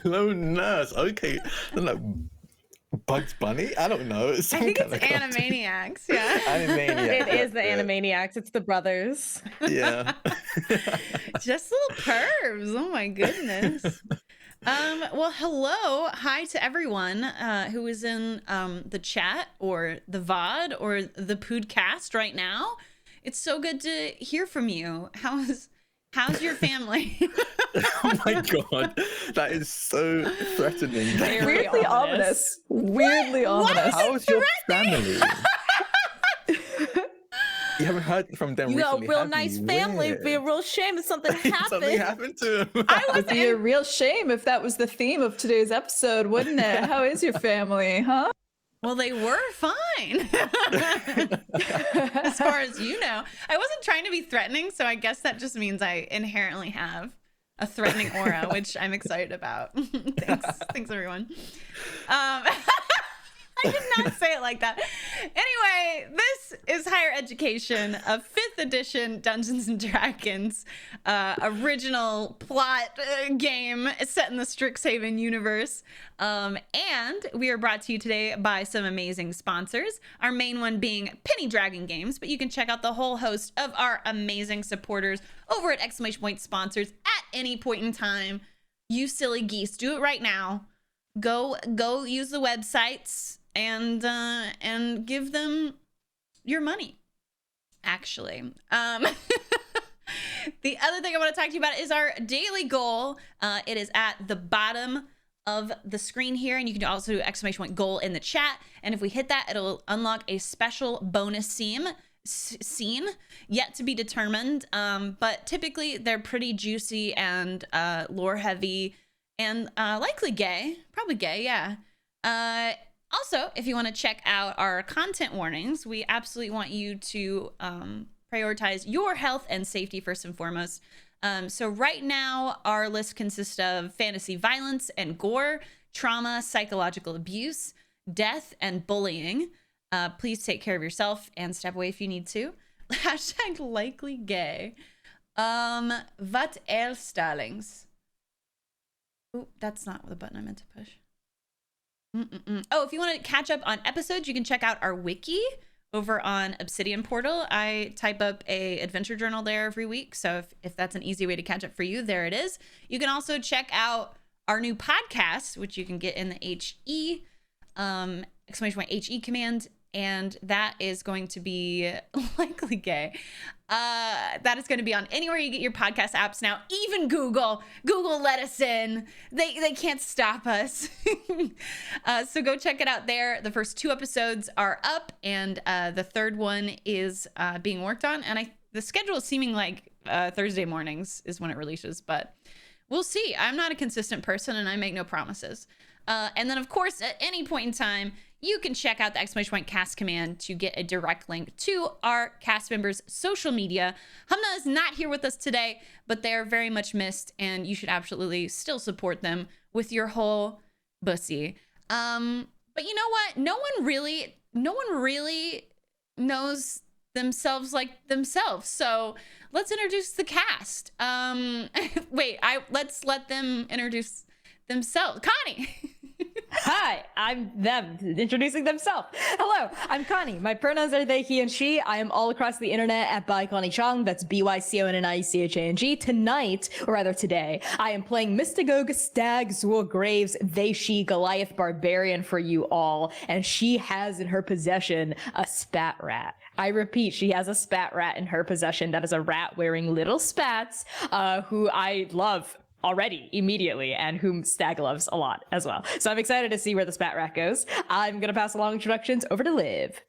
Hello, nurse. Okay. Like Bugs Bunny? I don't know. I think it's Animaniacs. Yeah. Animaniacs. It is the Animaniacs. It's the brothers. Yeah. Just little pervs. Oh my goodness. Well, hello. Hi to everyone who is in the chat or the VOD or the podcast right now. It's so good to hear from you. How's your family? Oh my god. That is so threatening. Weirdly ominous. Weirdly ominous. How's your family? You haven't heard from them You got a recently, real have nice you? family. It'd be a Weird. real shame if something happened. Something happened to him. It'd be a real shame if that was the theme of today's episode, wouldn't it? How is your family, huh? Well, they were fine. As far as you know. I wasn't trying to be threatening, so I guess that just means I inherently have a threatening aura, which I'm excited about. Thanks everyone. I did not say it like that. Anyway, this is Higher Education, a 5th edition Dungeons and Dragons original plot game set in the Strixhaven universe. And we are brought to you today by some amazing sponsors. Our main one being Penny Dragon Games, but you can check out the whole host of our amazing supporters over at !sponsors at any point in time. You silly geese, do it right now. Go use the websites and give them your money, actually. The other thing I want to talk to you about is our daily goal. It is at the bottom of the screen here, and you can also do !goal in the chat. And if we hit that, it'll unlock a special bonus scene yet to be determined. But typically they're pretty juicy and lore heavy and likely gay, probably gay, yeah. Also, if you want to check out our content warnings, we absolutely want you to prioritize your health and safety first and foremost. So right now, our list consists of fantasy violence and gore, trauma, psychological abuse, death, and bullying. Please take care of yourself and step away if you need to. Hashtag likely gay. What else, darlings? Oh, that's not the button I meant to push. Oh, if you want to catch up on episodes, you can check out our wiki over on Obsidian Portal. I type up a adventure journal there every week. So if that's an easy way to catch up for you, there it is. You can also check out our new podcast, which you can get in the HE, !HE command. And that is going to be likely gay. That is going to be on anywhere you get your podcast apps now, even Google. Google let us in. They can't stop us. So go check it out there. The first 2 episodes are up, and the third one is being worked on. And the schedule is seeming like Thursday mornings is when it releases, but we'll see. I'm not a consistent person, and I make no promises. And then, of course, at any point in time, you can check out the !cast command to get a direct link to our cast members' social media. Hamna is not here with us today, but they're very much missed, and you should absolutely still support them with your whole bussy. But you know what? No one really knows themselves like themselves. So let's introduce the cast. Let's let them introduce themselves. Connie. Hi, I'm them, introducing themselves. Hello, I'm Connie. My pronouns are they, he, and she. I am all across the internet at by Connie Chang. That's BYCONNIECHANG. Tonight, or rather today, I am playing Mystagogue Stag Zul Graves, they, she, Goliath Barbarian for you all, and she has in her possession a spat rat. I repeat, she has a spat rat in her possession. That is a rat wearing little spats, who I love already, immediately, and whom Stag loves a lot as well. So I'm excited to see where the spat rat goes. I'm going to pass along introductions over to Liv.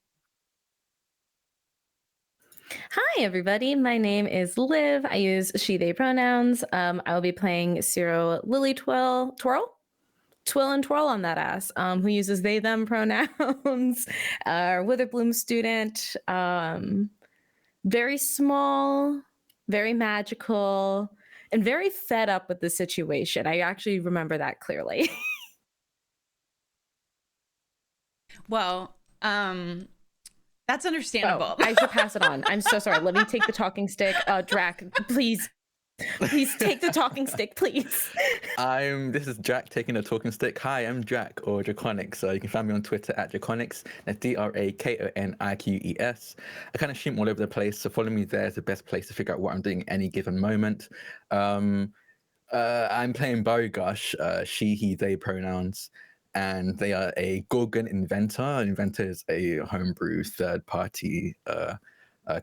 Hi, everybody. My name is Liv. I use she, they pronouns. I will be playing Cyril Lily Twill and Twirl on that ass, who uses they, them pronouns. Witherbloom student. Very small, very magical, and very fed up with the situation. I actually remember that clearly. Well, that's understandable. Oh, I should pass it on. I'm so sorry. Let me take the talking stick. Drac, please. Please take the talking stick, please. This is Jack taking the talking stick. Hi, I'm Jack or Draconics. You can find me on Twitter at Draconics. That's DRAKONIQES. I kind of shoot all over the place, so follow me there is the best place to figure out what I'm doing at any given moment. I'm playing Barigosh, she, he, they pronouns, and they are a Gorgon inventor. An inventor is a homebrew third-party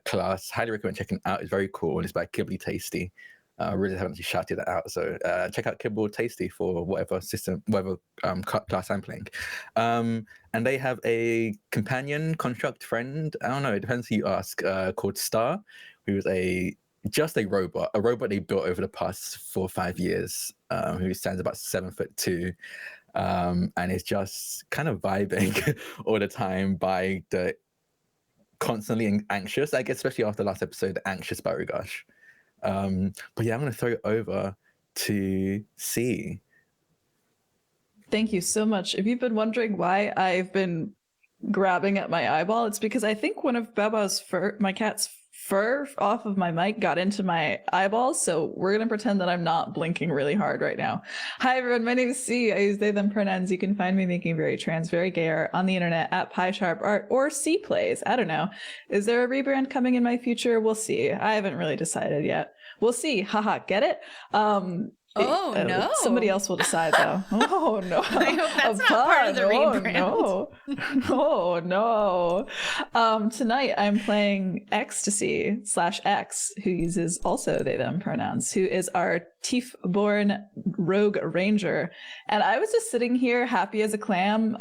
class. Highly recommend checking it out. It's very cool, and it's by Kibble Tasty. I really haven't actually shouted that out, so check out Kibble Tasty for whatever class I'm playing. And they have a companion, construct, friend, I don't know, it depends who you ask, called Star, who is just a robot they built over the past 4 or 5 years, who stands about 7'2", and is just kind of vibing all the time by the constantly anxious, I guess, especially after the last episode, the anxious Barigosh. But yeah, I'm going to throw it over to C. Thank you so much. If you've been wondering why I've been grabbing at my eyeball, it's because I think one of Baba's fur, my cat's fur off of my mic got into my eyeball. So we're going to pretend that I'm not blinking really hard right now. Hi, everyone. My name is C. I use they, them pronouns. You can find me making very trans, very gay art on the internet at PieSharpArt or C Plays. I don't know. Is there a rebrand coming in my future? We'll see. I haven't really decided yet. We'll see. Haha. Get it? No. Somebody else will decide, though. Oh, no. I hope that's not part of the rebrand. Oh, no. Tonight, I'm playing Ecstasy/X, who uses also they, them pronouns, who is our Tief-born rogue ranger. And I was just sitting here happy as a clam,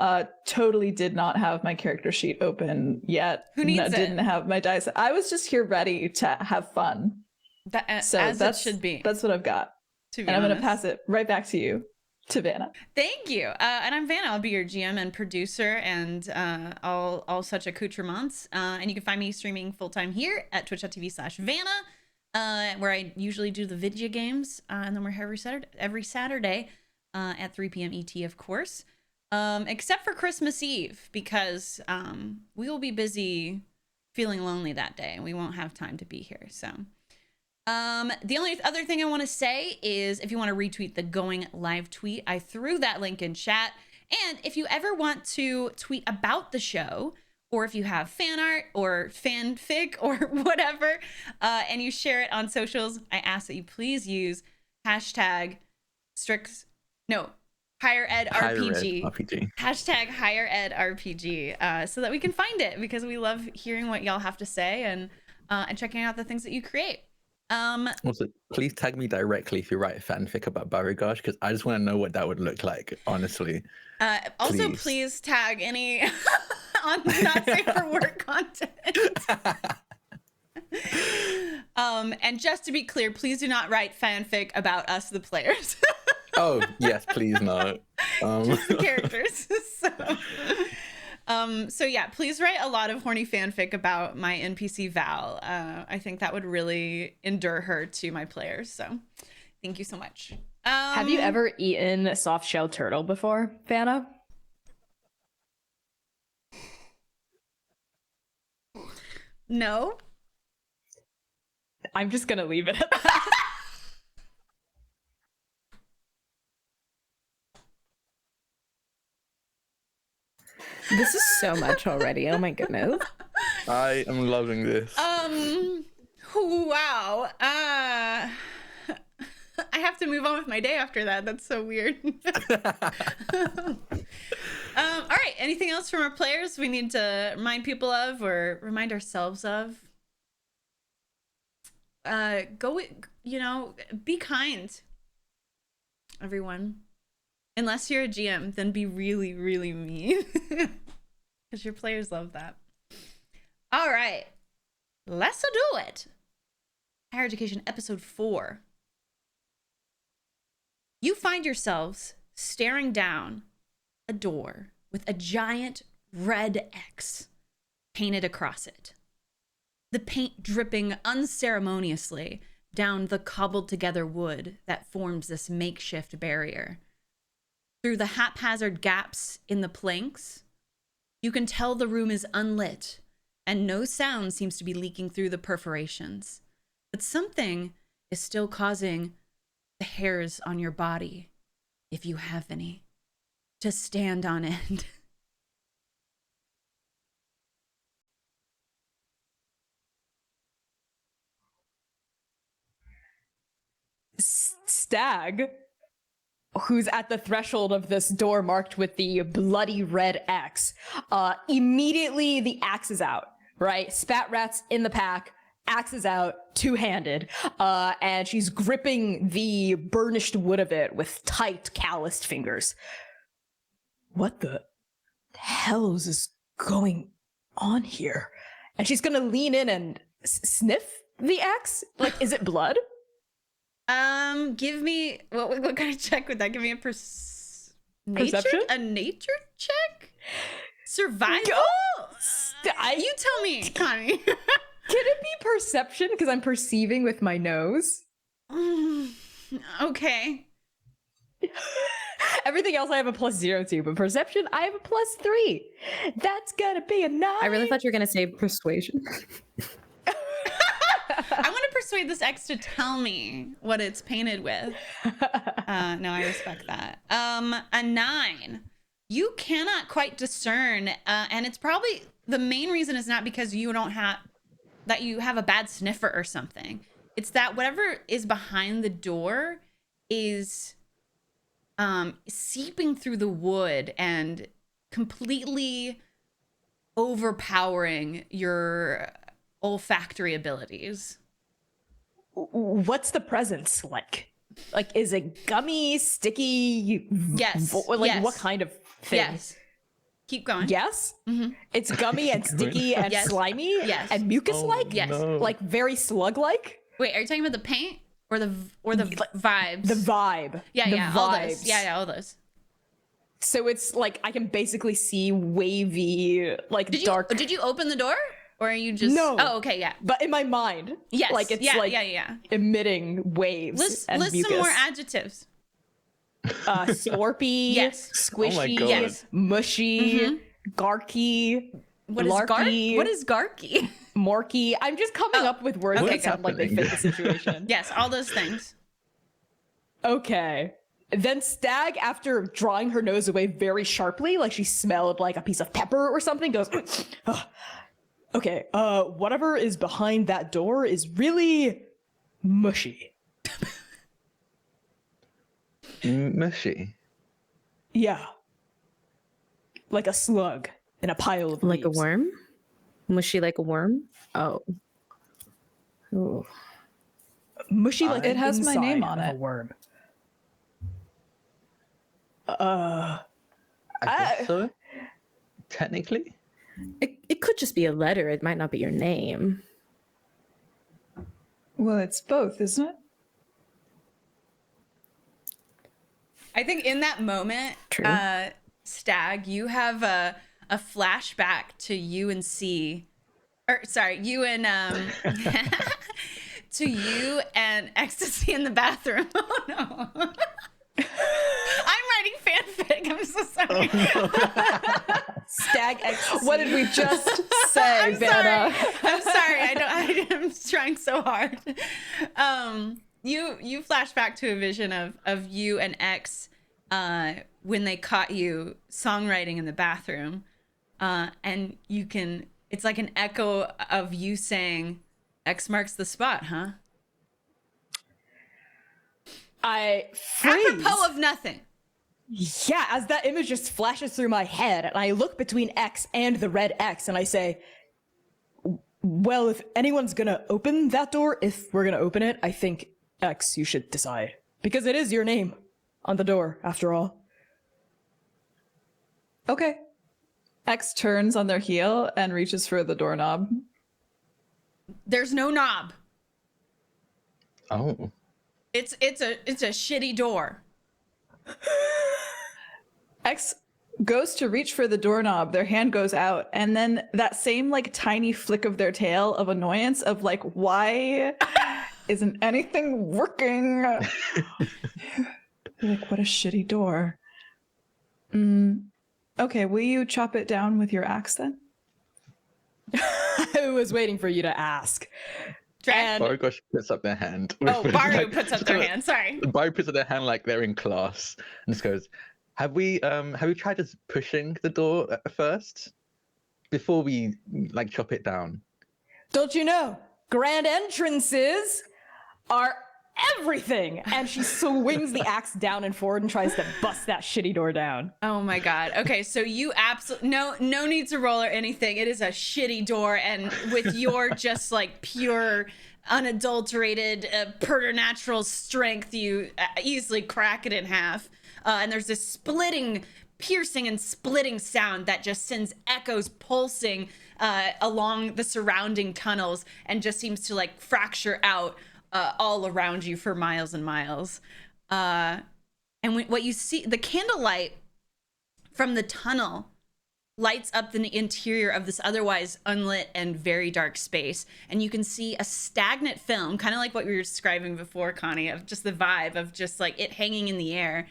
totally did not have my character sheet open yet. Who needs it? Didn't have my dice. I was just here ready to have fun. So as it should be. That's what I've got. To be and I'm going to honest. pass it right back to you, to Vana. Thank you. And I'm Vana. I'll be your GM and producer and all such accoutrements. And you can find me streaming full-time here at twitch.tv/Vana, where I usually do the video games. And then we're here every Saturday at 3 p.m. ET, of course. Except for Christmas Eve, because we will be busy feeling lonely that day. And we won't have time to be here, so... the only other thing I want to say is if you want to retweet the going live tweet, I threw that link in chat. And if you ever want to tweet about the show, or if you have fan art or fanfic or whatever, and you share it on socials, I ask that you please use hashtag Higher Ed RPG. Hashtag Higher Ed RPG, so that we can find it, because we love hearing what y'all have to say and checking out the things that you create. Also, please tag me directly if you write a fanfic about Barigosh, because I just want to know what that would look like, honestly. Also, please tag any on not safe for work content. And just to be clear, please do not write fanfic about us, the players. Oh, yes, please no. Just the characters. So yeah, please write a lot of horny fanfic about my NPC Val. I think that would really endear her to my players. So thank you so much. Have you ever eaten soft shell turtle before, Vana? No. I'm just gonna leave it at that. This is so much already. Oh my goodness. I am loving this. Wow. I have to move on with my day after that. That's so weird. All right. Anything else from our players we need to remind people of or remind ourselves of? Be kind, everyone. Unless you're a GM, then be really, really mean. Because your players love that. All right. Let's do it. Higher Education Episode 4. You find yourselves staring down a door with a giant red X painted across it. The paint dripping unceremoniously down the cobbled together wood that forms this makeshift barrier. Through the haphazard gaps in the planks, you can tell the room is unlit and no sound seems to be leaking through the perforations. But something is still causing the hairs on your body, if you have any, to stand on end. Stag, who's at the threshold of this door marked with the bloody red X, immediately the axe is out, right? Spat rats in the pack, axe is out, two-handed, and she's gripping the burnished wood of it with tight, calloused fingers. What the hell is going on here? And she's gonna lean in and sniff the axe? Like, is it blood? Give me what kind of check would that? Give me a Perception? A nature check? Survival? You tell me, Connie. Can it be perception? Because I'm perceiving with my nose. Okay. Everything else I have a +0 to, but perception I have a +3. That's gonna be a 9. I really thought you were gonna say persuasion. I want to persuade this X to tell me what it's painted with. No, I respect that. A 9. You cannot quite discern, and it's probably the main reason is not because you don't have that you have a bad sniffer or something. It's that whatever is behind the door is seeping through the wood and completely overpowering your olfactory abilities. What's the presence like? Like, is it gummy, sticky? Yes. Like, what kind of thing? Yes. Keep going. Yes? It's gummy and sticky and Yes. slimy? Yes. And mucus-like? Yes. No. Like, very slug-like? Wait, are you talking about the paint or the vibes? The vibe. Yeah, the yeah, vibes. all those. Yeah, all those. So it's like, I can basically see wavy, like, dark... Did you open the door? Or are you just... No. Oh, okay, yeah. But in my mind, Yes. like, it's yeah, like yeah. emitting waves List and some mucus. more adjectives. Slorpy, Yes. squishy, Oh my God. Yes. mushy, garky, What is larky, What is garky? morky. I'm just coming up with words okay, that sound like they fit the situation. Yes, all those things. Okay. Then Stag, after drawing her nose away very sharply, like she smelled like a piece of pepper or something, goes, "Ugh. Okay, whatever is behind that door is really mushy. Mushy. Yeah. Like a slug in a pile of Like a leaves. worm? Mushy like a worm? Oh. Ooh. Mushy like It has my name inside on of it. a worm. I guess so. Technically. It could just be a letter. It might not be your name. Well, it's both, isn't it? I think in that moment, True. Stag, you have a flashback to you and C, or sorry, you and to you and ecstasy in the bathroom. Oh no. I'm writing fanfic. I'm so sorry. Stag ecstasy. What did we just say, I'm Vana? sorry. I'm trying so hard. You flash back to a vision of you and X when they caught you songwriting in the bathroom, and it's like an echo of you saying, "X marks the spot," huh? I freeze. Apropos of nothing. Yeah, as that image just flashes through my head, and I look between X and the red X, and I say, well, if anyone's gonna open that door, if we're gonna open it, I think, X, you should decide. Because it is your name on the door, after all. Okay. X turns on their heel and reaches for the doorknob. There's no knob. Oh. It's a shitty door. X goes to reach for the doorknob, their hand goes out, and then that same like tiny flick of their tail of annoyance of like, why isn't anything working? Like, what a shitty door. Okay, will you chop it down with your axe then? I was waiting for you to ask. Drag. Bogosh puts up their hand. Oh, Baru Like, puts up their hand. Sorry. Baru puts up their hand like they're in class and just goes, have we tried just pushing the door at first before we like chop it down? Don't you know? Grand entrances are everything. And she swings the axe down and forward and tries to bust that shitty door down. Oh my god. Okay, so you absolutely no need to roll or anything. It is a shitty door, and with your just like pure, unadulterated, preternatural strength, you easily crack it in half. And there's this piercing and splitting sound that just sends echoes pulsing along the surrounding tunnels and just seems to like fracture out all around you for miles and miles. And what you see, the candlelight from the tunnel lights up the interior of this otherwise unlit and very dark space. And you can see a stagnant film, kind of like what we were describing before, Connie, of just the vibe of just like it hanging in the air,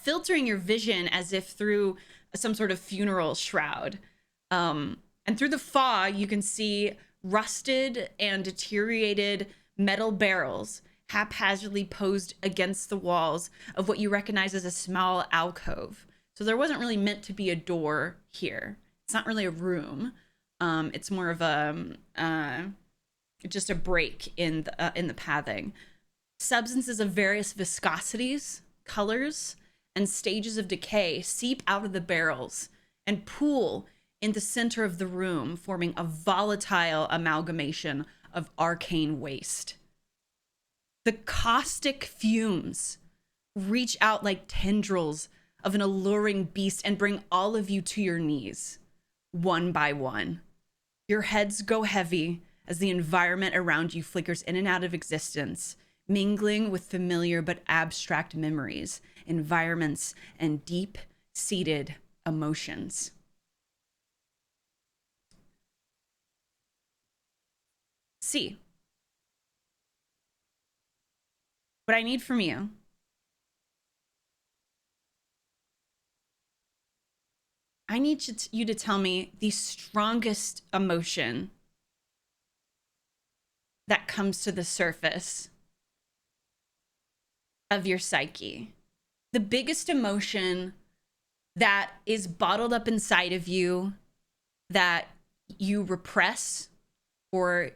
filtering your vision as if through some sort of funeral shroud. And through the fog, you can see rusted and deteriorated metal barrels haphazardly posed against the walls of what you recognize as a small alcove. So there wasn't really meant to be a door here. It's not really a room. It's more of a just a break in the pathing. Substances of various viscosities, colors, and stages of decay seep out of the barrels and pool in the center of the room, forming a volatile amalgamation of arcane waste. The caustic fumes reach out like tendrils of an alluring beast and bring all of you to your knees, one by one. Your heads go heavy as the environment around you flickers in and out of existence, mingling with familiar but abstract memories, environments, and deep-seated emotions. C. What I need from you I need you to tell me the strongest emotion that comes to the surface of your psyche. The biggest emotion that is bottled up inside of you that you repress or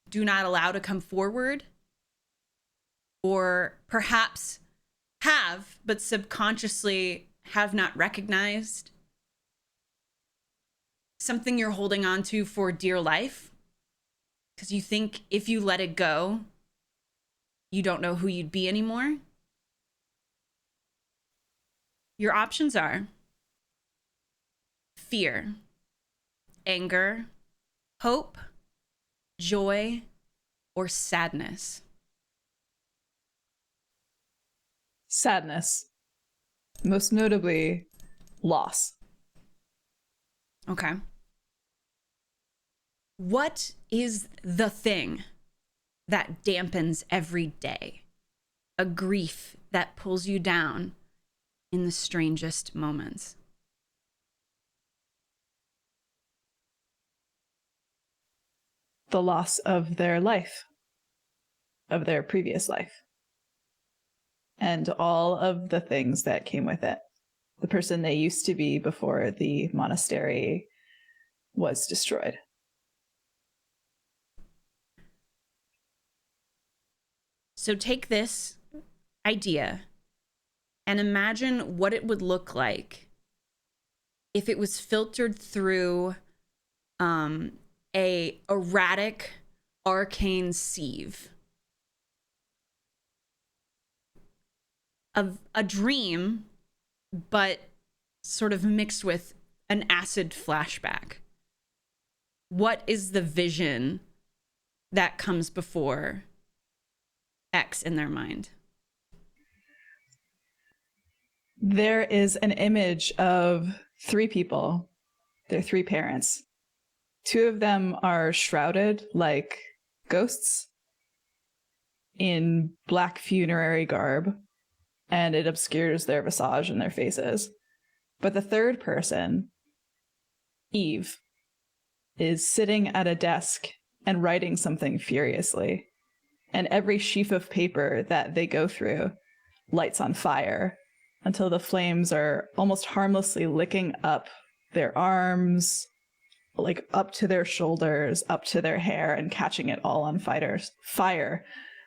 do not allow to come forward, or perhaps have, but subconsciously have not recognized. Something you're holding on to for dear life because you think if you let it go, you don't know who you'd be anymore. Your options are fear, anger, hope, joy, or sadness. Sadness. Most notably, loss. Okay. What is the thing that dampens every day? A grief that pulls you down in the strangest moments? The loss of their life, of their previous life, and all of the things that came with it. The person they used to be before the monastery was destroyed. So take this idea and imagine what it would look like if it was filtered through a erratic arcane sieve. A dream, but sort of mixed with an acid flashback. What is the vision that comes before X in their mind? There is an image of 3 people. They're 3 parents. 2 of them are shrouded like ghosts in black funerary garb, and it obscures their visage and their faces. But the 3rd person, Eve, is sitting at a desk and writing something furiously. And every sheaf of paper that they go through lights on fire until the flames are almost harmlessly licking up their arms, like up to their shoulders, up to their hair, and catching it all on fire,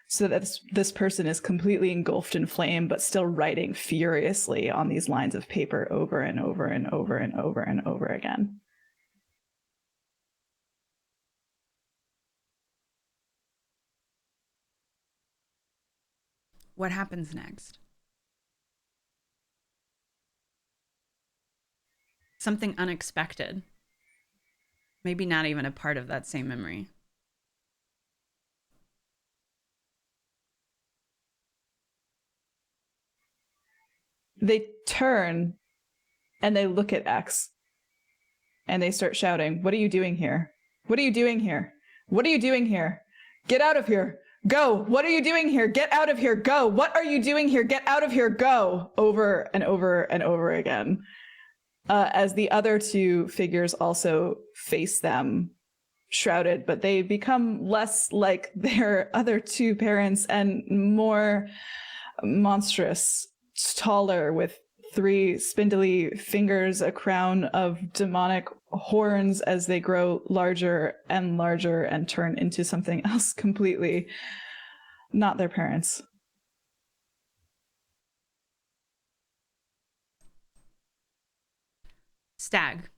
so that this person is completely engulfed in flame, but still writing furiously on these lines of paper over and over and over and over and over again. What happens next? Something unexpected. Maybe not even a part of that same memory. They turn and they look at X and they start shouting, "What are you doing here? What are you doing here? What are you doing here? Get out of here! Go! What are you doing here? Get out of here! Go! What are you doing here? Get out of here! Go!" Over and over and over again. As the other two figures also face them, shrouded, but they become less like their other two parents and more monstrous, taller, with 3 spindly fingers, a crown of demonic horns as they grow larger and turn into something else completely not their parents. Stag.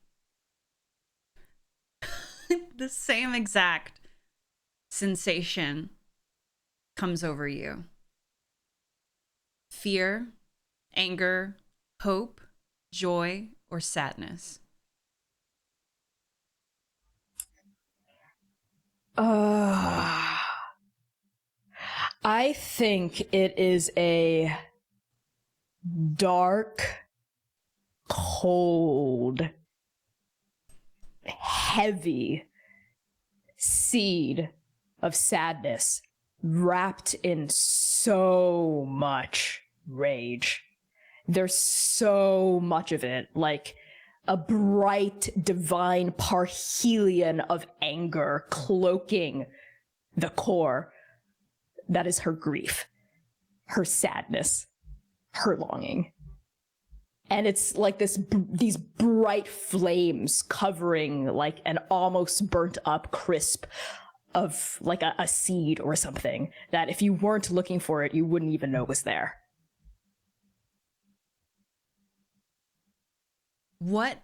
The same exact sensation comes over you. Fear, anger, hope, joy, or sadness. I think it is a dark, cold, heavy seed of sadness wrapped in so much rage. There's so much of it, like a bright, divine parhelion of anger cloaking the core. That is her grief, her sadness, her longing. And it's like these bright flames covering like an almost burnt up crisp of like a seed or something that if you weren't looking for it, you wouldn't even know was there. What,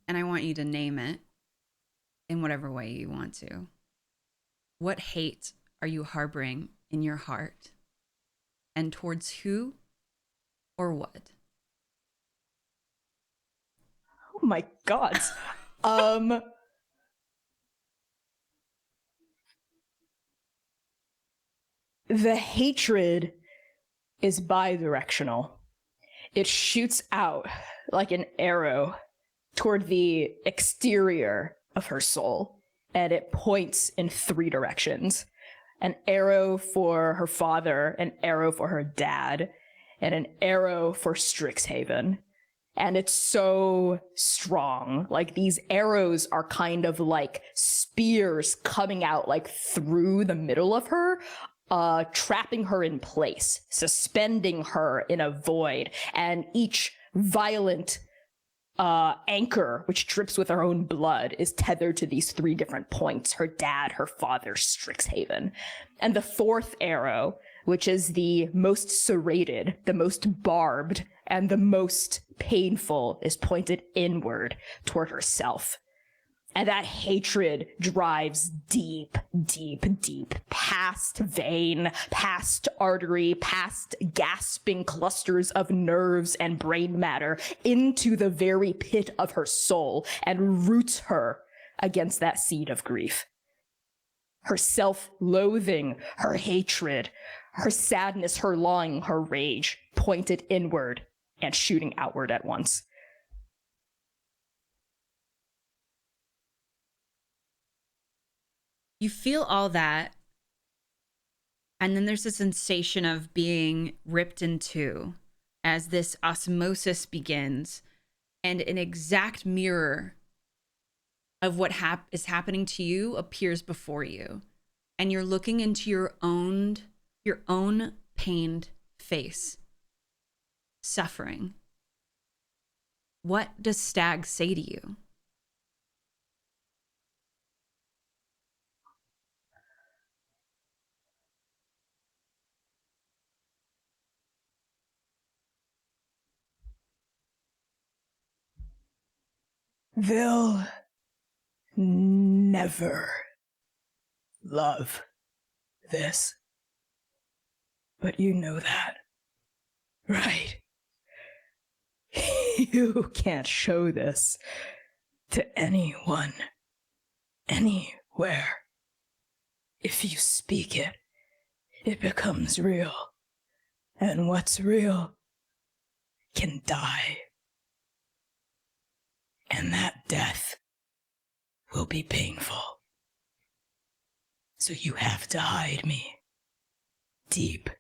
and I want you to name it in whatever way you want to. What hate are you harboring in your heart? And towards who or what? Oh my God. The hatred is bidirectional. It shoots out like an arrow toward the exterior of her soul, and it points in 3 directions. An arrow for her father, an arrow for her dad, and an arrow for Strixhaven. And it's so strong. Like these arrows are kind of like spears coming out like through the middle of her, trapping her in place, suspending her in a void. And each violent anchor, which drips with her own blood, is tethered to these 3 different points: her dad, her father, Strixhaven. And the 4th arrow, which is the most serrated, the most barbed, and the most painful, is pointed inward toward herself. And that hatred drives deep, deep, deep, past vein, past artery, past gasping clusters of nerves and brain matter into the very pit of her soul and roots her against that seed of grief. Her self-loathing, her hatred, her sadness, her longing, her rage, pointed inward and shooting outward at once. You feel all that, and then there's a sensation of being ripped in two as this osmosis begins, and an exact mirror of what is happening to you appears before you, and you're looking into your own pained face, suffering. What does Stag say to you? They'll never love this. But you know that, right? You can't show this to anyone, anywhere. If you speak it, it becomes real. And what's real can die. And that death will be painful. So you have to hide me. Deep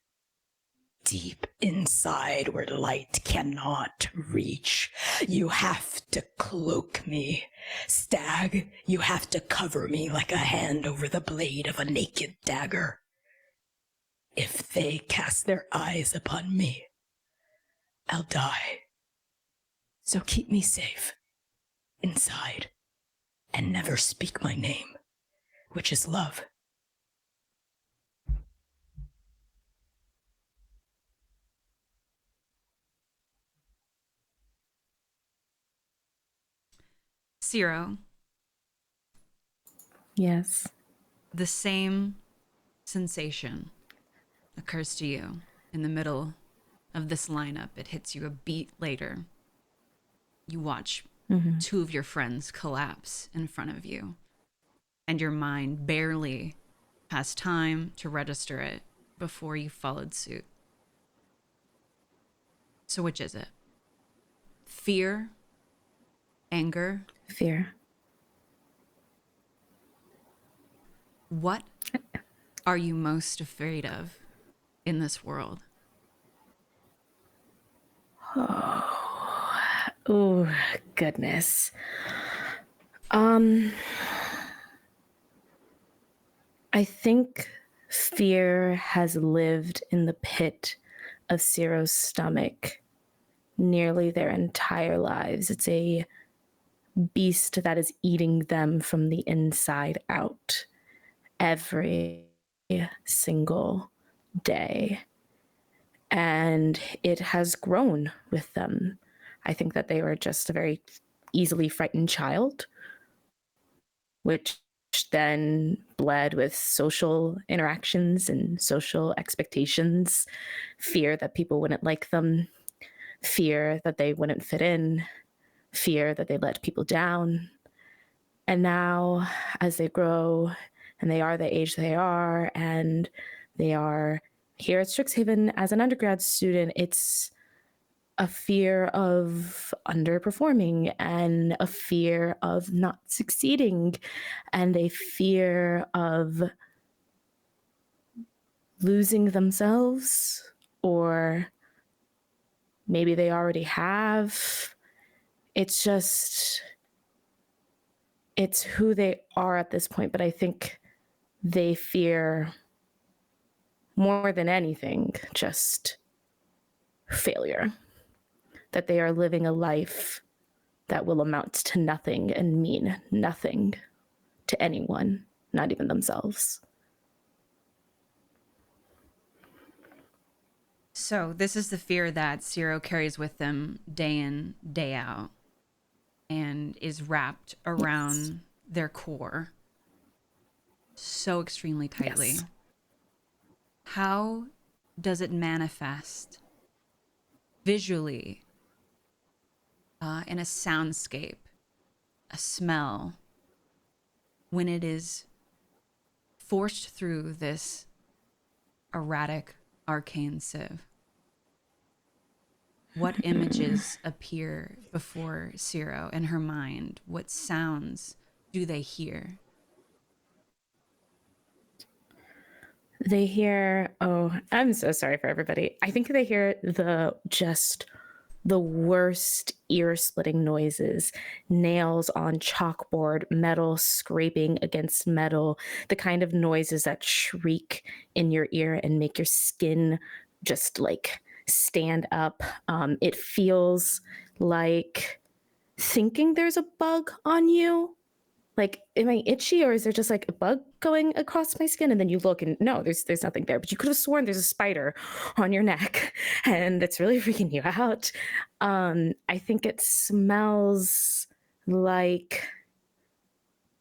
inside where light cannot reach. You have to cloak me. Stag, you have to cover me like a hand over the blade of a naked dagger. If they cast their eyes upon me, I'll die. So keep me safe, inside, and never speak my name, which is love. Ciro, Yes. the same sensation occurs to you in the middle of this lineup. It hits you a beat later. You watch two of your friends collapse in front of you, and your mind barely has time to register it before you followed suit. So which is it? Fear? Anger? Fear. What are you most afraid of in this world? Oh, goodness. I think fear has lived in the pit of Ciro's stomach nearly their entire lives. It's a beast that is eating them from the inside out every single day. And it has grown with them. I think that they were just a very easily frightened child, which then bled with social interactions and social expectations, fear that people wouldn't like them, fear that they wouldn't fit in, fear that they let people down. And now, as they grow and they are the age they are, and they are here at Strixhaven as an undergrad student, it's a fear of underperforming and a fear of not succeeding and a fear of losing themselves, or maybe they already have. It's who they are at this point, but I think they fear more than anything just failure. That they are living a life that will amount to nothing and mean nothing to anyone, not even themselves. So this is the fear that Ciro carries with them day in, day out, and is wrapped around their core so extremely tightly. Yes. How does it manifest visually in a soundscape, a smell, when it is forced through this erratic arcane sieve? What images appear before Ciro in her mind? What sounds do they hear? They hear, oh, I'm so sorry for everybody. I think they hear the just the worst ear-splitting noises, nails on chalkboard, metal scraping against metal, the kind of noises that shriek in your ear and make your skin just like stand up. It feels like thinking there's a bug on you. Like, am I itchy, or is there just like a bug going across my skin? And then you look and no, there's nothing there. But you could have sworn there's a spider on your neck, and it's really freaking you out. I think it smells like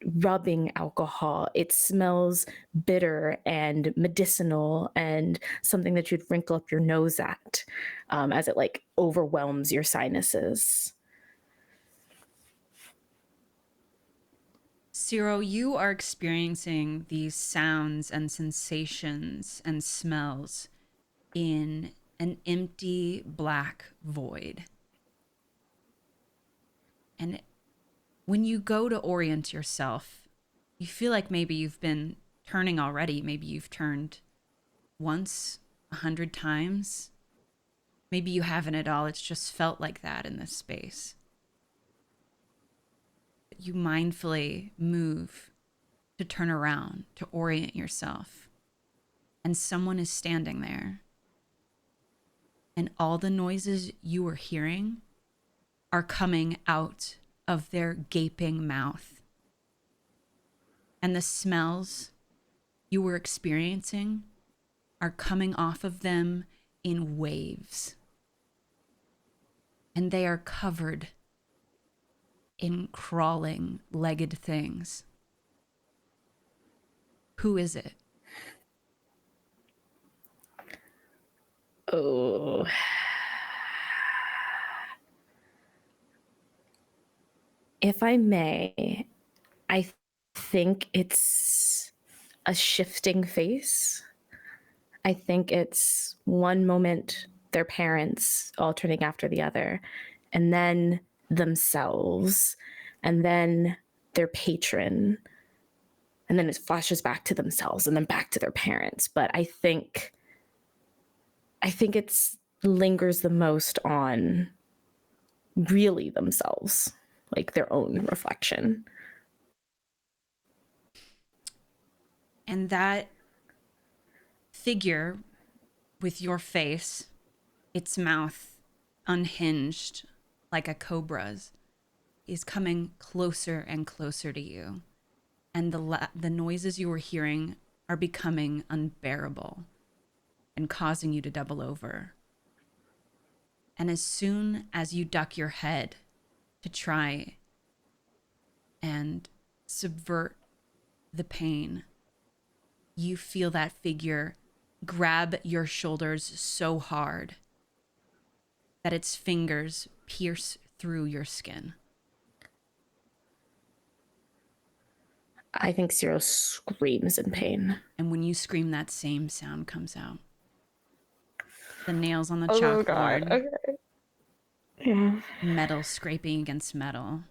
rubbing alcohol. It smells bitter and medicinal and something that you'd wrinkle up your nose at, as it like overwhelms your sinuses. Ciro, you are experiencing these sounds and sensations and smells in an empty black void. And when you go to orient yourself, you feel like maybe you've been turning already. Maybe you've turned once, 100 times. Maybe you haven't at all. It's just felt like that in this space. You mindfully move to turn around, to orient yourself. And someone is standing there. And all the noises you were hearing are coming out of their gaping mouth. And the smells you were experiencing are coming off of them in waves. And they are covered in crawling, legged things. Who is it? Oh. If I may, I think it's a shifting face. I think it's one moment their parents alternating after the other, and then themselves, and then their patron, and then it flashes back to themselves and then back to their parents. But I think it's lingers the most on really themselves, like their own reflection. And that figure with your face, its mouth unhinged like a cobra's, is coming closer and closer to you. And the noises you were hearing are becoming unbearable and causing you to double over. And as soon as you duck your head to try and subvert the pain, you feel that figure grab your shoulders so hard that its fingers pierce through your skin. I think Ciro screams in pain. And when you scream, that same sound comes out. The nails on the Oh, chalkboard. God. Okay. Yeah. Metal scraping against metal.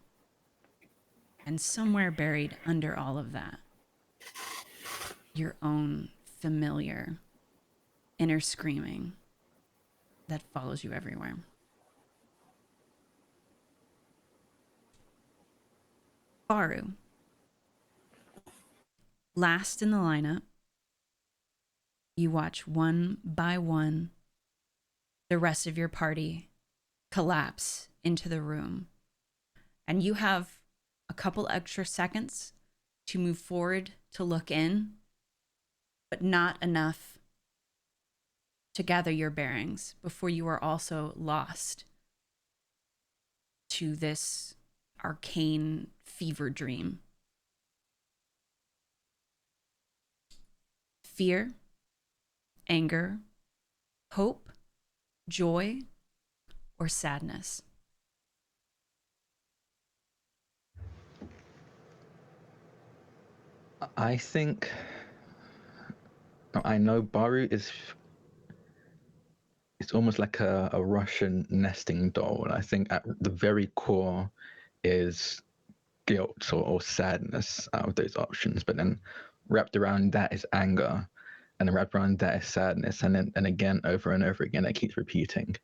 And somewhere buried under all of that, your own familiar inner screaming that follows you everywhere. Baru. Last in the lineup, you watch one by one the rest of your party collapse into the room. And you have a couple extra seconds to move forward to look in, but not enough to gather your bearings before you are also lost to this arcane fever dream. Fear, anger, hope, joy, or sadness. I think I know Baru is. It's almost like a Russian nesting doll. And I think at the very core is guilt or sadness out of those options. But then wrapped around that is anger, and then wrapped around that is sadness, and then and again over and over again it keeps repeating.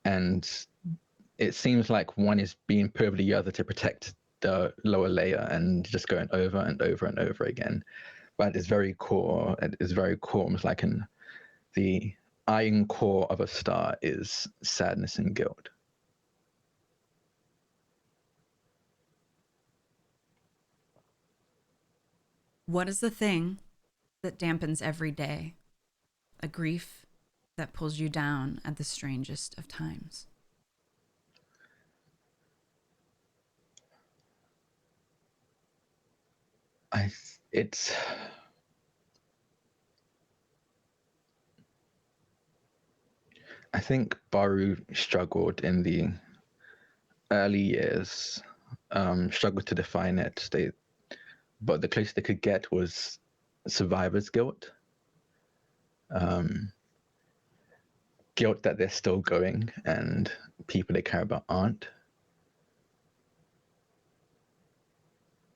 and it seems like one is being put over the other to protect the lower layer, and just going over and over and over again. But it's very core. It is very core, almost like in the iron core of a star is sadness and guilt. What is the thing that dampens every day? A grief that pulls you down at the strangest of times. I think Baru struggled in the early years, struggled to define it. But the closest they could get was survivor's guilt. Guilt that they're still going and people they care about aren't.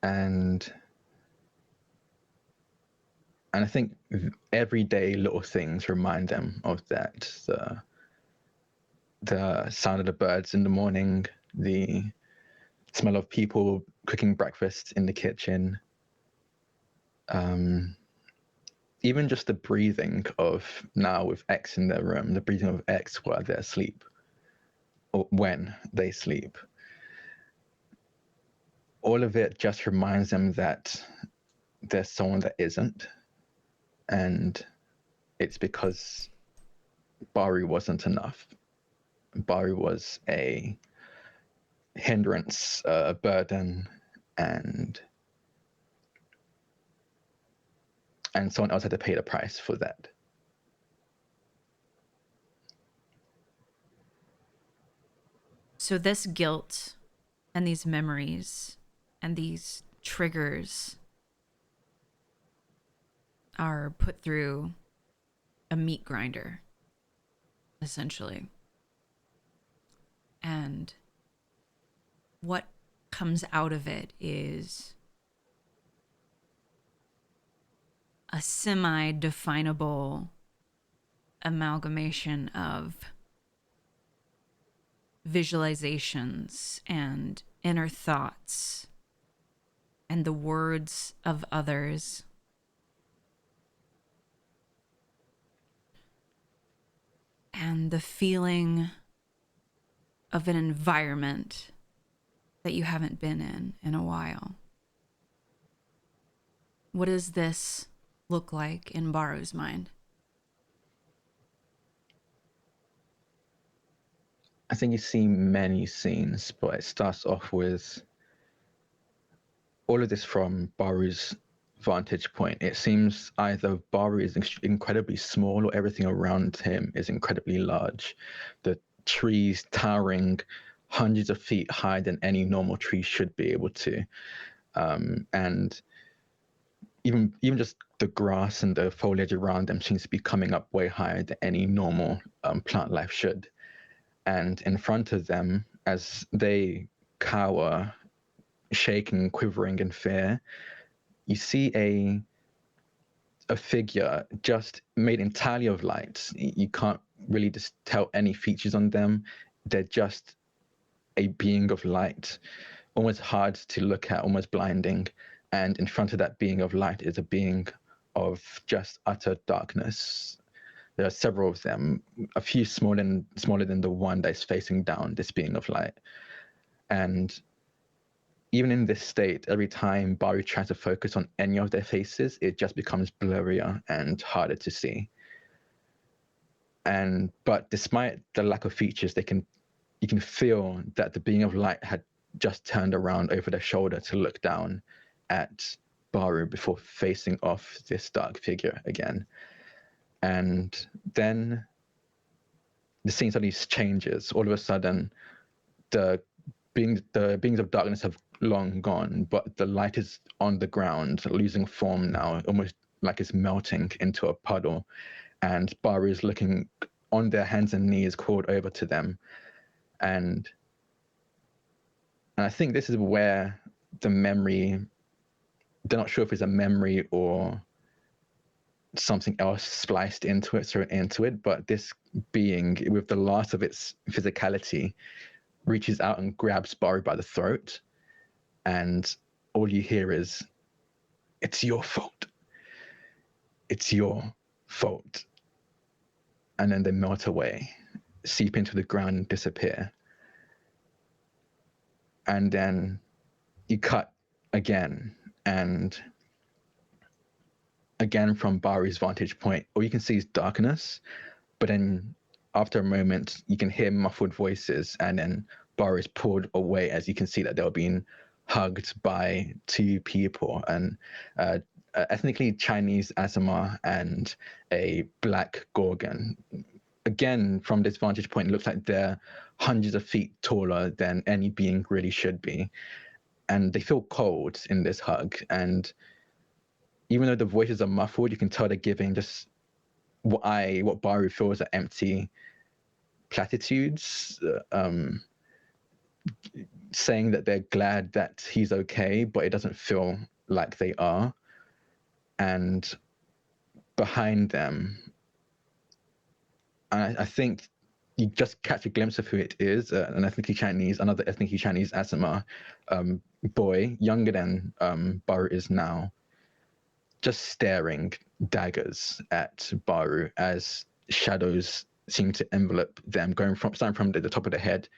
And I think everyday little things remind them of that. The sound of the birds in the morning, the smell of people cooking breakfast in the kitchen, even just the breathing of, now with X in their room, the breathing of X while they're asleep, or when they sleep. All of it just reminds them that there's someone that isn't, and it's because Baru wasn't enough. Baru was a hindrance, a burden, and someone else had to pay the price for that. So this guilt and these memories and these triggers are put through a meat grinder, essentially. And what comes out of it is a semi-definable amalgamation of visualizations and inner thoughts and the words of others. And the feeling of an environment that you haven't been in a while. What does this look like in Baru's mind? I think you see many scenes, but it starts off with all of this from Baru's vantage point. It seems either Baru is incredibly small or everything around him is incredibly large. The trees towering hundreds of feet higher than any normal tree should be able to. And even just the grass and the foliage around them seems to be coming up way higher than any normal plant life should. And in front of them, as they cower, shaking, quivering in fear, you see a figure just made entirely of light. You can't really just tell any features on them. They're just a being of light, almost hard to look at, almost blinding. And in front of that being of light is a being of just utter darkness. There are several of them, a few smaller than the one that is facing down, this being of light. And even in this state, every time Baru tries to focus on any of their faces, it just becomes blurrier and harder to see. But despite the lack of features, you can feel that the being of light had just turned around over their shoulder to look down at Baru before facing off this dark figure again. And then the scene suddenly changes. All of a sudden, the beings of darkness have long gone, but the light is on the ground, losing form now, almost like it's melting into a puddle. And Baru is looking on their hands and knees, crawled over to them. And I think this is where the memory, they're not sure if it's a memory or something else spliced into it, thrown into it, but this being, with the last of its physicality, reaches out and grabs Baru by the throat, and all you hear is, "It's your fault. It's your fault." And then they melt away, seep into the ground and disappear. And then you cut again, and again from Baru's vantage point, all you can see is darkness, but then after a moment, you can hear muffled voices, and then Baru is pulled away as you can see that they were being hugged by two people, an ethnically Chinese Azamar and a black Gorgon. Again, from this vantage point, it looks like they're hundreds of feet taller than any being really should be. And they feel cold in this hug. And even though the voices are muffled, you can tell they're giving just what Baru feels are empty platitudes, saying that they're glad that he's okay, but it doesn't feel like they are. And behind them, I think you just catch a glimpse of who it is, another ethnically Chinese Asama boy, younger than Baru is now, just staring daggers at Baru as shadows seem to envelop them, starting from the top of the head,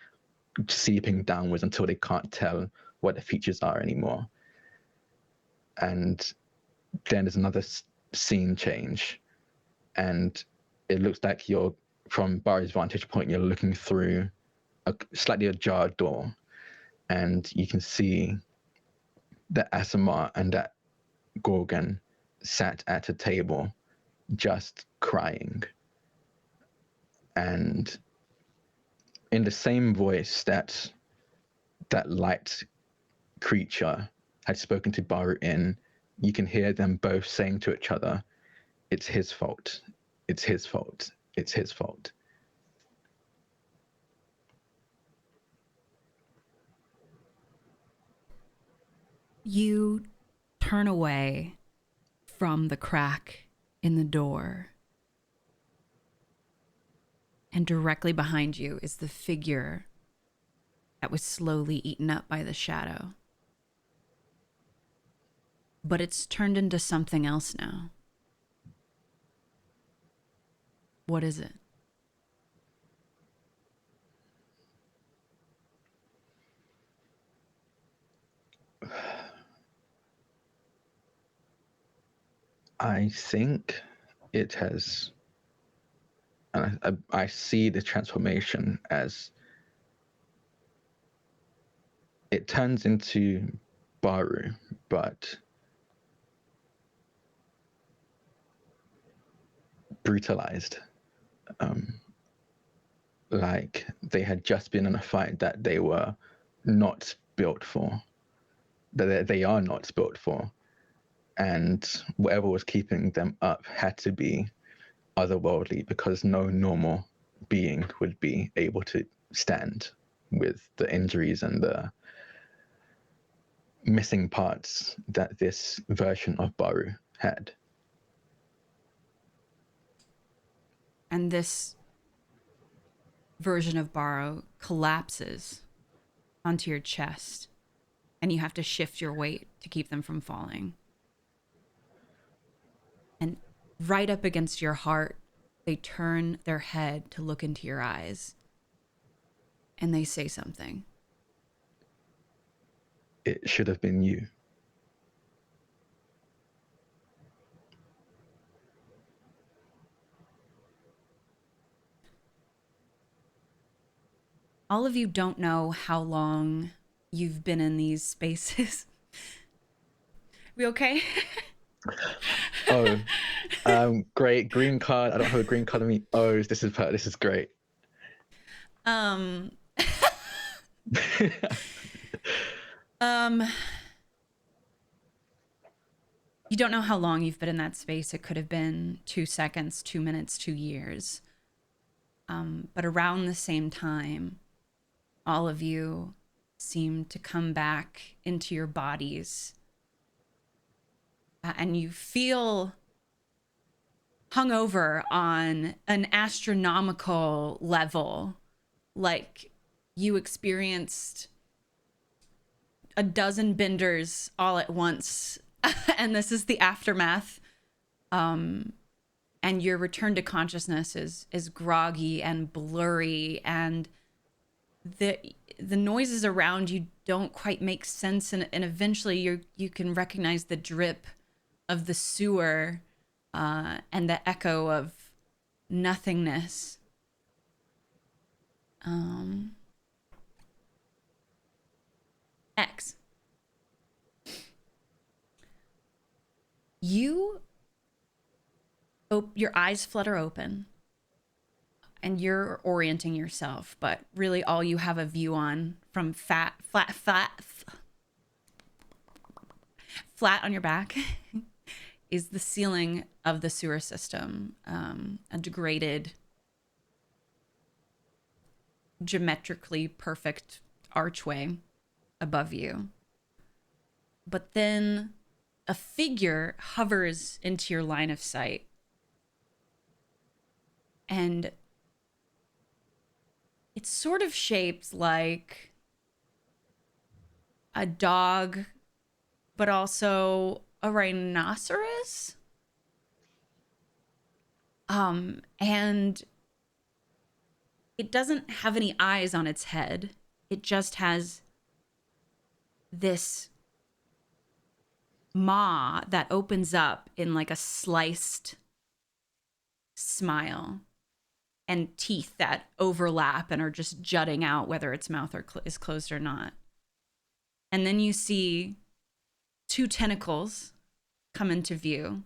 seeping downwards until they can't tell what the features are anymore. And then there's another scene change, and it looks like from Baru's vantage point, you're looking through a slightly ajar door, and you can see that Asamar and that Gorgon sat at a table just crying. And in the same voice that light creature had spoken to Baru in, you can hear them both saying to each other, "It's his fault. It's his fault. It's his fault." You turn away from the crack in the door, and directly behind you is the figure that was slowly eaten up by the shadow. But it's turned into something else now. What is it? I think it has, and I see the transformation as it turns into Baru, but brutalized. Like they had just been in a fight that they were not built for, that they are not built for. And whatever was keeping them up had to be otherworldly, because no normal being would be able to stand with the injuries and the missing parts that this version of Baru had. And this version of Baru collapses onto your chest, and you have to shift your weight to keep them from falling. And right up against your heart, they turn their head to look into your eyes, and they say something. It should have been you. All of you don't know how long you've been in these spaces. We okay? Oh, great. Green card. I don't have a green card on me. Oh, this is great. You don't know how long you've been in that space. It could have been 2 seconds, 2 minutes, 2 years. But around the same time, all of you seem to come back into your bodies. And you feel hung over on an astronomical level, like you experienced a dozen benders all at once. And this is the aftermath. And your return to consciousness is groggy and blurry, and the noises around you don't quite make sense, and eventually you can recognize the drip of the sewer and the echo of nothingness. X. Your eyes flutter open and you're orienting yourself, but really all you have a view on from flat on your back is the ceiling of the sewer system, a degraded, geometrically perfect archway above you. But then a figure hovers into your line of sight. And it's sort of shaped like a dog, but also a rhinoceros. And it doesn't have any eyes on its head. It just has this maw that opens up in like a sliced smile, and teeth that overlap and are just jutting out, whether its mouth is closed or not. And then you see two tentacles come into view,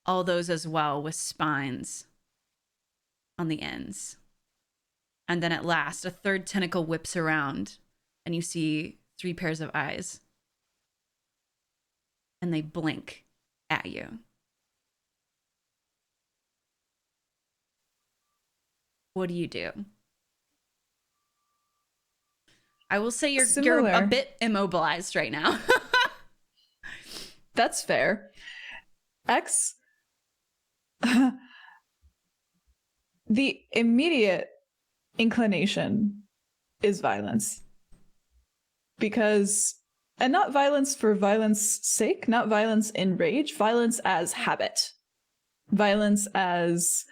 all those as well with spines on the ends. And then at last, a third tentacle whips around and you see 3 pairs of eyes. And they blink at you. What do you do? I will say you're a bit immobilized right now. That's fair. X, the immediate inclination is violence. Because, and not violence for violence sake, not violence in rage, violence as habit. Violence as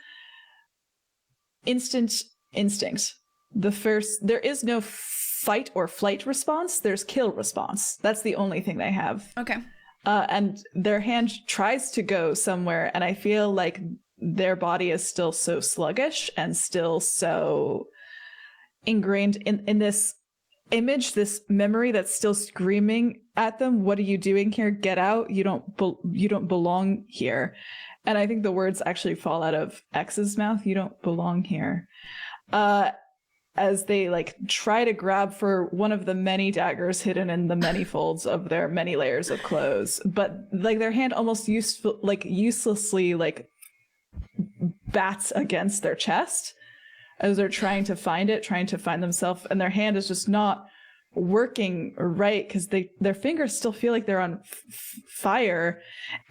instant instinct. There is no fight or flight response, there's kill response. That's the only thing they have. Okay. And their hand tries to go somewhere, and I feel like their body is still so sluggish and still so ingrained in this image, this memory that's still screaming at them, what are you doing here? Get out. You don't belong here. And I think the words actually fall out of X's mouth. You don't belong here. As they like try to grab for one of the many daggers hidden in the many folds of their many layers of clothes, but like their hand almost uselessly like bats against their chest as they're trying to find themselves, and their hand is just not working right because their fingers still feel like they're on fire,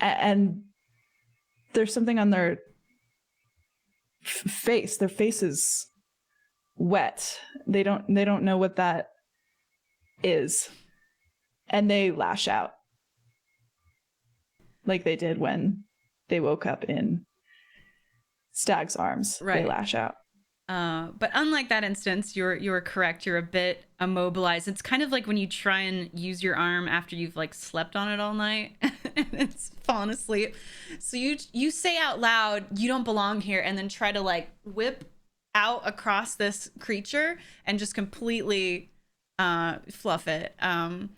and there's something on their face. Their face is wet. They don't know what that is, and they lash out like they did when they woke up in Stag's arms. Right. They lash out. But unlike that instance, you're correct. You're a bit immobilized. It's kind of like when you try and use your arm after you've like slept on it all night and it's fallen asleep. So you say out loud, "You don't belong here," and then try to like whip out across this creature and just completely fluff it. And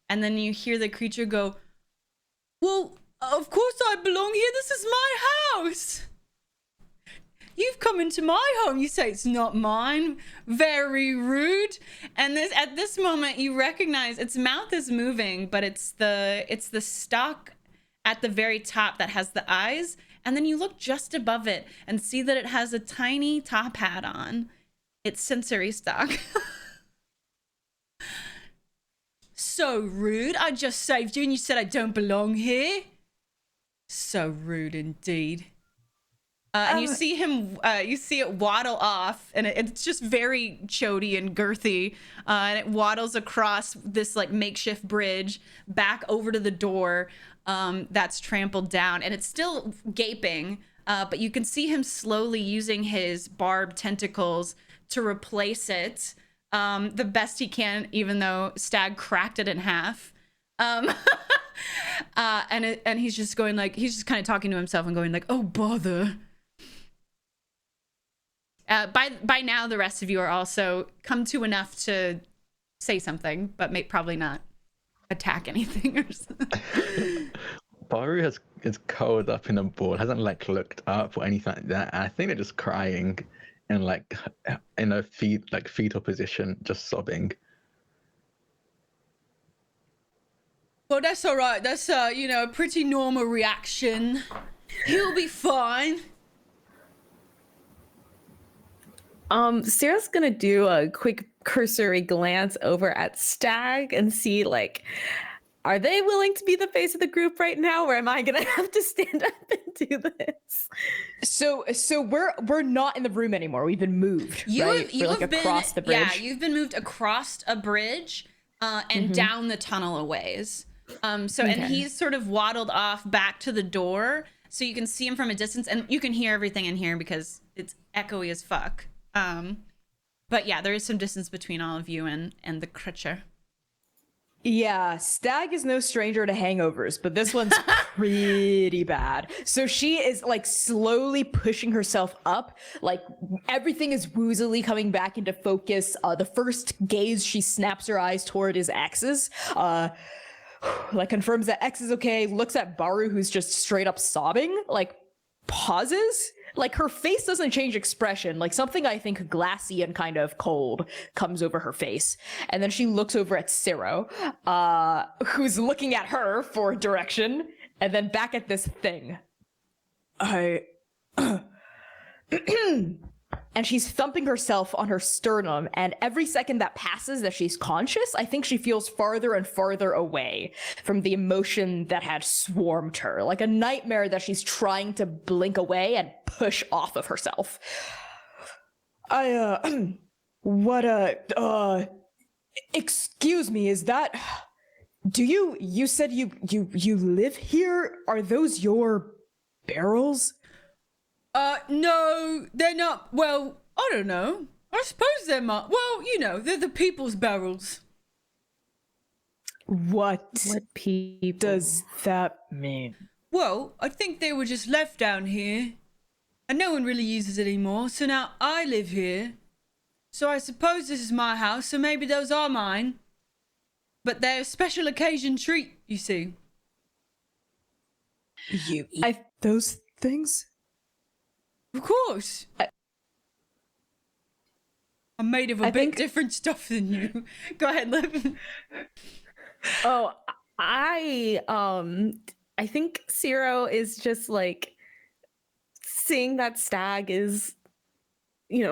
then you hear the creature go, "Well, of course I belong here. This is my house. You've come into my home. You say it's not mine. Very rude." And at this moment, you recognize its mouth is moving, but it's the stalk at the very top that has the eyes. And then you look just above it and see that it has a tiny top hat on. It's sensory stalk. "So rude. I just saved you and you said I don't belong here. So rude indeed." And you see him, you see it waddle off, and it's just very chody and girthy. And it waddles across this like makeshift bridge back over to the door that's trampled down, and it's still gaping. But you can see him slowly using his barbed tentacles to replace it the best he can, even though Stag cracked it in half. And he's just going like, he's just kind of talking to himself and going like, oh bother. By now, the rest of you are also come to enough to say something, but probably not attack anything or something. Baru is curled up in a ball, hasn't like looked up or anything like that. And I think they're just crying and like in a fetal position, just sobbing. Well, that's all right. That's a pretty normal reaction. He'll be fine. Sarah's gonna do a quick cursory glance over at Stag and see like, are they willing to be the face of the group right now, or am I gonna have to stand up and do this? So we're not in the room anymore. We've been moved. Right? You We're, have been across the bridge. Yeah, you've been moved across a bridge and down the tunnel a ways. And he's sort of waddled off back to the door, so you can see him from a distance, and you can hear everything in here because it's echoey as fuck. But yeah, there is some distance between all of you and the creature. Yeah, Stag is no stranger to hangovers, but this one's pretty bad. So she is like slowly pushing herself up, like everything is woozily coming back into focus. The first gaze she snaps her eyes toward is X's. Like confirms that X is okay, looks at Baru, who's just straight up sobbing, like pauses. Like her face doesn't change expression, like something I think glassy and kind of cold comes over her face. And then she looks over at Ciro, who's looking at her for direction, and then back at this thing. And she's thumping herself on her sternum, and every second that passes that she's conscious, I think she feels farther and farther away from the emotion that had swarmed her, like a nightmare that she's trying to blink away and push off of herself. Excuse me, is that, you said you live here? Are those your barrels? No, they're not. Well, I don't know. I suppose they might. Well, they're the people's barrels. What people does that mean? Well, I think they were just left down here, and no one really uses it anymore, so now I live here. So I suppose this is my house, so maybe those are mine. But they're a special occasion treat, you see. You eat those things? Of course. I'm made of a bit different stuff than you. Go ahead, Liv. Oh, I think Ciro is just like seeing that Stag is,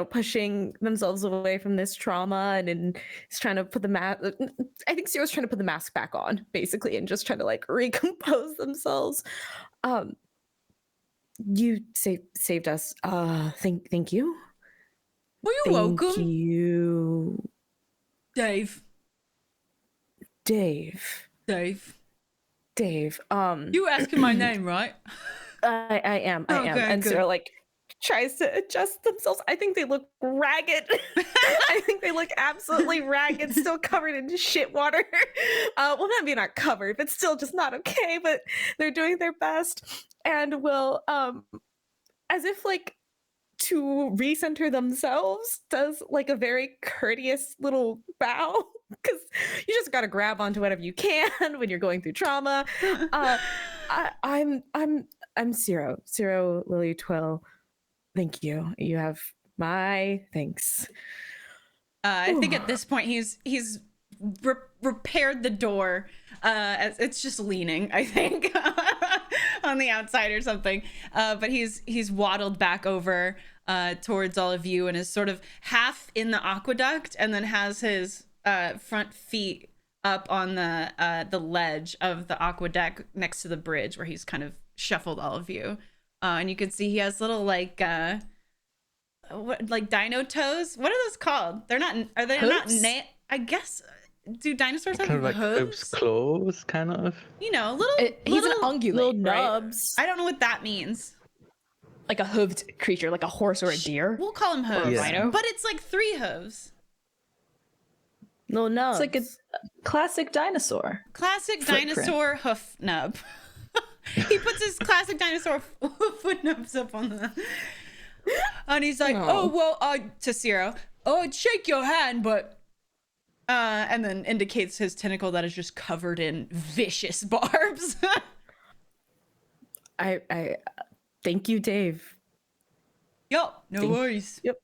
pushing themselves away from this trauma and is trying to put the mask. I think Ciro's trying to put the mask back on, basically, and just trying to like recompose themselves. You saved us. Thank you. Well, you're welcome. Thank you. Dave. You were asking my name, right? I am. And good. Sarah like tries to adjust themselves. I think they look ragged. I think they look absolutely ragged, still covered in shit water. Well, maybe not covered, but still just not okay. But they're doing their best, and will as if like to recenter themselves, does like a very courteous little bow, because you just got to grab onto whatever you can when you're going through trauma. I'm Ciro Lily Twill. Thank you. You have my thanks. I think at this point he's repaired the door. It's just leaning, I think, on the outside or something. But he's waddled back over towards all of you and is sort of half in the aqueduct, and then has his front feet up on the ledge of the aqueduct next to the bridge, where he's kind of shuffled all of you. And you can see he has little like dino toes. What are those called? They're not. Are they Hooves? not? I guess. Do dinosaurs have Kind of like hooves? hooves, claws, kind of. You know, little. He's an little- ungulate, Little right? nubs. I don't know what that means. Like a hooved creature, like a horse or a deer. We'll call him hooves, Yeah. Rhino? but it's like 3 hooves. Little nubs. It's like a classic dinosaur. Classic Footprint. dinosaur hoof nub. He puts his classic dinosaur foot nubs up on the. And he's like, "Oh well," to Ciro. "Oh, I'd shake your hand, but." And then indicates his tentacle that is just covered in vicious barbs. I thank you, Dave. Yo, no worries. Yep.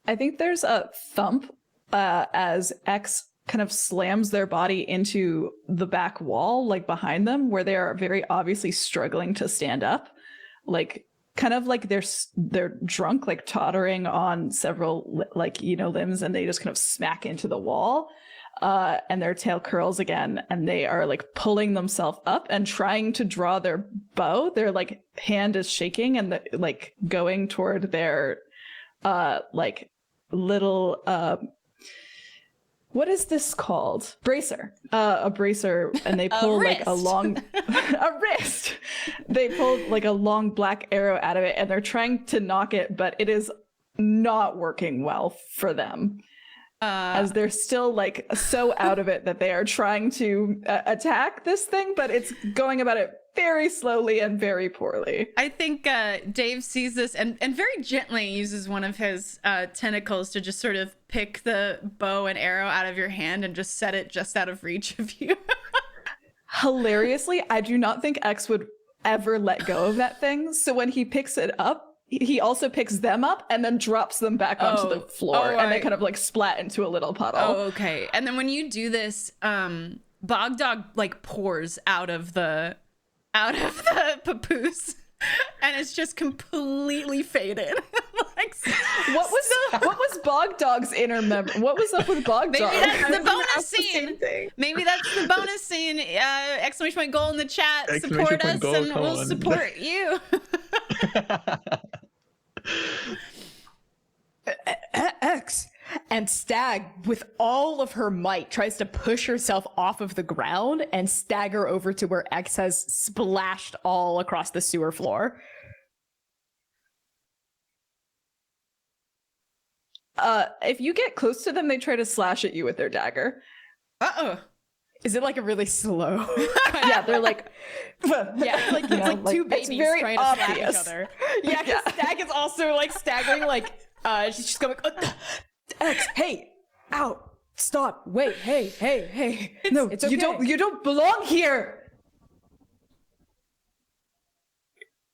I think there's a thump as X kind of slams their body into the back wall, like behind them, where they are very obviously struggling to stand up, like kind of like they're drunk, like tottering on several limbs, and they just kind of smack into the wall, and their tail curls again, and they are like pulling themselves up and trying to draw their bow. Their like hand is shaking and like going toward their little what is this called? Bracer. A bracer, and they pull like a wrist. long a wrist. They pull like a long black arrow out of it, and they're trying to knock it, but it is not working well for them. As they're still like so out of it that they are trying to attack this thing, but it's going about it very slowly and very poorly. I think Dave sees this and very gently uses one of his tentacles to just sort of pick the bow and arrow out of your hand and just set it just out of reach of you. Hilariously, I do not think X would ever let go of that thing. So when he picks it up, he also picks them up and then drops them back onto the floor, and they kind of like splat into a little puddle. Oh, okay. And then when you do this, Bog Dog like pours out of the papoose, and it's just completely faded. Like, What was Bog Dog's inner memory? What was up with Bog Dog? maybe that's the gonna bonus ask the same scene. thing. Maybe that's the bonus scene. Exclamation point goal in the chat. Exclamation Support point us, goal, and come we'll on. support you. X and Stag, with all of her might, tries to push herself off of the ground and stagger over to where X has splashed all across the sewer floor. If you get close to them, they try to slash at you with their dagger. Is it like a really slow? Yeah, they're like, Yeah, it's like two babies very trying to slap each obvious. other. Yeah, because Stag is also like staggering, like she's just going, X, hey, ow, stop, wait, hey. no, it's okay. you don't belong here.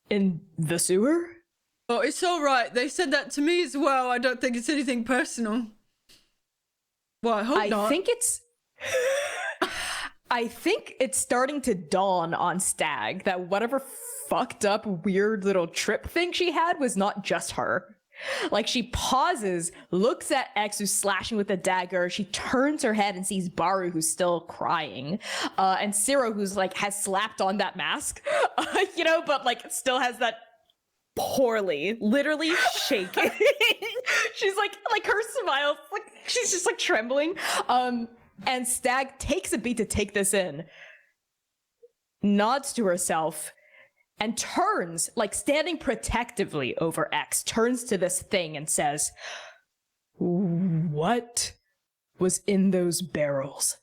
In the sewer? Oh, it's all right. They said that to me as well. I don't think it's anything personal. Well, I hope not. I think it's starting to dawn on Stag that whatever fucked up weird little trip thing she had was not just her. Like, she pauses, looks at X, who's slashing with a dagger. She turns her head and sees Baru, who's still crying, and Ciro, who's like has slapped on that mask, but like still has that Poorly, literally shaking. she's like her smile, like she's just like trembling. And Stag takes a beat to take this in, nods to herself, and turns, like standing protectively over X, turns to this thing and says, "What was in those barrels?"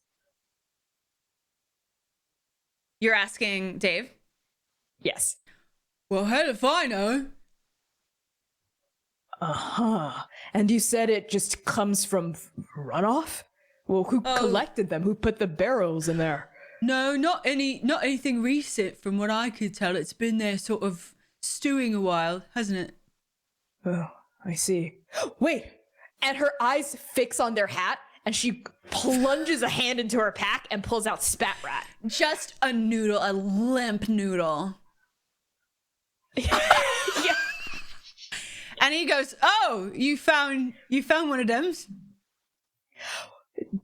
You're asking Dave? Yes. Well, hell if I know. Uh-huh. And you said it just comes from runoff? Well, who collected them? Who put the barrels in there? No, not anything recent from what I could tell. It's been there sort of stewing a while, hasn't it? Oh, I see. Wait! And her eyes fix on their hat, and she plunges a hand into her pack and pulls out Spat Rat. Just a noodle, a limp noodle. Yeah. And he goes, "Oh, you found one of them?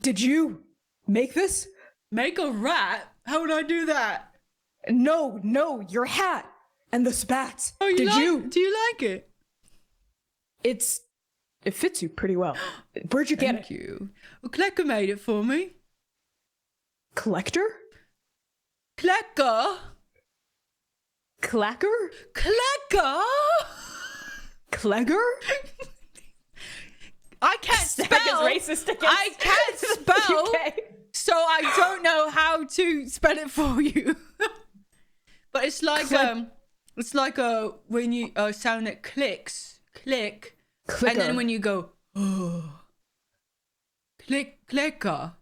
Did you make this? Make a rat? How would I do that?" No, your hat. And the spat. Oh, Do you like it? It fits you pretty well. Where'd you get it? Thank you. Well, Klecker made it for me. Collector? Klecker? Clacker? Klecker? Clegger? I can't Stag spell. is racist against I can't spell. UK. So I don't know how to spell it for you. But it's like when you sound that clicks, click, Clicker. and then when you go, oh, clicker.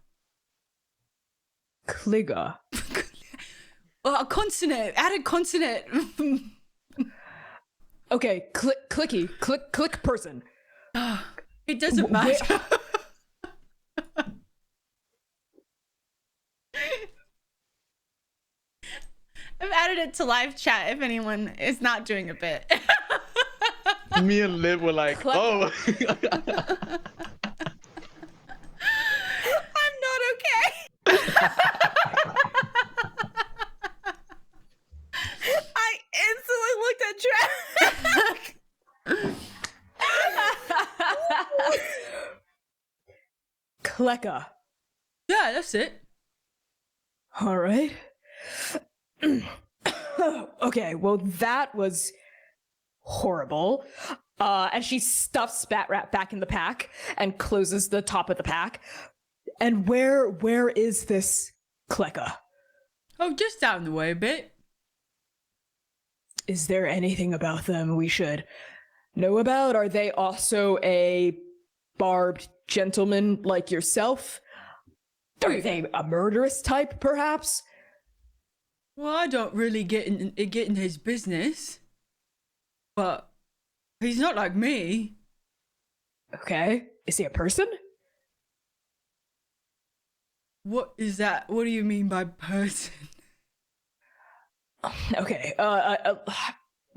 Cligger. Oh, a consonant. Add a consonant. Okay, clicky. Click person. It doesn't matter. I've added it to live chat if anyone is not doing a bit. Me and Liv were like, oh. I'm not okay. I instantly looked at chat. Clecka. Yeah, that's it. All right. Okay, well, that was horrible. And she stuffs Spat Rat back in the pack and closes the top of the pack. And where is this Clecka? Oh, just down the way a bit. Is there anything about them we should know about? Are they also a barbed gentleman like yourself? Are they a murderous type, perhaps? Well, I don't really get in his business, but he's not like me. Okay. Is he a person? What is that? What do you mean by person? Okay.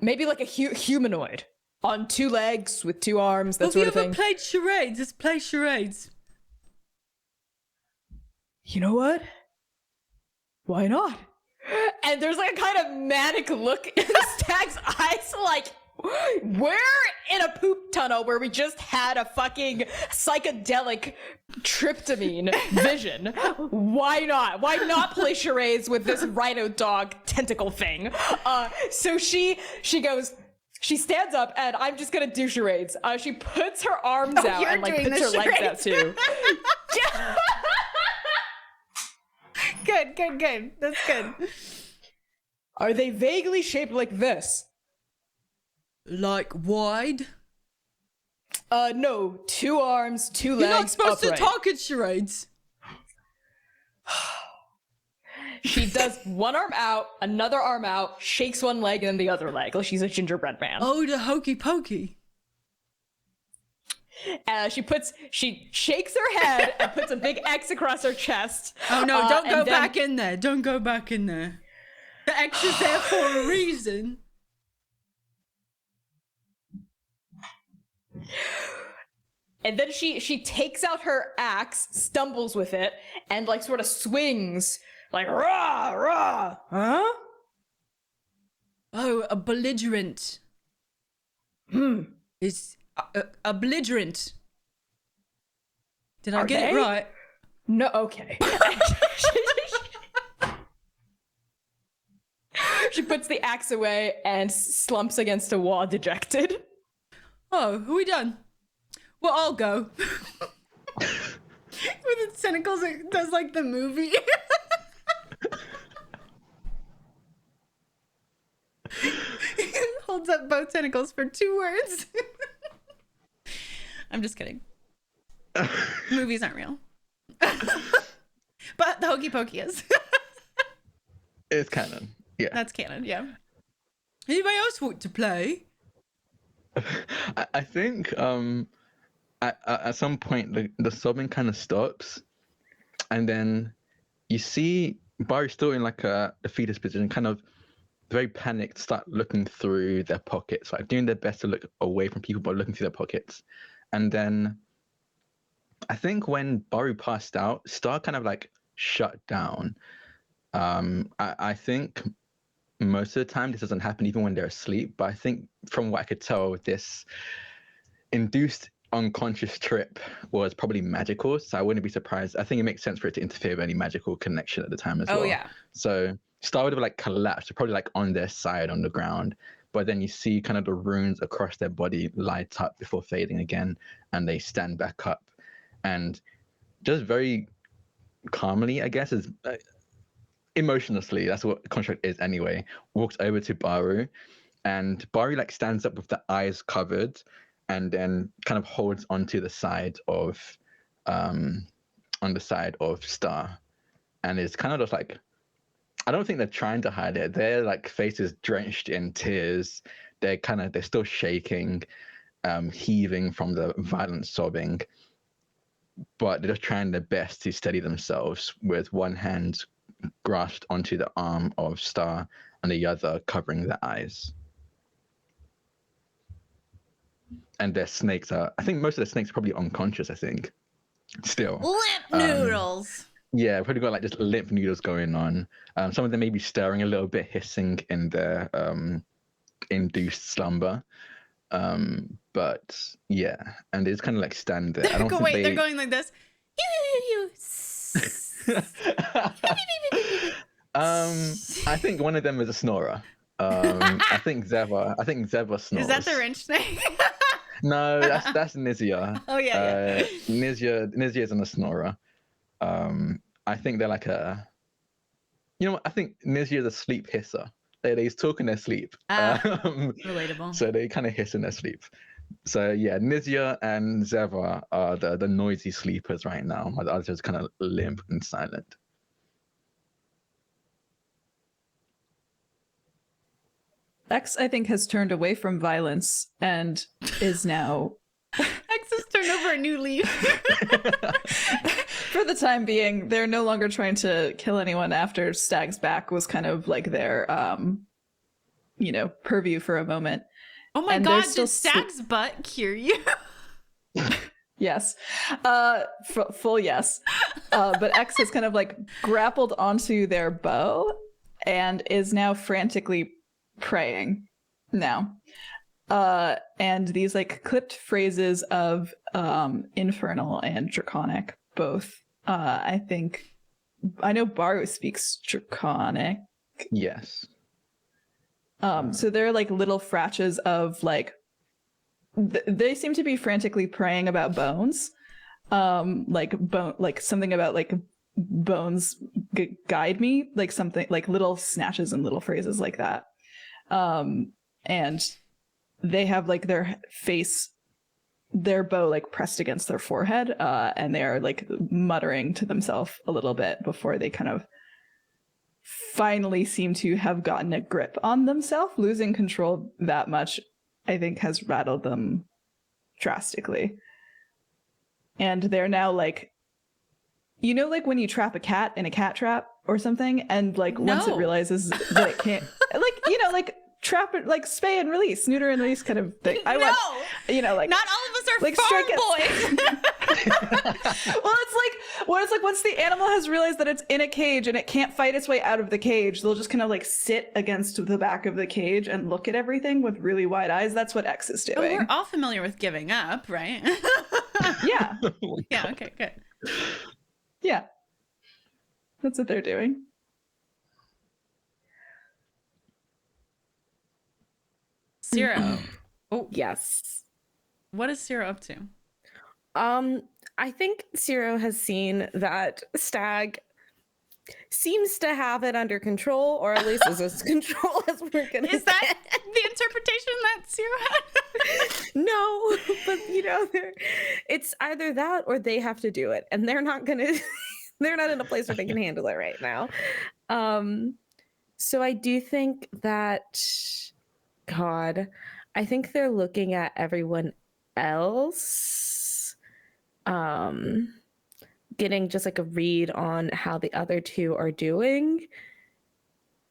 Maybe like a humanoid on two legs with two arms, that sort of thing. Have you ever played charades? Let's play charades. You know what? Why not? And there's like a kind of manic look in Stag's eyes, like, we're in a poop tunnel where we just had a fucking psychedelic tryptamine vision. Why not? Why not play charades with this rhino dog tentacle thing? So she goes, she stands up, and I'm just gonna do charades. She puts her arms out and like puts her legs out too. Good. That's good. Are they vaguely shaped like this? Like wide? No. Two arms, two legs, You're not supposed upright. to talk at charades. She does one arm out, another arm out, shakes one leg, and then the other leg, like she's a gingerbread man. Oh, the hokey pokey. She shakes her head and puts a big X across her chest. Oh no, don't go back in there. Don't go back in there. The X is there for a reason. And then she takes out her axe, stumbles with it, and like sort of swings, like rah rah. Huh? Oh, a belligerent. Is a belligerent. Did I get it right? No, okay. She puts the axe away and slumps against a wall, dejected. Oh, are we done? Well, I'll go. With the tentacles, it does like the movie. Holds up both tentacles for 2 words. I'm just kidding. Movies aren't real. But the hokey pokey is. It's canon. Yeah. That's canon, yeah. Anybody else want to play? I think at some point the sobbing kind of stops, and then you see Barry still in like a fetus position, kind of very panicked, start looking through their pockets, like doing their best to look away from people, but looking through their pockets. And then I think when Baru passed out, Star kind of like shut down. I think most of the time this doesn't happen even when they're asleep. But I think from what I could tell, this induced unconscious trip was probably magical. So I wouldn't be surprised. I think it makes sense for it to interfere with any magical connection at the time as well. Oh yeah. So Star would have like collapsed, probably like on their side on the ground. But then you see kind of the runes across their body light up before fading again, and they stand back up. And just very calmly, I guess, is emotionlessly, that's what construct is anyway, walks over to Baru, and Baru like stands up with the eyes covered and then kind of holds onto the side of on the side of Star, and is kind of just like, I don't think they're trying to hide it. Their like faces drenched in tears. They're still shaking, heaving from the violent sobbing, but they're just trying their best to steady themselves with one hand grasped onto the arm of Star and the other covering their eyes. And their snakes I think most of the snakes are probably unconscious, I think, still. Lip noodles. Yeah, probably got like just lymph noodles going on. Some of them may be stirring a little bit, hissing in their induced slumber. But yeah, and they just kind of like stand there. I don't think they're going like this. I think one of them is a snorer. I think Zeva snores. Is that the wrench snake? No, that's Nizia. Oh yeah. Nizia isn't a snorer. I think they're like I think Nizia is a sleep hisser. They talk in their sleep. Relatable. So they kind of hiss in their sleep. So yeah, Nizia and Zeva are the noisy sleepers right now. The others just kind of limp and silent. X, I think, has turned away from violence and is now X has turned over a new leaf. for the time being, they're no longer trying to kill anyone after Stag's back was kind of like their, purview for a moment. Oh my And god, they're still did Stag's butt cure you? Yes. Full yes. But X has kind of like grappled onto their bow and is now frantically praying now. And these like clipped phrases of infernal and draconic both. I know Baru speaks draconic. Yes. So they're like little fratches of like they seem to be frantically praying about bones. Like something about like bones guide me, like something like little snatches and little phrases like that. And they have like their bow like pressed against their forehead, and they are like muttering to themselves a little bit before they kind of finally seem to have gotten a grip on themselves. Losing control that much, I think, has rattled them drastically. And they're now like, like when you trap a cat in a cat trap or something, and like once it realizes that it can't, like trap it, like spay and release, neuter and release kind of thing. Like not all of us are like farm boys. Well, it's like once the animal has realized that it's in a cage and it can't fight its way out of the cage, they'll just kind of like sit against the back of the cage and look at everything with really wide eyes. That's what X is doing. But we're all familiar with giving up, right? Yeah. Yeah. Okay. Good. Yeah. That's what they're doing. Zero. Oh Yes. What is Zero up to? I think Zero has seen that Stag seems to have it under control, or at least as control as we're gonna Is that the interpretation that Zero had? No, but it's either that or they have to do it, and they're not in a place where they can handle it right now. So I do think that, God, I think they're looking at everyone else, getting just like a read on how the other two are doing.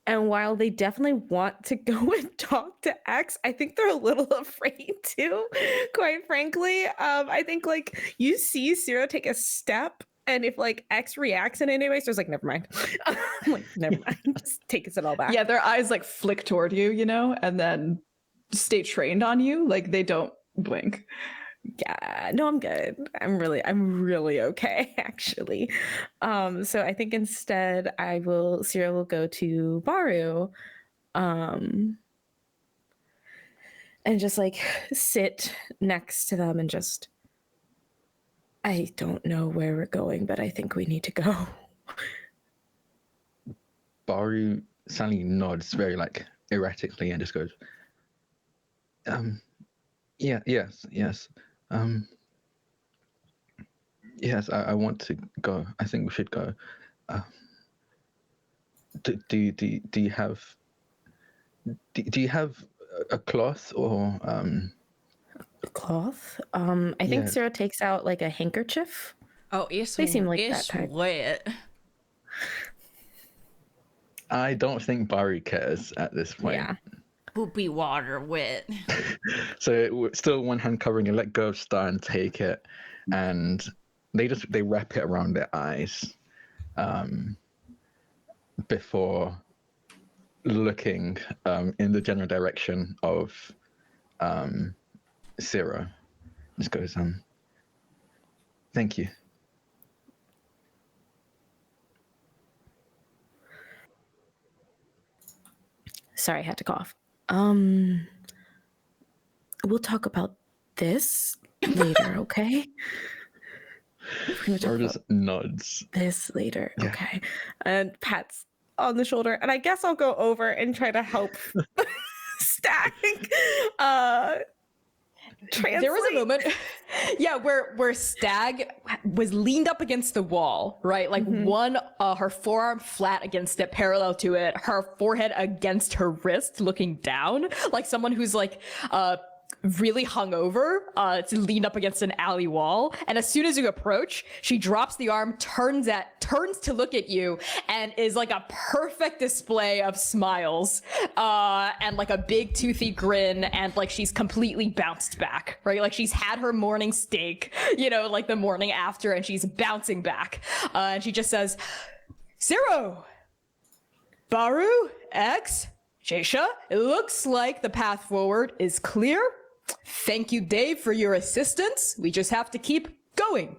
And while they definitely want to go and talk to X, I think they're a little afraid too, quite frankly. I think like you see Zero take a step And if like X reacts in any way, so it's like, never mind. I'm like, never mind. Just takes it all back. Yeah, their eyes like flick toward you, you know, and then stay trained on you. Like they don't blink. Yeah, no, I'm good. I'm really okay, actually. So I think instead Cyril will go to Baru, and just like sit next to them and just, I don't know where we're going, but I think we need to go. Baru suddenly nods very like erratically and just goes, yeah, yes. Yes, I want to go. I think we should go. Do you have a cloth or Cloth? I think Yeah. Sarah takes out like a handkerchief. Oh, it's They seem like it's that type. wet. I don't think Baru cares at this point. Yeah. Poopy water wet. So still one hand covering it, let go of Star and take it, and they wrap it around their eyes before looking in the general direction of Ciro. Just goes, thank you. Sorry, I had to cough. We'll talk about this later, okay? We're gonna talk Or about just nods. this later, Yeah. okay? And pats on the shoulder, and I guess I'll go over and try to help Stag. There was a moment, yeah, where Stag was leaned up against the wall, right? Like her forearm flat against it, parallel to it, her forehead against her wrist, looking down, like someone who's like really hungover, to lean up against an alley wall. And as soon as you approach, she drops the arm, turns to look at you, and is like a perfect display of smiles, and like a big toothy grin, and like she's completely bounced back, right? Like she's had her morning steak, like the morning after, and she's bouncing back. And she just says, Ciro, Baru, X, Jasha, it looks like the path forward is clear. Thank you, Dave, for your assistance. We just have to keep going.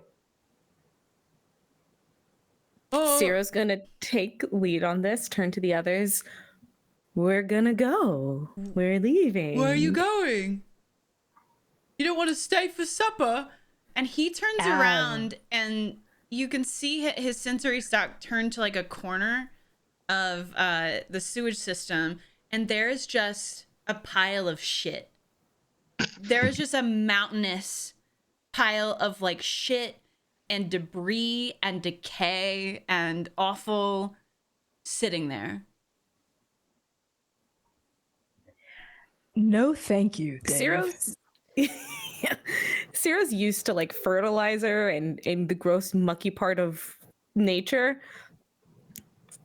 Ciro's gonna take lead on this, turn to the others. We're gonna go. We're leaving. Where are you going? You don't want to stay for supper? And he turns around, and you can see his sensory stalk turn to like a corner of the sewage system, and there's just a pile of shit. There is just a mountainous pile of like shit and debris and decay and awful sitting there. No, thank you, Dave. Ciro's used to like fertilizer and the gross mucky part of nature.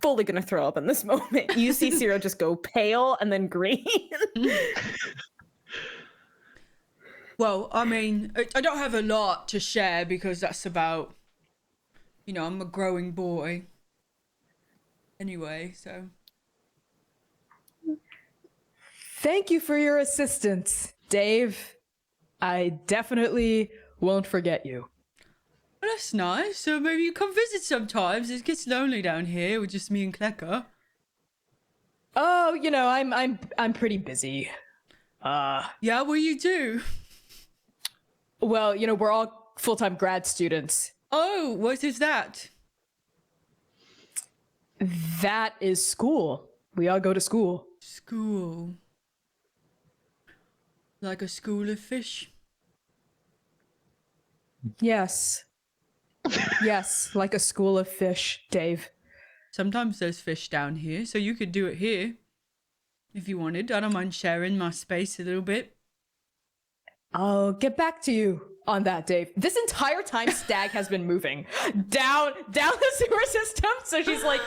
Fully gonna throw up in this moment. You see Ciro just go pale and then green. Well, I mean, I don't have a lot to share because that's about, I'm a growing boy. Anyway, so. Thank you for your assistance, Dave. I definitely won't forget you. Well, that's nice. So maybe you come visit sometimes. It gets lonely down here with just me and Klecker. Oh, I'm pretty busy. Yeah, what you do? Well, we're all full-time grad students. Oh, what is that? That is school. We all go to school. School. Like a school of fish? Yes. Yes, like a school of fish, Dave. Sometimes there's fish down here, so you could do it here. If you wanted. I don't mind sharing my space a little bit. I'll get back to you on that, Dave. This entire time, Stag has been moving down the sewer system. So she's like,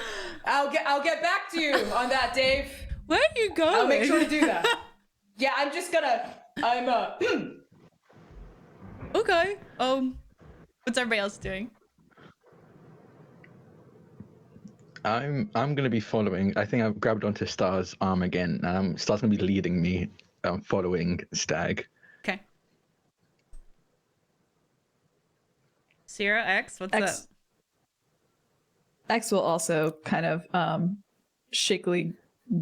I'll get back to you on that, Dave. Where are you going? I'll make sure to do that. Yeah, Okay. What's everybody else doing? I'm gonna be following. I think I've grabbed onto Star's arm again. Star's gonna be leading me, following Stag. Okay. Sierra X, what's X. up? X will also kind of shakily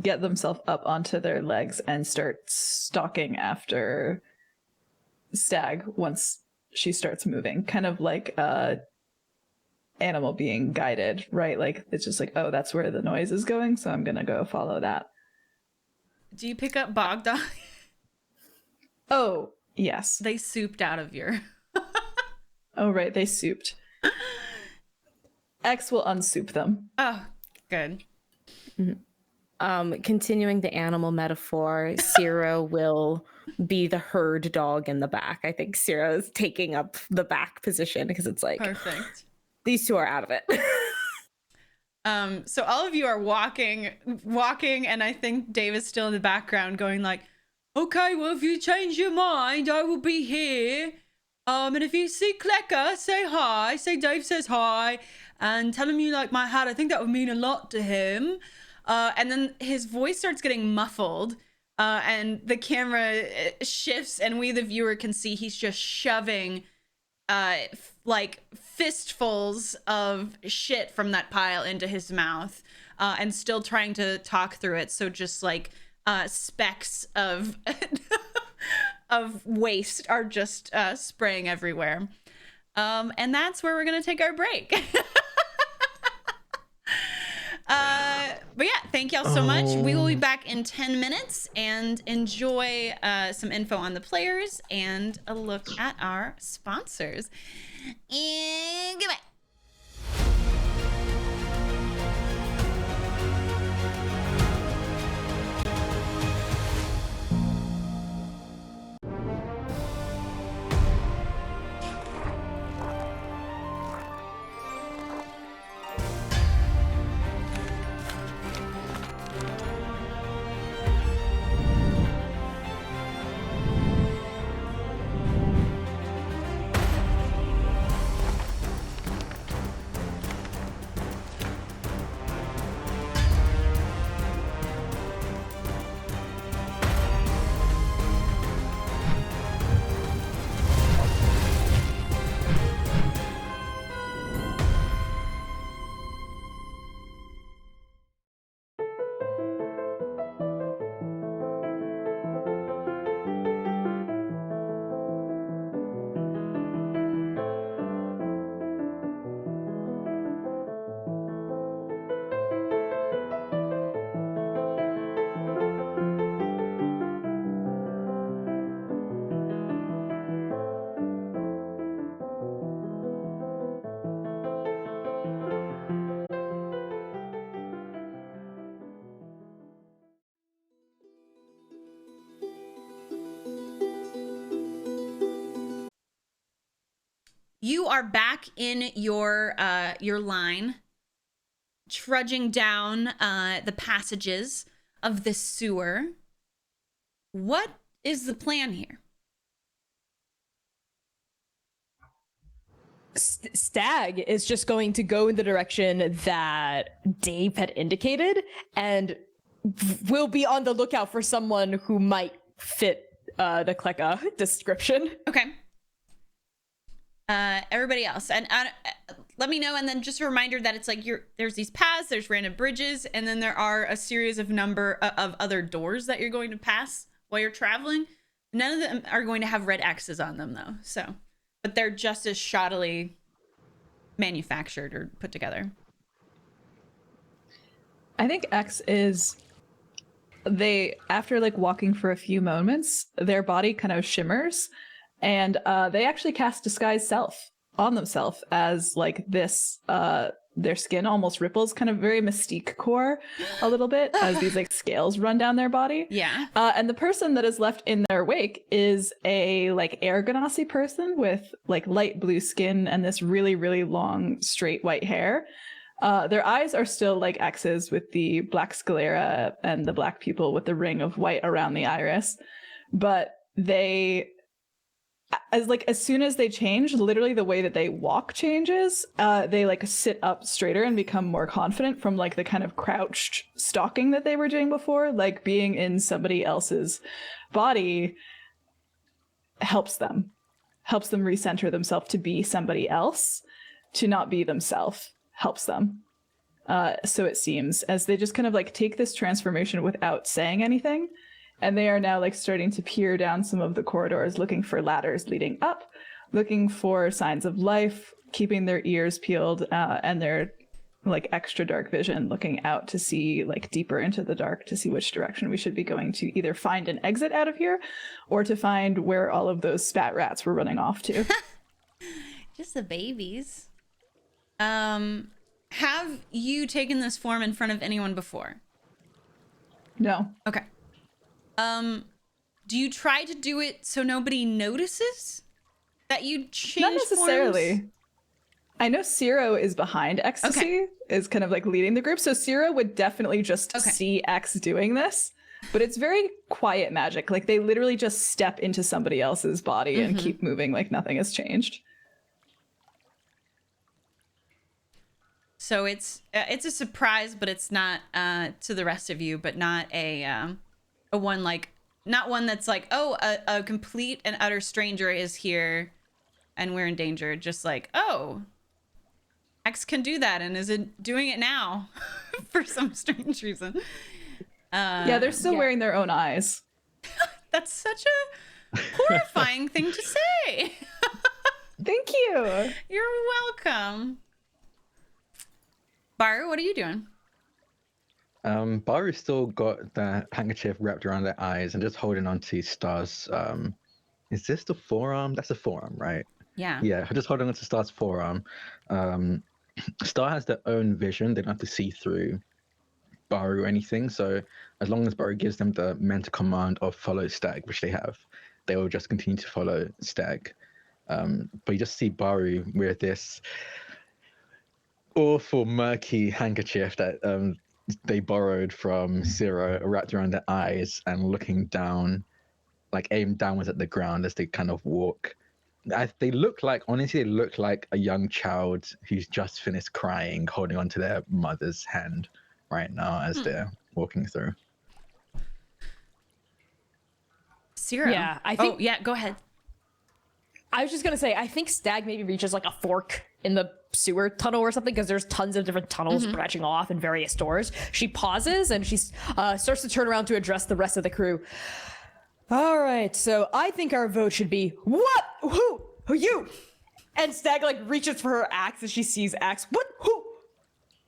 get themselves up onto their legs and start stalking after Stag once she starts moving, kind of like a animal being guided, right? Like it's just like, oh, that's where the noise is going, so I'm gonna go follow that. Do you pick up Bogdan? Oh, yes. They souped out of your... Oh, right, they souped. X will unsoup them. Oh, good. Continuing the animal metaphor, Ciro will be the herd dog in the back. I think Ciro is taking up the back position because it's like Perfect. these two are out of it. So all of you are walking, and I think Dave is still in the background going like, okay, well, if you change your mind, I will be here. And if you see Klecker, say hi. Say Dave says hi. And tell him you like my hat. I think that would mean a lot to him. And then his voice starts getting muffled. And the camera shifts, and we, the viewer, can see he's just shoving like fistfuls of shit from that pile into his mouth, and still trying to talk through it. So just like specks of of waste are just spraying everywhere. And that's where we're gonna take our break. But yeah, thank y'all so much. We will be back in 10 minutes and enjoy some info on the players and a look at our sponsors. And goodbye. You are back in your line, trudging down the passages of this sewer. What is the plan here? Stag is just going to go in the direction that Dave had indicated and will be on the lookout for someone who might fit the Kleka description. Okay. Everybody else, and let me know. And then just a reminder that it's like there's these paths, there's random bridges, and then there are a series of of other doors that you're going to pass while you're traveling. None of them are going to have red X's on them though. So, but they're just as shoddily manufactured or put together. I think X is after like walking for a few moments, their body kind of shimmers. And they actually cast Disguise Self on themselves as like this, their skin almost ripples, kind of very Mystique core a little bit as these like scales run down their body. Yeah. And the person that is left in their wake is a like air ganassi person with like light blue skin and this really, really long straight white hair. Their eyes are still like X's with the black sclera and the black pupil with the ring of white around the iris. But they as soon as they change, literally the way that they walk changes. They like sit up straighter and become more confident from like the kind of crouched stalking that they were doing before. Like being in somebody else's body helps them recenter themselves to be somebody else, to not be themselves helps them. So it seems, as they just kind of like take this transformation without saying anything. And they are now like starting to peer down some of the corridors, looking for ladders leading up, looking for signs of life, keeping their ears peeled and their like extra dark vision, looking out to see like deeper into the dark to see which direction we should be going to either find an exit out of here or to find where all of those spat rats were running off to. Just the babies. Have you taken this form in front of anyone before? No. Okay. Do you try to do it so nobody notices that you change Not necessarily. forms? I know Ciro is behind Ecstasy, is kind of like leading the group. So Ciro would definitely just see X doing this, but it's very quiet magic. Like they literally just step into somebody else's body and keep moving like nothing has changed. So it's a surprise, but it's not to the rest of you, but not a one like, not one that's like, oh, a complete and utter stranger is here and we're in danger. Just like, oh, X can do that and is doing it now for some strange reason. Yeah, they're still wearing their own eyes. That's such a horrifying thing to say. Thank you. You're welcome. Baru, what are you doing? Baru's still got the handkerchief wrapped around their eyes and just holding on to Star's. Is this the forearm? That's the forearm, right? Yeah. Yeah, just holding on to Star's forearm. Star has their own vision. They don't have to see through Baru or anything. So as long as Baru gives them the mental command of follow Stag, which they have, they will just continue to follow Stag. But you just see Baru with this awful, murky handkerchief that they borrowed from Ciro, wrapped around their eyes and looking down, like aimed downwards at the ground as they kind of walk. They look like, honestly, they look like a young child who's just finished crying, holding onto their mother's hand right now as they're walking through. Ciro. Yeah, I think. Oh, yeah, go ahead. I was just gonna say, I think Stag maybe reaches like a fork in the sewer tunnel or something, because there's tons of different tunnels branching off in various doors. She pauses and she starts to turn around to address the rest of the crew. All right, so I think our vote should be what? Who? You? And Stag like reaches for her axe as she sees Axe. What?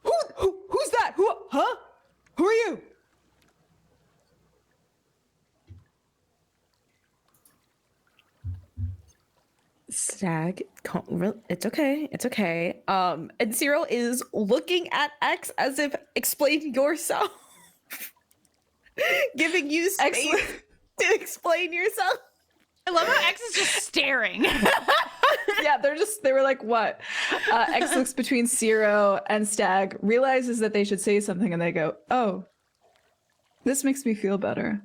Who's that? Who? Huh? Who are you? Stag, it's okay. It's okay. And Cyril is looking at X as if explain yourself, giving you space to explain yourself. I love how X is just staring. Yeah, they were like, what? X looks between Ciro and Stag, realizes that they should say something, and they go, oh, this makes me feel better.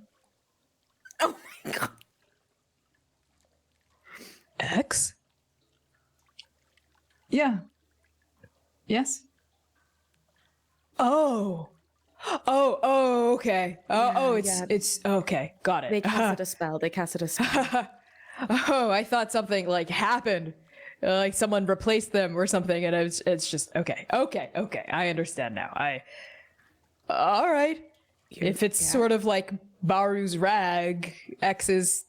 Oh my god. X? Yeah. Yes. Oh, okay. It's okay. Got it. They casted a spell. Oh, I thought something like happened, like someone replaced them or something, and it's just okay. I understand now. All right. If it's sort of like Baru's rag, X's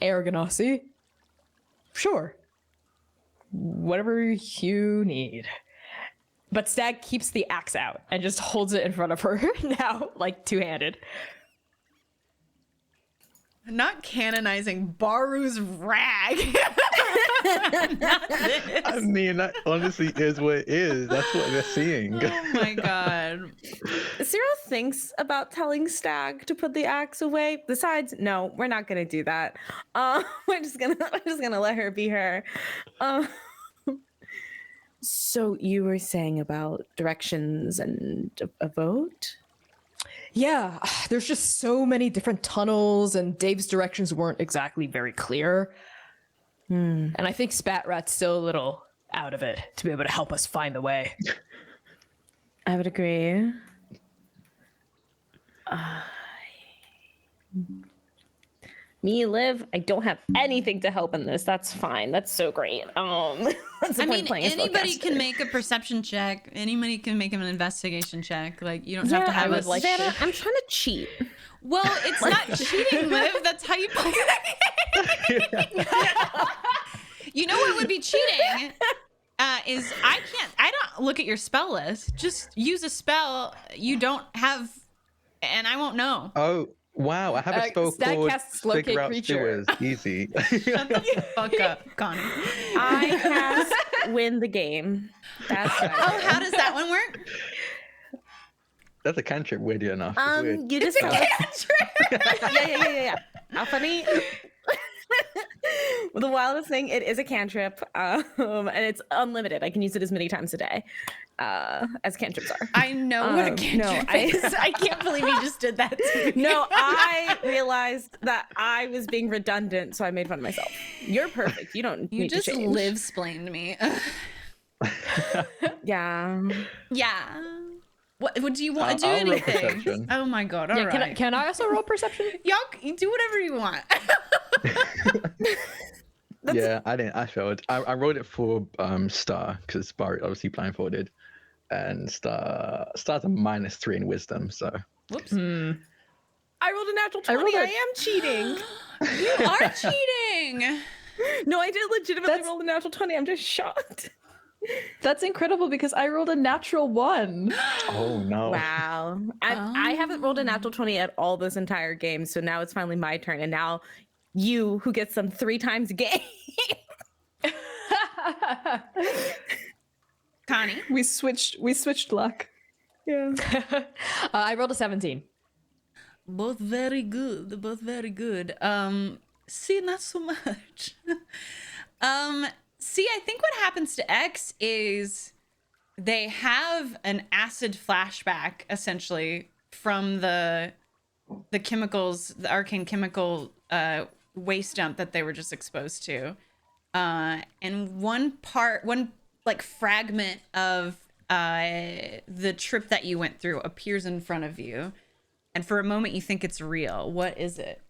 Aragonasi, sure. Whatever you need. But Stag keeps the axe out and just holds it in front of her now, like two-handed. Not canonizing Baru's rag. Not this. I mean, that honestly is what it is. That's what they're seeing. Oh my god. Cyril thinks about telling Stag to put the axe away. Besides, no, we're not gonna do that. We're just gonna let her be her. So you were saying about directions and a vote? Yeah, there's just so many different tunnels, and Dave's directions weren't exactly very clear. And I think Spat Rat's still a little out of it to be able to help us find the way. I would agree. Me, Liv, I don't have anything to help in this. That's fine. That's so great. That's the I point mean, playing a anybody spellcaster. can make a perception check. Anybody can make an investigation check. Like, you don't have to Yeah, I have would us. like Vanna, I'm trying to cheat. Well, it's not cheating, Liv. That's how you play the game. You know what would be cheating? Is I don't look at your spell list. Just use a spell you don't have, and I won't know. Oh, wow. I have a spell Stat called casts locate Figure Out creature. Stewards. Easy. Shut the fuck up, Connie. I cast win the game. That's right. Oh, how does that one work? That's a cantrip, weirdly enough. It's weird. You just tell us. Yeah. How funny. The wildest thing, it is a cantrip, and it's unlimited. I can use it as many times a day, as cantrips are. I know what a cantrip is. I can't believe you just did that to me. No, I realized that I was being redundant, so I made fun of myself. You're perfect. You don't You need just to change. live-splained me. Yeah. Yeah. What do you want to do? I'll roll Anything? perception. Oh my god! All right. Yeah, can I also roll perception? Y'all do whatever you want. Yeah, I failed. I rolled it for Star, because Star is obviously blindfolded. And Star's a -3 in wisdom, so. Whoops. I rolled a natural 20. rolled I a- am cheating. You are cheating. No, I did legitimately That's- roll a natural 20. I'm just shocked. That's incredible because I rolled a natural 1. Oh, no. Wow. I haven't rolled a natural 20 at all this entire game, so now it's finally my turn. And now you, who gets them 3 times a game. Connie. We switched luck. Yeah. I rolled a 17. Both very good. Both very good. See, not so much. See, I think what happens to X is they have an acid flashback, essentially, from the chemicals, the arcane chemical waste dump that they were just exposed to. And one fragment of the trip that you went through appears in front of you. And for a moment, you think it's real. What is it?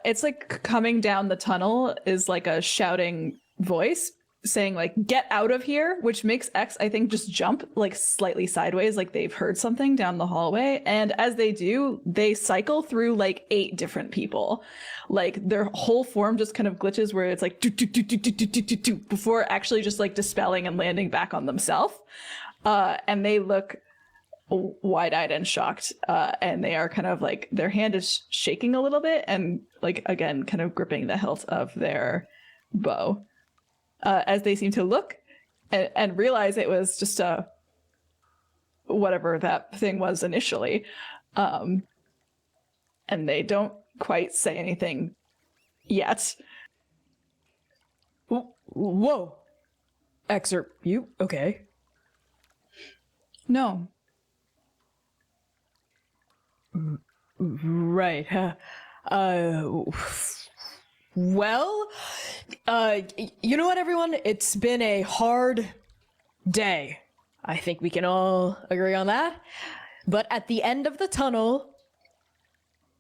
It's like coming down the tunnel is like a shouting voice saying like, get out of here, which makes X, I think, just jump like slightly sideways, like they've heard something down the hallway. And as they do, they cycle through like 8 different people. Like their whole form just kind of glitches where it's like do, do, do, do, do, do, do, do, do, before actually just like dispelling and landing back on themselves. And they look wide-eyed and shocked, and they are kind of like their hand is shaking a little bit and like again kind of gripping the hilt of their bow, as they seem to look and realize it was just whatever that thing was initially, and they don't quite say anything yet. Whoa. X, are you okay? No. Right. Well, you know what, everyone? It's been a hard day. I think we can all agree on that. But at the end of the tunnel,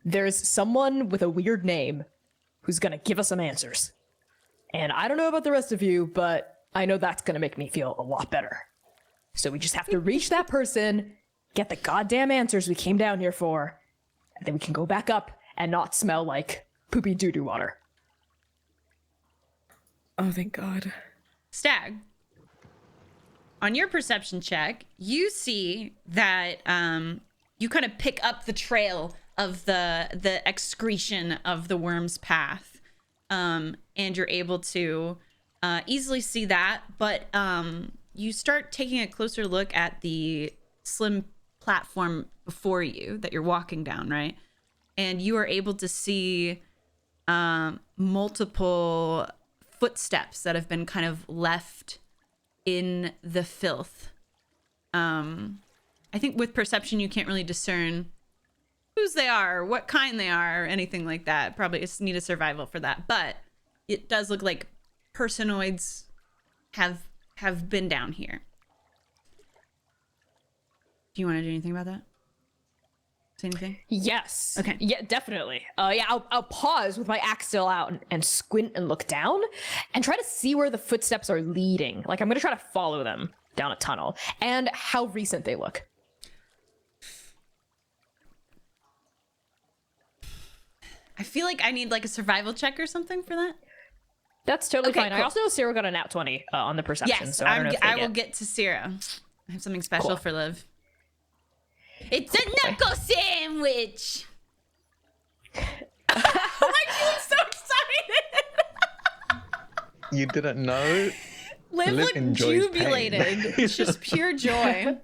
there's someone with a weird name who's gonna give us some answers. And I don't know about the rest of you, but I know that's gonna make me feel a lot better. So we just have to reach that person, get the goddamn answers we came down here for, and then we can go back up and not smell like poopy doo-doo water. Oh, thank God. Stag, on your perception check, you see that you kind of pick up the trail of the excretion of the worm's path, and you're able to easily see that, but you start taking a closer look at the slim platform before you that you're walking down, right? And you are able to see multiple footsteps that have been kind of left in the filth. I think with perception, you can't really discern whose they are, what kind they are, or anything like that. Probably just need a survival for that. But it does look like personoids have been down here. Do you want to do anything about that? Say anything? Yes. Okay. Yeah, definitely. Yeah, I'll pause with my axe still out and squint and look down and try to see where the footsteps are leading. Like, I'm going to try to follow them down a tunnel and how recent they look. I feel like I need like a survival check or something for that. That's totally Okay, fine. I cool. also know Cyril got a nat 20 on the perception. Yes, so I don't know if they I will get... get to Zero. I have something special Cool. for Liv. It's a knuckle sandwich. Oh my God, I'm so excited. You didn't know? Liv looked enjoys pain. jubilated. It's just pure joy.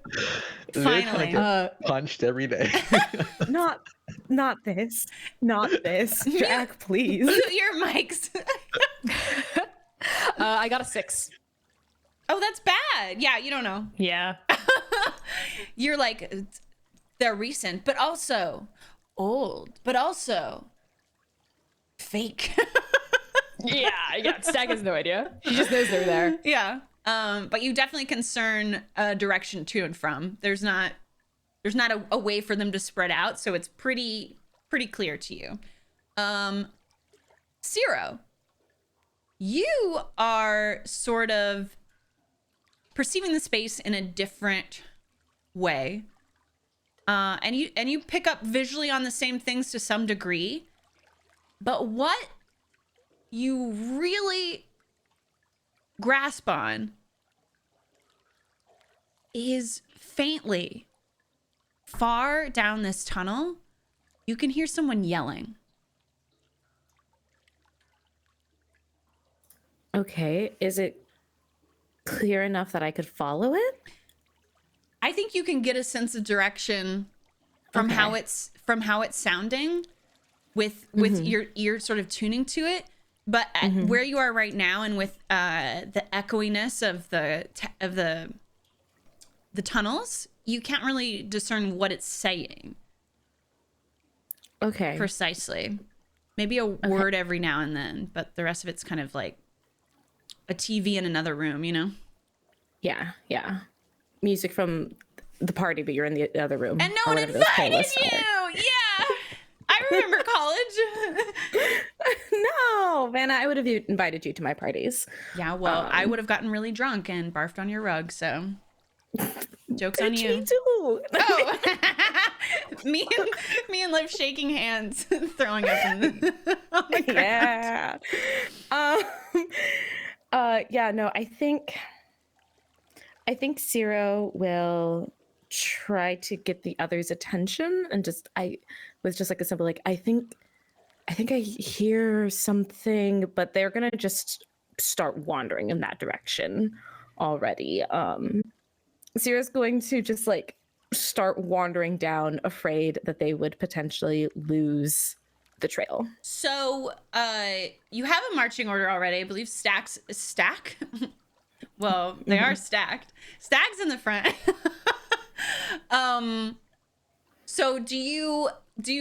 Liv Finally. get punched every day. Not this. Not this. Jack, please. Mute your mics. I got a 6. Oh, that's bad. Yeah, you don't know. Yeah. You're like, they're recent, but also old, but also fake. Yeah. Stag has no idea. She just knows they're there. Yeah. But you definitely can discern a direction to and from. There's not a way for them to spread out, so it's pretty clear to you. Zero, you are sort of perceiving the space in a different way. And you pick up visually on the same things to some degree. But what you really grasp on is faintly far down this tunnel, you can hear someone yelling. Okay, is it clear enough that I could follow it? I think you can get a sense of direction from Okay. how it's sounding with your ear sort of tuning to it. But at where you are right now, and with the echoiness of the tunnels, you can't really discern what it's saying Okay. precisely. Maybe a word every now and then, but the rest of it's kind of like a TV in another room, you know? Yeah. Music from the party, but you're in the other room. And no or one whatever those invited playlists you! are. Yeah! I remember college. No, Vanna, I would have invited you to my parties. Yeah, well, I would have gotten really drunk and barfed on your rug, so joke's on you. Me too. Oh, me and Liv shaking hands, throwing up on the ground. Yeah. Yeah, no, I think Zero will try to get the others' attention and with just like a simple, like, I think I hear something, but they're gonna just start wandering in that direction already. Zero's going to just like start wandering down, afraid that they would potentially lose the trail. So, you have a marching order already. I believe stack. Well, they are stacked. Stag's in the front. So do you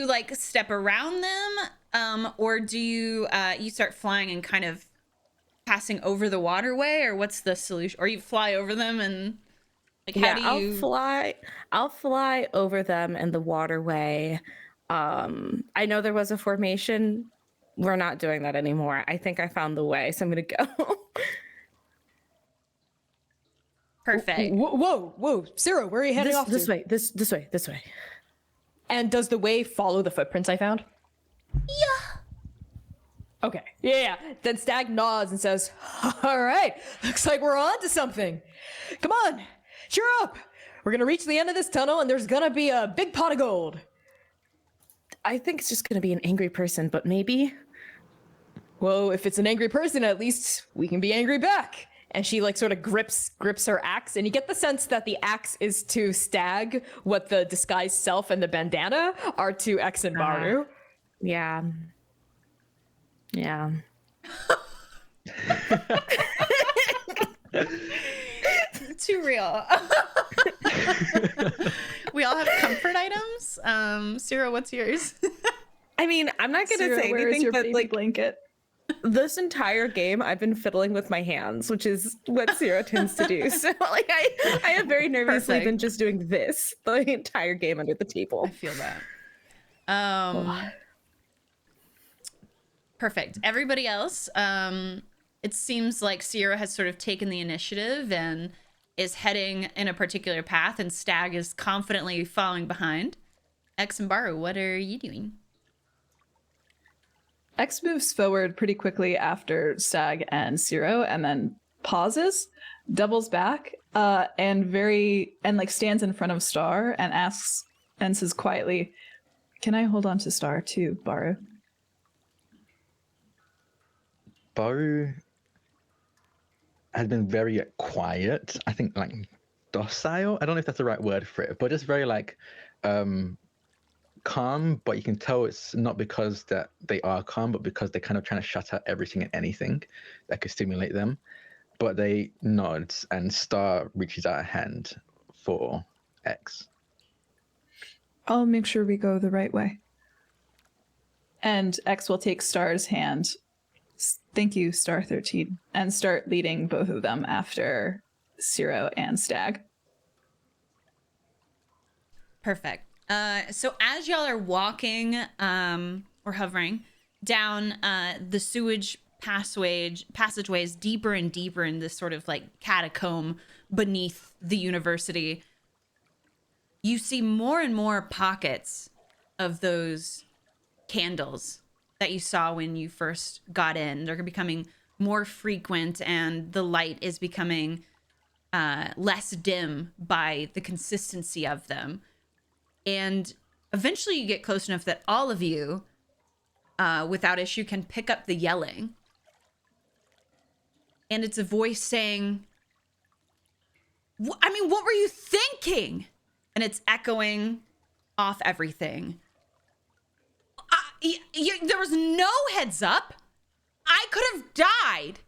like step around them, or do you start flying and kind of passing over the waterway, or what's the solution? Or you fly over them and like how do you? I'll fly over them in the waterway. I know there was a formation. We're not doing that anymore. I think I found the way, so I'm gonna go. Perfect. Whoa. Cyril, where are you heading off to? This way. And does the way follow the footprints I found? Yeah. Okay. Yeah. Then Stag nods and says, all right, looks like we're on to something. Come on, cheer up. We're going to reach the end of this tunnel and there's going to be a big pot of gold. I think it's just gonna be an angry person, but maybe. Well, if it's an angry person, at least we can be angry back. And she like sort of grips her axe, and you get the sense that the axe is to Stag what the disguised self and the bandana are to X and Maru. Yeah. Too real. We all have comfort items. Sarah, what's yours? I mean, I'm not gonna Sarah, say where is anything, your but baby like blanket? this entire game, I've been fiddling with my hands, which is what Zero tends to do. So like, I have very nervously been Perfect. just doing this the entire game under the I table. feel that. Perfect. Everybody else, it seems like Sierra has sort of taken the initiative and is heading in a particular path, and Stag is confidently following behind. X and Baru, what are you doing? X moves forward pretty quickly after Stag and Zero, and then pauses, doubles back, and like stands in front of Star and asks and says quietly, "Can I hold on to Star too, Baru?" Baru has been very quiet. I think like docile. I don't know if that's the right word for it, but just very like calm. But you can tell it's not because that they are calm, but because they're kind of trying to shut out everything and anything that could stimulate them. But they nod, and Star reaches out a hand for X. I'll make sure we go the right way. And X will take Star's hand. Thank you, Star 13, and start leading both of them after Zero and Stag. Perfect. So as y'all are walking or hovering down the sewage passageways deeper and deeper in this sort of like catacomb beneath the university, you see more and more pockets of those candles that you saw when you first got in. They're becoming more frequent, and the light is becoming less dim by the consistency of them. And eventually you get close enough that all of you, without issue, can pick up the yelling. And it's a voice saying, what were you thinking? And it's echoing off everything. There was no heads up. I could have died.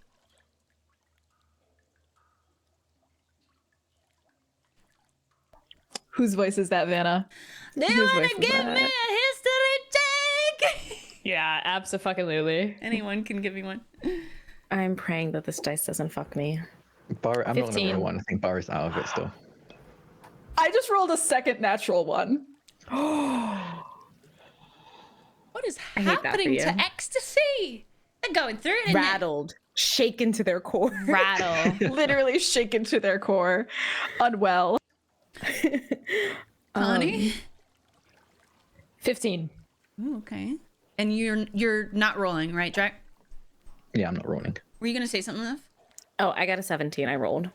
Whose voice is that, Vana? They Whose want voice to is give me that? a history check. Yeah, abso-fucking-lutely. Anyone can give me one. I'm praying that this dice doesn't fuck me. Baru, I'm not going 15. to roll one. I think Baru's out of it still. I just rolled a second natural one. What is hate that for happening you. to ecstasy? They're going through it. Rattled, shaken to their core. Rattle. Literally shaken to their core, unwell. Honey? 15. Ooh, okay. And you're not rolling, right, Jack? Yeah, I'm not rolling. Were you gonna say something, Liv? Oh, I got a 17. I rolled.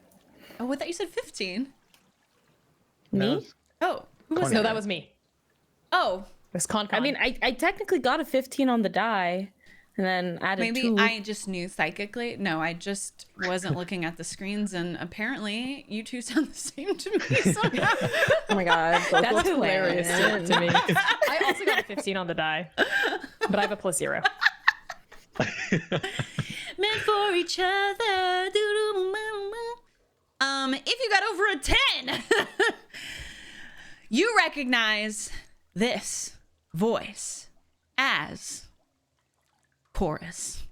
Oh, I thought you said 15. Me? Oh, who was Connie. No, it? that was me. Oh, It was Con. I mean, I technically got a 15 on the die, and then added maybe 2. I just knew psychically. No, I just wasn't looking at the screens, and apparently you two sound the same to me somehow. Oh my god, That's hilarious to me. I also got a 15 on the die, but I have a +0. Meant for each other. If you got over a 10, you recognize this voice as Chorus,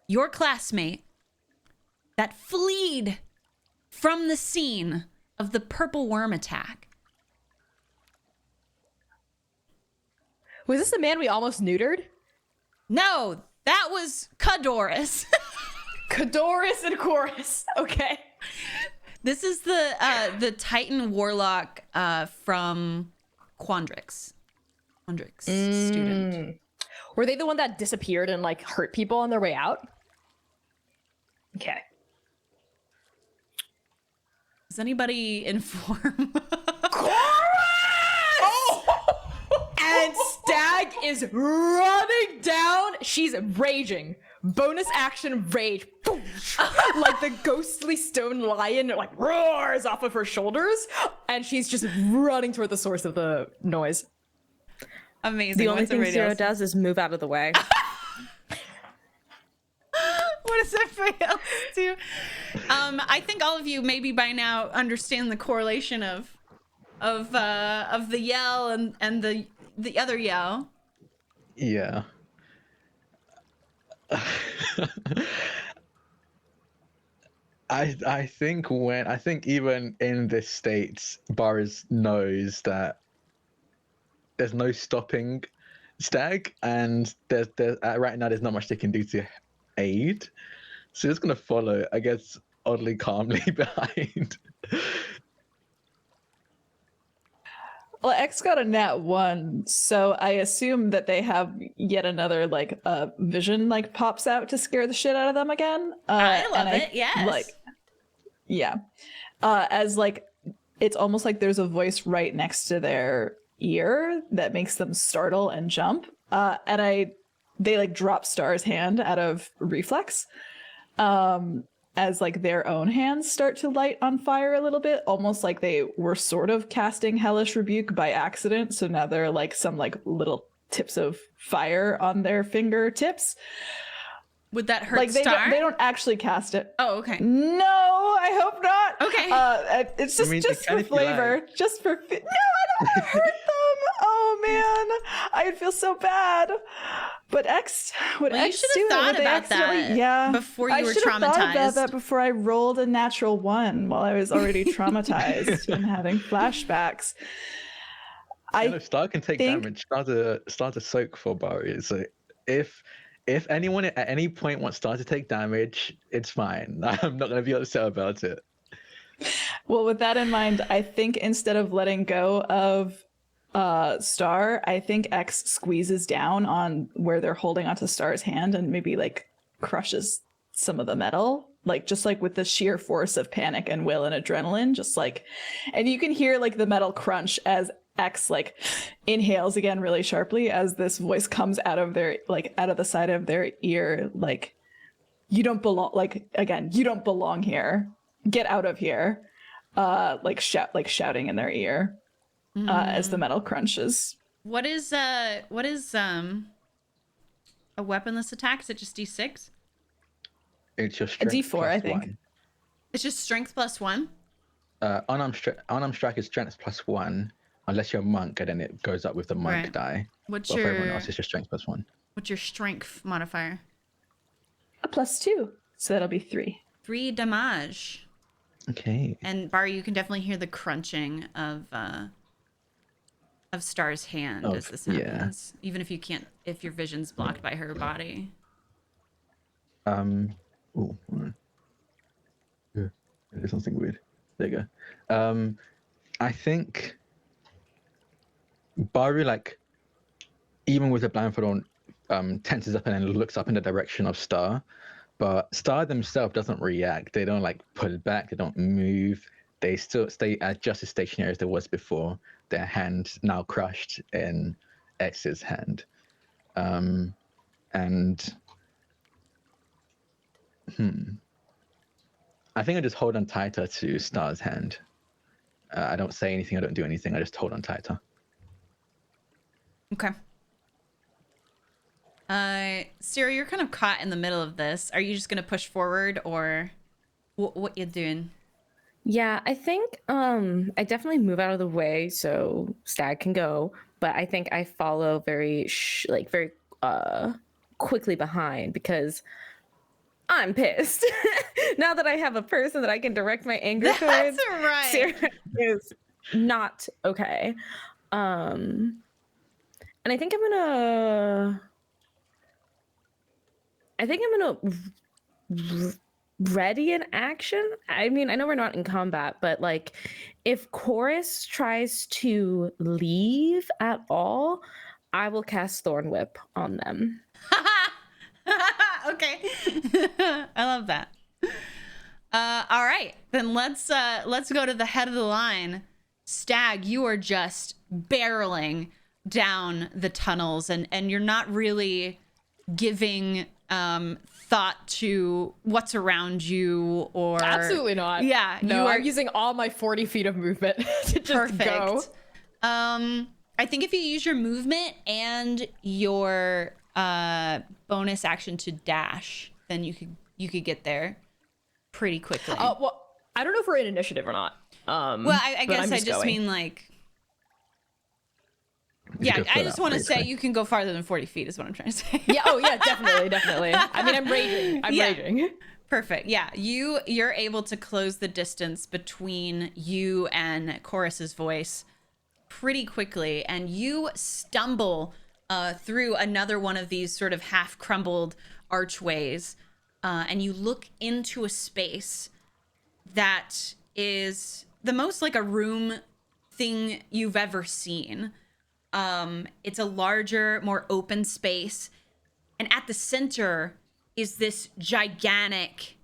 your classmate that fled from the scene of the purple worm attack. Was this the man we almost neutered? No, that was Cadoris. Cadoris and Chorus. Okay. This is the Titan warlock from Quandrix. Student. Were they the one that disappeared and like hurt people on their way out? Okay. Does anybody inform? And Stag is running down. She's raging. Bonus action rage. Like the ghostly stone lion like roars off of her shoulders. And she's just running toward the source of the noise. Amazing. The only What's thing everybody Zero else? does is move out of the way. What does everybody else do? I think all of you maybe by now understand the correlation of the yell and the other yell. Yeah. I think even in this state, Boris knows that there's no stopping Stag, and there's right now there's not much they can do to aid. So it's gonna follow, I guess, oddly calmly behind. Well, X got a nat 1, so I assume that they have yet another like vision like pops out to scare the shit out of them again. I love it. Yes. Like, yeah. As like it's almost like there's a voice right next to their ear that makes them startle and jump. And they like drop Star's hand out of reflex. As like their own hands start to light on fire a little bit, almost like they were sort of casting Hellish Rebuke by accident. So now there are like some like little tips of fire on their fingertips. Would that hurt like Star? They don't actually cast it. Oh, okay. No, I hope not. Okay. It's just, I mean, just for flavor. Just for no, I don't want to hurt them. Oh man, I'd feel so bad. But X, would Well, you X should do have it? thought Would they about accidentally- that yeah. before you I were should have thought about traumatized. that before I rolled a natural 1 while I was already traumatized and having flashbacks. Star can take think- damage. Star's a soak for Barry. So if anyone at any point wants Star to take damage, it's fine. I'm not gonna be upset about it. Well, with that in mind, I think instead of letting go of Star, I think X squeezes down on where they're holding onto Star's hand and maybe like crushes some of the metal, like just like with the sheer force of panic and will and adrenaline, just like, and you can hear like the metal crunch as X like inhales again really sharply as this voice comes out of their like out of the side of their ear, like, you don't belong, like again, you don't belong here, get out of here, shouting in their ear. As the metal crunches. What is a weaponless attack? Is it just D6? It's your A strength D4, plus I think. 1. It's just strength plus 1. Unarmed strike is strength plus 1, unless you're a monk, and then it goes up with the monk Right. die. What's But for everyone your else, it's just strength plus 1. what's your strength modifier? A +2, so that'll be 3. 3 damage. Okay. And Bar, you can definitely hear the crunching of Star's hand as this happens. Yeah. Even if you can't, if your vision's blocked by her body. Ooh, hold on. Yeah, there's something weird. There you go. I think Baru, like, even with the blindfold on, tenses up and then looks up in the direction of Star. But Star themselves doesn't react. They don't like pull back. They don't move. They still stay just as stationary as they was before. Their hand now crushed in X's hand. And I think I just hold on tighter to Star's hand. I don't say anything. I don't do anything. I just hold on tighter. Okay. Sarah, you're kind of caught in the middle of this. Are you just gonna push forward, or what you doing? Yeah, I think I definitely move out of the way so Stag can go, but I think I follow very quickly behind because I'm pissed. Now that I have a person that I can direct my anger towards, That's right. Sarah is not okay. And I think I'm gonna ready an action. I mean, I know we're not in combat, but like if Chorus tries to leave at all, I will cast Thorn Whip on them. Okay. I love that. All right, then let's go to the head of the line. Stag, you are just barreling down the tunnels, and you're not really giving thought to what's around you, or Absolutely not. Yeah, No, you are I'm using all my 40 feet of movement to just perfect. go. I think if you use your movement and your bonus action to dash, then you could you could get there pretty quickly. Well, I don't know if we're in initiative or not. Well, I guess I just mean like, yeah, I just want to say you can go farther than 40 feet is what I'm trying to say. Yeah. Oh, yeah. Definitely. I mean, I'm raging. I'm raging. Perfect. Yeah, you're able to close the distance between you and Chorus's voice pretty quickly, and you stumble through another one of these sort of half crumbled archways, and you look into a space that is the most like a room thing you've ever seen. It's a larger, more open space, and at the center is this gigantic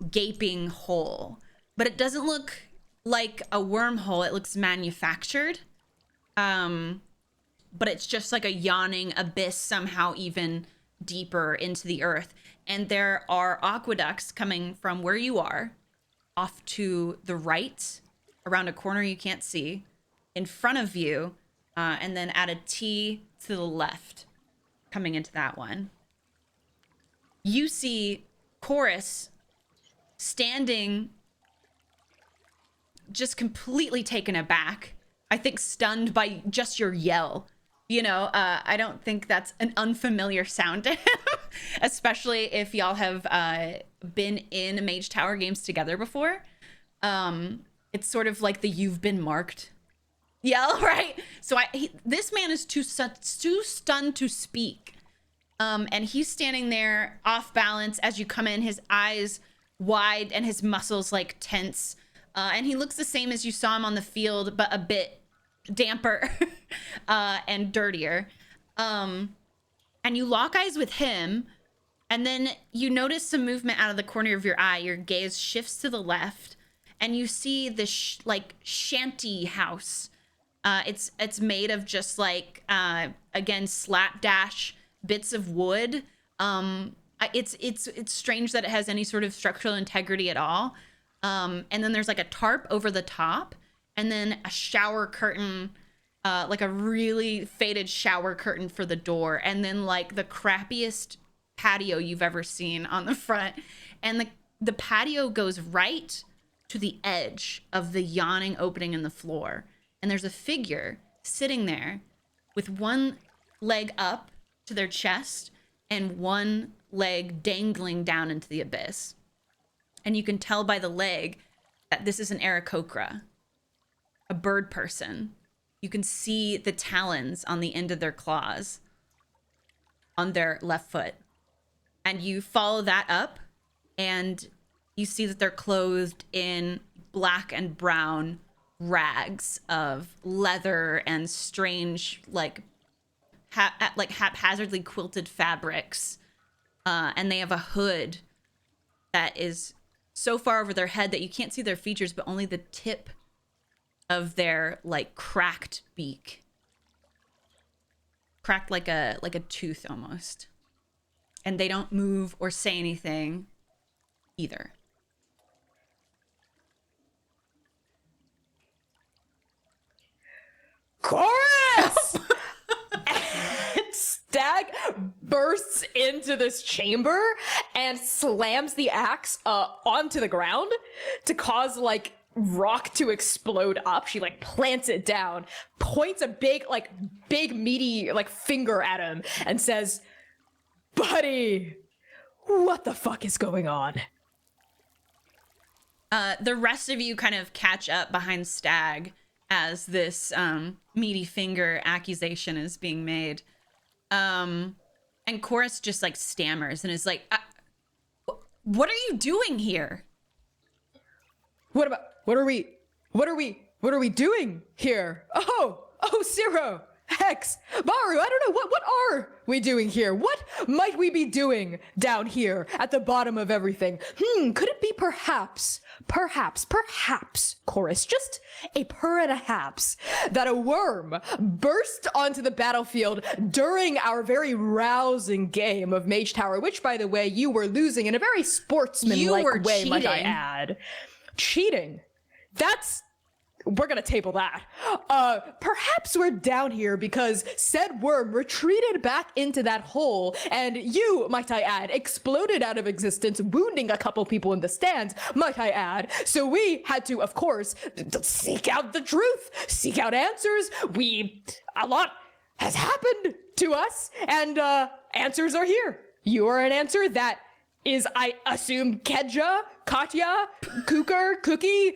gaping hole, but it doesn't look like a wormhole. It looks manufactured. But it's just like a yawning abyss, somehow even deeper into the earth. And there are aqueducts coming from where you are off to the right, around a corner you can't see, in front of you, and then at a T to the left, coming into that one. You see Chorus standing, just completely taken aback. I think stunned by just your yell. You know, I don't think that's an unfamiliar sound to him, especially if y'all have been in Mage Tower games together before. It's sort of like the "you've been marked" yell, right? So this man is too stunned to speak. And he's standing there off balance as you come in, his eyes wide and his muscles like tense. And he looks the same as you saw him on the field, but a bit damper and dirtier. And you lock eyes with him, and then you notice some movement out of the corner of your eye. Your gaze shifts to the left, and you see this like shanty house. It's made of just like again slapdash bits of wood. It's strange that it has any sort of structural integrity at all. And then there's like a tarp over the top, and then a shower curtain, like a really faded shower curtain for the door, and then like the crappiest patio you've ever seen on the front. And the patio goes right to the edge of the yawning opening in the floor. And there's a figure sitting there with one leg up to their chest and one leg dangling down into the abyss. And you can tell by the leg that this is an Aarakocra, a bird person. You can see the talons on the end of their claws on their left foot. And you follow that up, and you see that they're clothed in black and brown rags of leather and strange, like haphazardly quilted fabrics. And they have a hood that is so far over their head that you can't see their features, but only the tip of their like cracked beak. Cracked like a tooth almost. And they don't move or say anything either. Chorus! And Stag bursts into this chamber and slams the axe onto the ground to cause like rock to explode up. She like plants it down, points a big meaty like finger at him, and says, "Buddy, what the fuck is going on?" The rest of you kind of catch up behind Stag as this meaty finger accusation is being made. And Chorus just like stammers and is like, what are you doing here? What are we doing here? Oh, Zero, Hex, Maru, I don't know, what are we doing here? What might we be doing down here at the bottom of everything? Could it be perhaps, Chorus, just a perhaps, that a worm burst onto the battlefield during our very rousing game of Mage Tower, which, by the way, you were losing in a very sportsmanlike way, might I add. Cheating. That's we're gonna table that. Perhaps we're down here because said worm retreated back into that hole, and you, might I add, exploded out of existence, wounding a couple people in the stands, might I add. So we had to, of course, seek out the truth, seek out answers. A lot has happened to us, and answers are here. You are an answer that is, I assume, Kedja, Katya, Kooker, Cookie,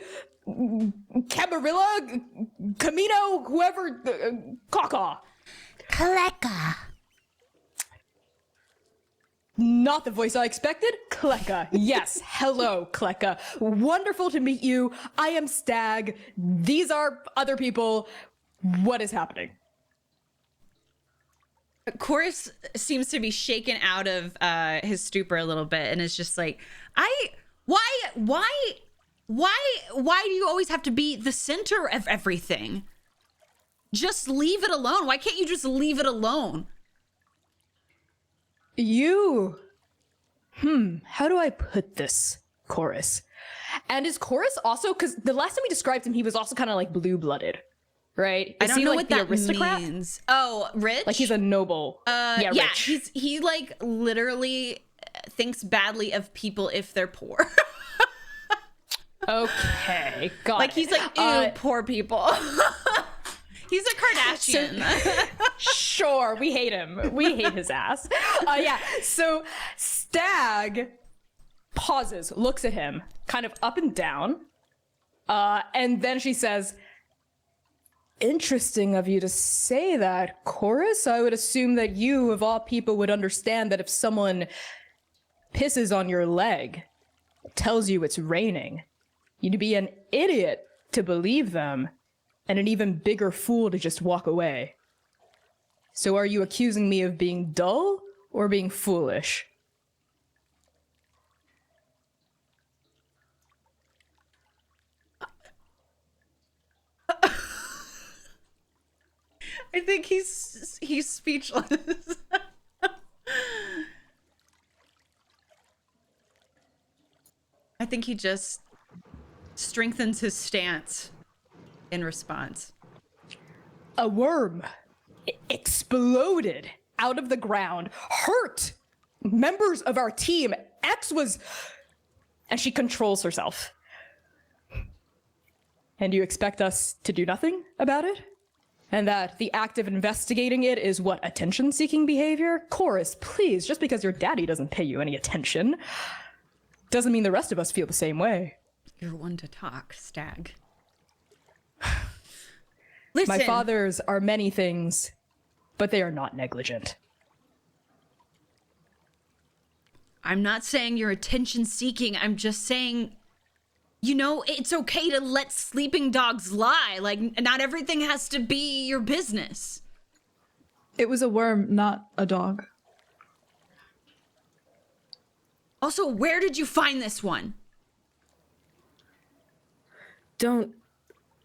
Camarilla, Camino, whoever, Caw-Caw. Kleka. Not the voice I expected. Kleka. Yes. Hello, Kleka. Wonderful to meet you. I am Stag. These are other people. What is happening? Chorus seems to be shaken out of his stupor a little bit and is just like, why do you always have to be the center of everything? Just leave it alone. Why can't you just leave it alone? How do I put this, Chorus? And is Chorus also, because the last time we described him, he was also kind of like blue-blooded, right? I don't know like what that aristocrat? means. Oh, rich? Like he's a noble. Yeah, rich. he like literally thinks badly of people if they're poor. Okay, got Like it. he's like, ew, poor people. He's a Kardashian. Sure, we hate him. We hate his ass. So Stag pauses, looks at him, kind of up and down, and then she says, interesting of you to say that, Chorus. I would assume that you, of all people, would understand that if someone pisses on your leg, tells you it's raining, you'd be an idiot to believe them, and an even bigger fool to just walk away. So are you accusing me of being dull or being foolish? I think he's speechless. I think he just strengthens his stance in response. A worm exploded out of the ground, hurt members of our team. X was... And she controls herself. And you expect us to do nothing about it? And that the act of investigating it is what, attention-seeking behavior? Chorus, please, just because your daddy doesn't pay you any attention doesn't mean the rest of us feel the same way. You're one to talk, Stag. Listen. My fathers are many things, but they are not negligent. I'm not saying you're attention seeking. I'm just saying, you know, it's okay to let sleeping dogs lie. Like, not everything has to be your business. It was a worm, not a dog. Also, where did you find this one?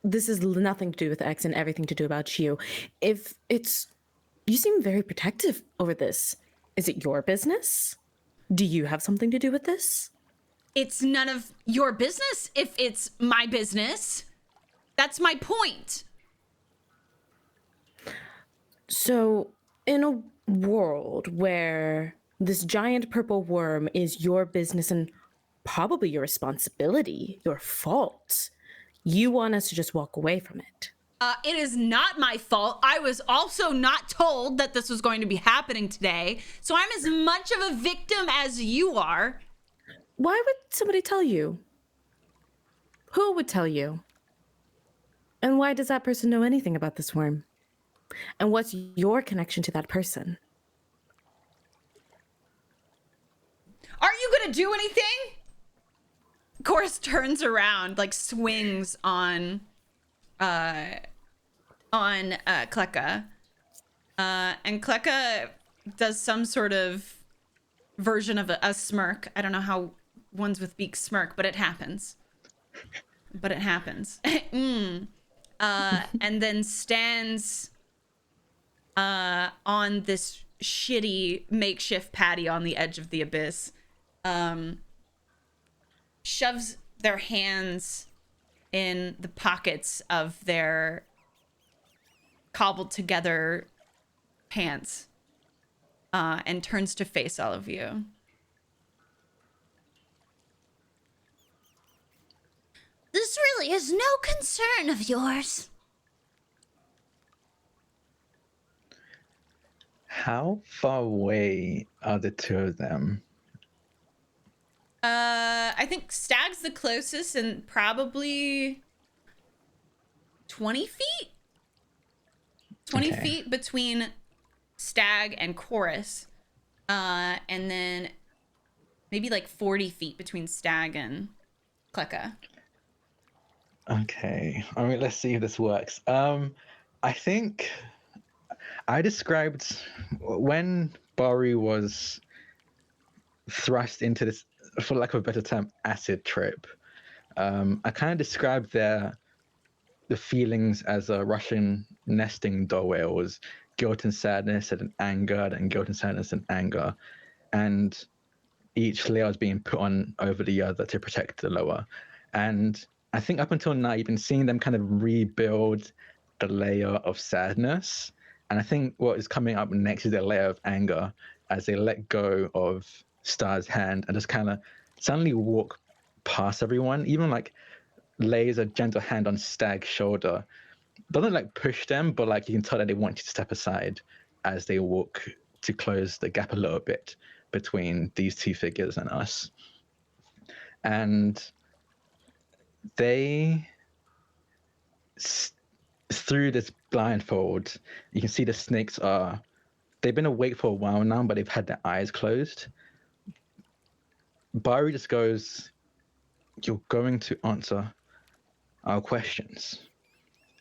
This is nothing to do with X and everything to do about you. You seem very protective over this. Is it your business? Do you have something to do with this? It's none of your business if it's my business. That's my point. So, in a world where this giant purple worm is your business and probably your responsibility, your fault, you want us to just walk away from it. It is not my fault. I was also not told that this was going to be happening today. So I'm as much of a victim as you are. Why would somebody tell you? Who would tell you? And why does that person know anything about this worm? And what's your connection to that person? Aren't you gonna do anything? Chorus turns around, like swings on Kleka. And Kleka does some sort of version of a smirk. I don't know how ones with beaks smirk, but it happens. And then stands on this shitty makeshift patio on the edge of the abyss. Shoves their hands in the pockets of their cobbled together pants and turns to face all of you. This really is no concern of yours. How far away are the two of them? I think Stag's the closest and probably 20 feet? 20 Okay. feet between Stag and Chorus. And then maybe like 40 feet between Stag and Kleka. Okay. I mean, let's see if this works. I think I described when Bari was thrust into this, for lack of a better term, acid trip. I kind of described the feelings as a Russian nesting doll, where it was guilt and sadness and anger, and guilt and sadness and anger, and each layer was being put on over the other to protect the lower. And I think up until now, you've been seeing them kind of rebuild the layer of sadness. And I think what is coming up next is a layer of anger as they let go of Star's hand and just kind of suddenly walk past everyone, even like lays a gentle hand on Stag's shoulder. Doesn't like push them, but like you can tell that they want you to step aside as they walk to close the gap a little bit between these two figures and us. And they, through this blindfold, you can see the snakes they've been awake for a while now, but they've had their eyes closed. Bari just goes, "You're going to answer our questions."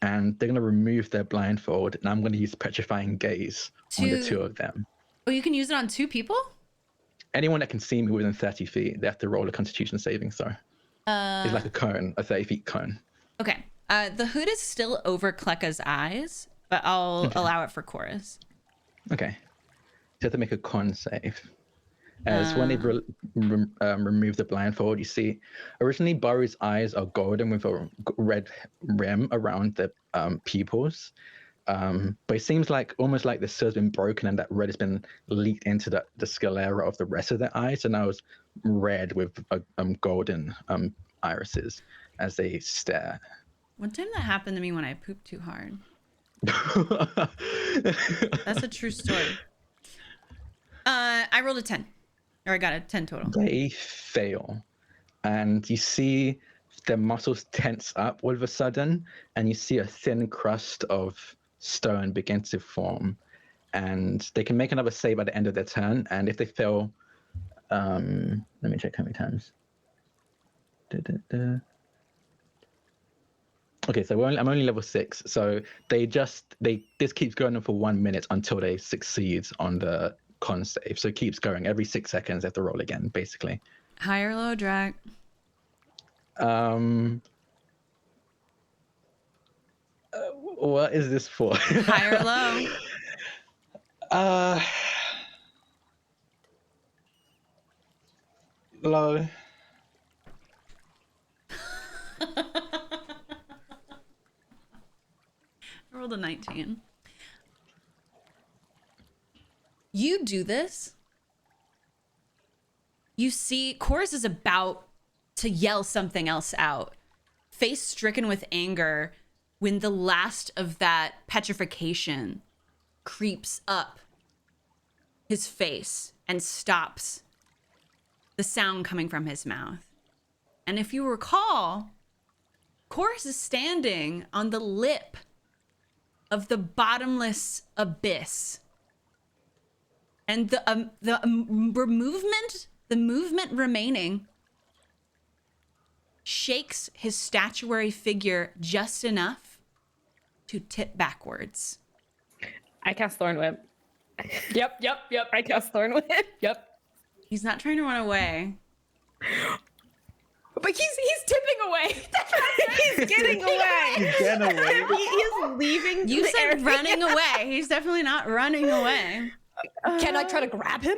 And they're going to remove their blindfold, and I'm going to use petrifying gaze on the two of them. Oh, you can use it on two people? Anyone that can see me within 30 feet, they have to roll a constitution saving throw. It's like a cone, a 30-feet cone. Okay. The hood is still over Kleka's eyes, but I'll allow it for Chorus. Okay. So you have to make a con save. As when they remove the blindfold, you see, originally Bari's eyes are golden with a red rim around the pupils. But it seems like almost like the silver's been broken and that red has been leaked into the sclera of the rest of their eyes. So now it's red with golden irises as they stare. One time that happened to me when I pooped too hard. That's a true story. I rolled a 10. Or I got a 10 total. They fail. And you see their muscles tense up all of a sudden, and you see a thin crust of stone begin to form. And they can make another save at the end of their turn, and if they fail, let me check how many times. Okay, so I'm only level 6, so this keeps going on for 1 minute until they succeed on the con save. So it keeps going. Every 6 seconds they have to roll again, basically. High or low, Drac? What is this for? High or low? Low. I rolled a 19. You do this. You see, Chorus is about to yell something else out, face stricken with anger, when the last of that petrification creeps up his face and stops the sound coming from his mouth. And if you recall, Chorus is standing on the lip of the bottomless abyss. And the movement remaining shakes his statuary figure just enough to tip backwards. I cast Thorn Whip. Yep. I cast Thorn Whip. Yep. He's not trying to run away. But he's tipping away. He's getting away. Get away. He is leaving. You the said area. running away. He's definitely not running away. Can I try to grab him?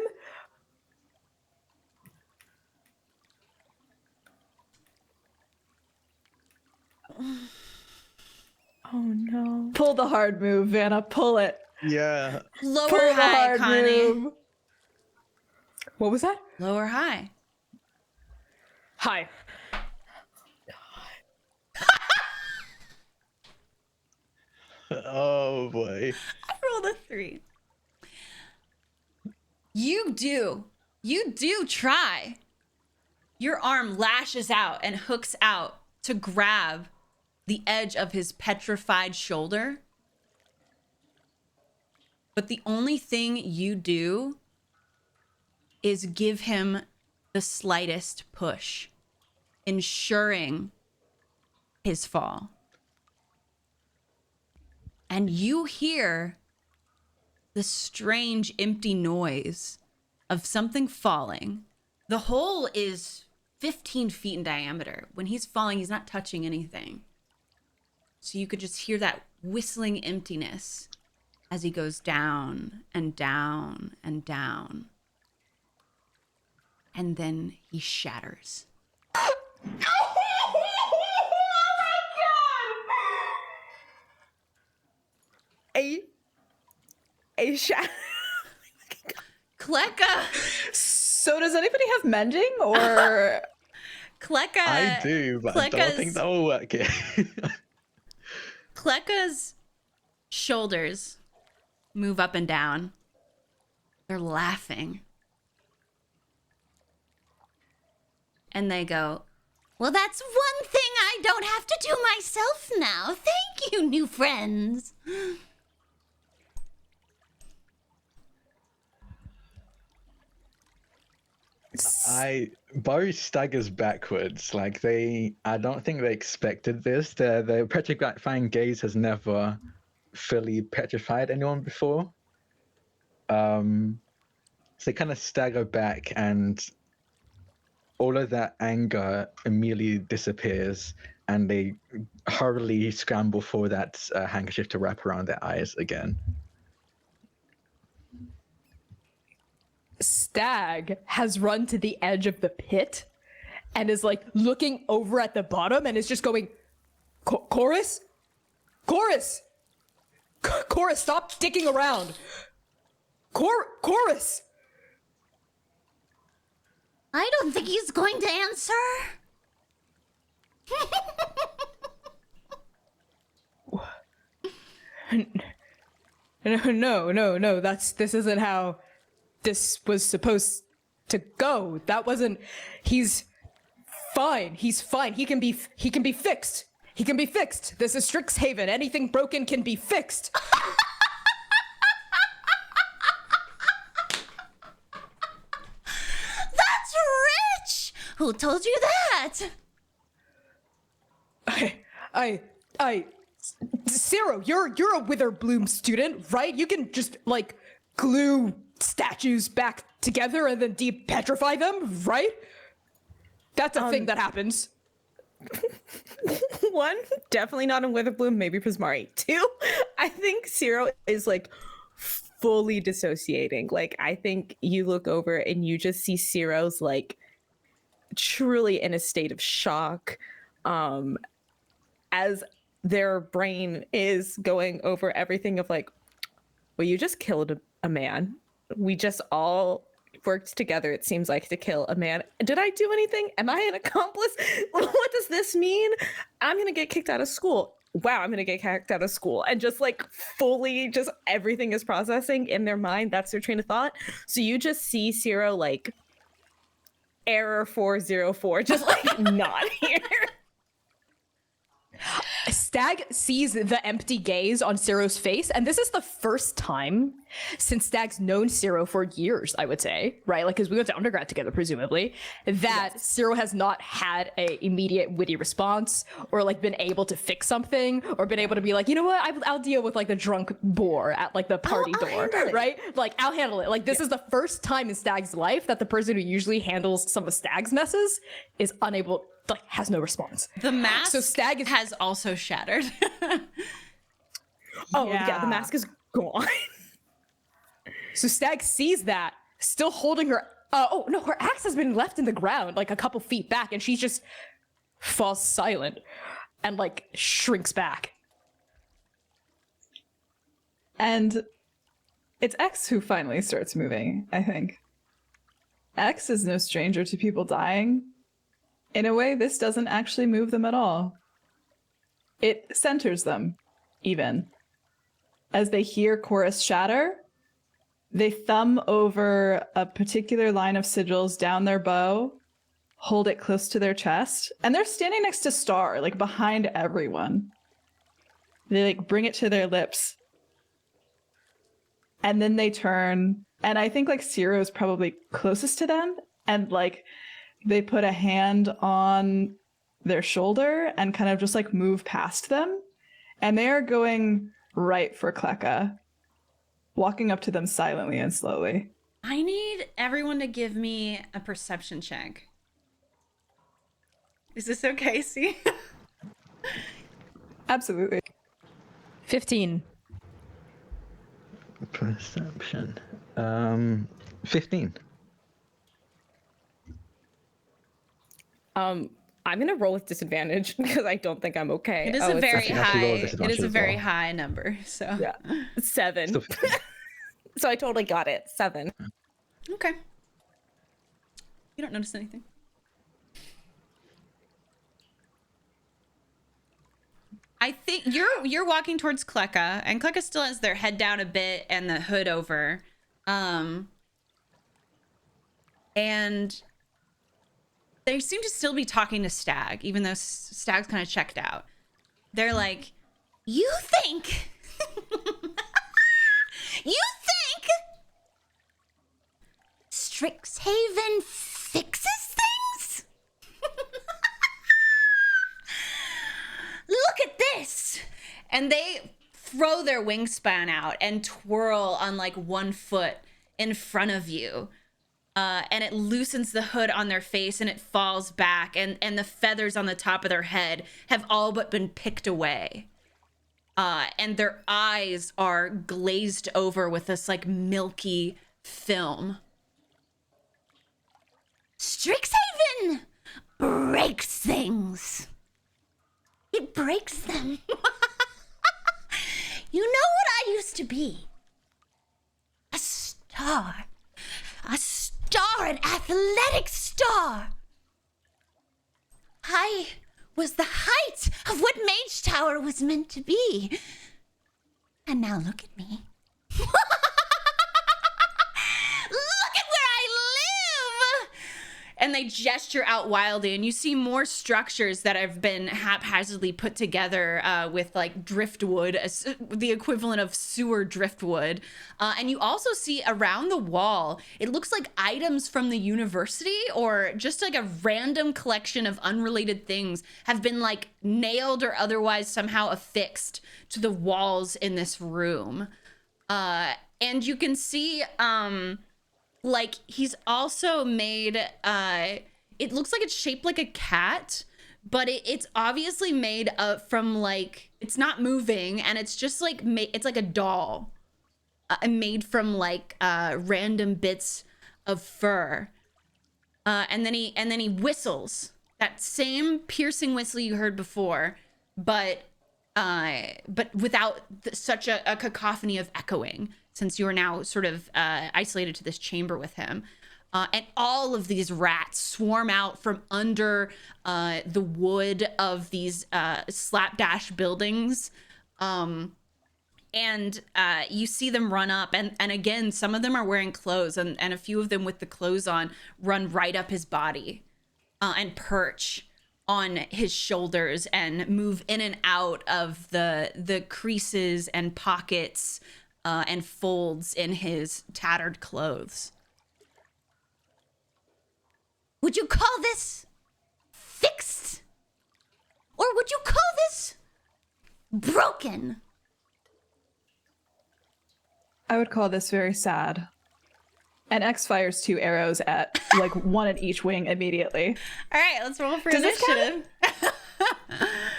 Oh no. Pull the hard move, Vanna. Pull it. Yeah. Lower Pull the high, hard Connie. move. What was that? Lower high. Hi. Oh boy. I rolled a 3. You do try. Your arm lashes out and hooks out to grab the edge of his petrified shoulder. But the only thing you do is give him the slightest push, ensuring his fall. And you hear the strange empty noise of something falling. The hole is 15 feet in diameter. When he's falling, he's not touching anything. So you could just hear that whistling emptiness as he goes down and down and down. And then he shatters. A shot. Kleka! So does anybody have mending or Kleka! I do, but I don't think that will work here. Kleka's shoulders move up and down. They're laughing. And they go, Well, that's one thing I don't have to do myself now. Thank you, new friends. Bo staggers backwards. Like I don't think they expected this. The petrifying gaze has never fully petrified anyone before. So they kind of stagger back, and all of that anger immediately disappears, and they hurriedly scramble for that handkerchief to wrap around their eyes again. Stag has run to the edge of the pit and is like looking over at the bottom and is just going, Chorus? Chorus! Chorus, stop sticking around! Chorus! I don't think he's going to answer. No, this isn't how this was supposed to go. That wasn't. He's fine. He can be fixed. He can be fixed. This is Strixhaven. Anything broken can be fixed. That's rich! Who told you that? Zero, you're a Witherbloom student, right? You can just like glue statues back together and then depetrify them, right? That's a thing that happens. 1, definitely not in Witherbloom, maybe Prismari. 2, I think Zero is like fully dissociating. Like, I think you look over and you just see Zero's like truly in a state of shock as their brain is going over everything of like, well, you just killed a man. We just all worked together, it seems like, to kill a man. Did I do anything? Am I an accomplice? What does this mean? I'm gonna get kicked out of school. Wow, I'm gonna get kicked out of school. And just like fully, just everything is processing in their mind. That's their train of thought. So you just see Zero like error 404, just like not here. Stag sees the empty gaze on Ciro's face, and this is the first time since Stag's known Ciro for years, I would say, right? Like, because we went to undergrad together, presumably, that yes. Ciro has not had a immediate witty response, or like been able to fix something, or been able to be like, you know what, I'll deal with like the drunk boar at like the party door, right? Like, I'll handle it. Like, this is the first time in Stag's life that the person who usually handles some of Stag's messes is unable, like, has no response. The mask so Stag has also shattered. Yeah, the mask is gone. So Stag sees that, still holding her. Her axe has been left in the ground, like a couple feet back, and she just falls silent. and like shrinks back. And it's X who finally starts moving, I think. X is no stranger to people dying. In a way, this doesn't actually move them at all. It centers them, even. As they hear chorus shatter, they thumb over a particular line of sigils down their bow, hold it close to their chest, and they're standing next to Star, like behind everyone. They like bring it to their lips. And then they turn, and I think like Ciro's probably closest to them, and like they put a hand on their shoulder and kind of just like move past them. And they are going right for Kleka, walking up to them silently and slowly. I need everyone to give me a perception check. Is this okay, see? Absolutely. 15. Perception. 15. I'm gonna roll with disadvantage because I don't think I'm okay. It is Oh, a it's very I think I should roll high. a It disadvantage is a as very well. high number. So yeah, 7. Still 15. So I totally got it. 7. okay. You don't notice anything. I think you're walking towards Kleka, and Kleka still has their head down a bit and the hood over, and they seem to still be talking to Stag, even though Stag's kind of checked out. They're like, You think? You think? Strixhaven fixes things? look at this, and they throw their wingspan out and twirl on like one foot in front of you, and it loosens the hood on their face and it falls back, and the feathers on the top of their head have all but been picked away, and their eyes are glazed over with this like milky film. Strixhaven breaks things. It breaks them. You know what I used to be? A star. A star, an athletic star. I was the height of what Mage Tower was meant to be. And now look at me. Look at where I live! And they gesture out wildly, and you see more structures that have been haphazardly put together with like driftwood, the equivalent of sewer driftwood. And you also see around the wall, it looks like items from the university or just like a random collection of unrelated things have been like nailed or otherwise somehow affixed to the walls in this room. And you can see like he's also made it looks like it's shaped like a cat, but it's obviously made from like, it's not moving, and it's just like it's like a doll made from like random bits of fur, and then he whistles that same piercing whistle you heard before, but without such a cacophony of echoing, since you are now sort of isolated to this chamber with him. And all of these rats swarm out from under the wood of these slapdash buildings. And you see them run up. And again, some of them are wearing clothes, and a few of them with the clothes on run right up his body and perch on his shoulders and move in and out of the creases and pockets and folds in his tattered clothes. Would you call this fixed? Or would you call this broken? I would call this very sad. And X fires 2 arrows at, like, one at each wing immediately. All right, let's roll for Does this initiative.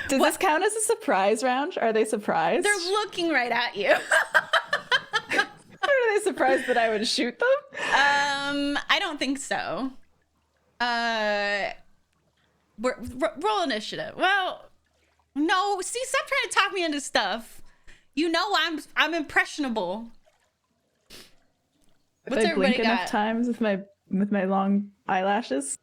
Does this count as a surprise round? Are they surprised? They're looking right at you. Are they surprised that I would shoot them? I don't think so. Roll initiative. Well, No, see, stop trying to talk me into stuff. You know I'm impressionable. If What's I blink everybody enough got? times with my long eyelashes.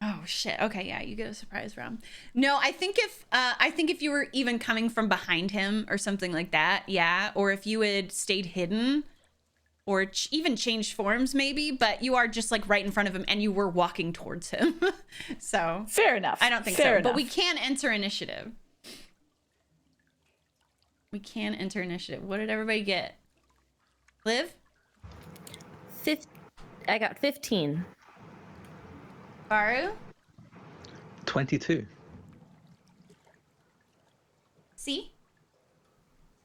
Oh shit. Okay, yeah, you get a surprise round. No, I think if you were even coming from behind him or something like that, yeah, or if you had stayed hidden or even changed forms maybe, but you are just like right in front of him and you were walking towards him. So Fair enough. I don't think Fair so. enough. But we can enter initiative. We can enter initiative. What did everybody get? Liv? I got 15. Baru? 22. C?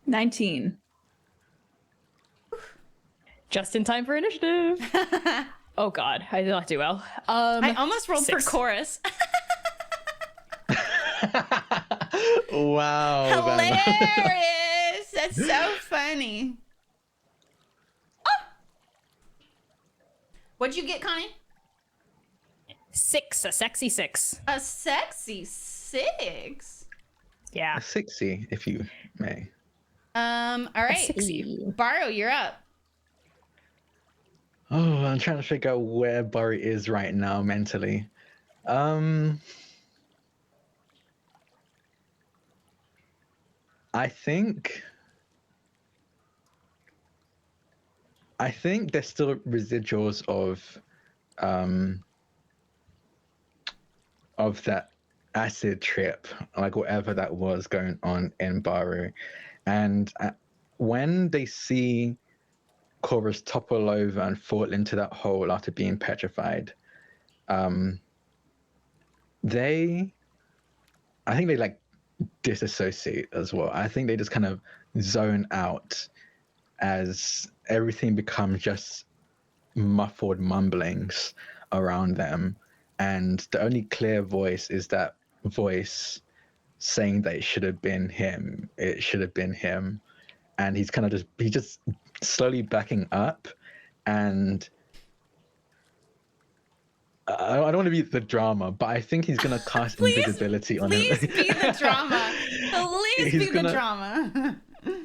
19. Just in time for initiative. Oh God, I did not do well. I almost rolled 6. for chorus. Wow. Vana. Hilarious! That's so funny. Oh! What'd you get, Connie? 6, a sexy 6. A sexy 6. Yeah. A 60, if you may. All right. 60. Baro, you're up. Oh, I'm trying to figure out where Burry is right now mentally. I think there's still residuals of that acid trip, like whatever that was going on in Baru. And when they see Chorus topple over and fall into that hole after being petrified, I think they like disassociate as well. I think they just kind of zone out as everything becomes just muffled mumblings around them, and the only clear voice is that voice saying that it should have been him, and he's just slowly backing up. And I don't want to be the drama, but I think he's gonna cast invisibility on him. Please be the drama. Please be the drama.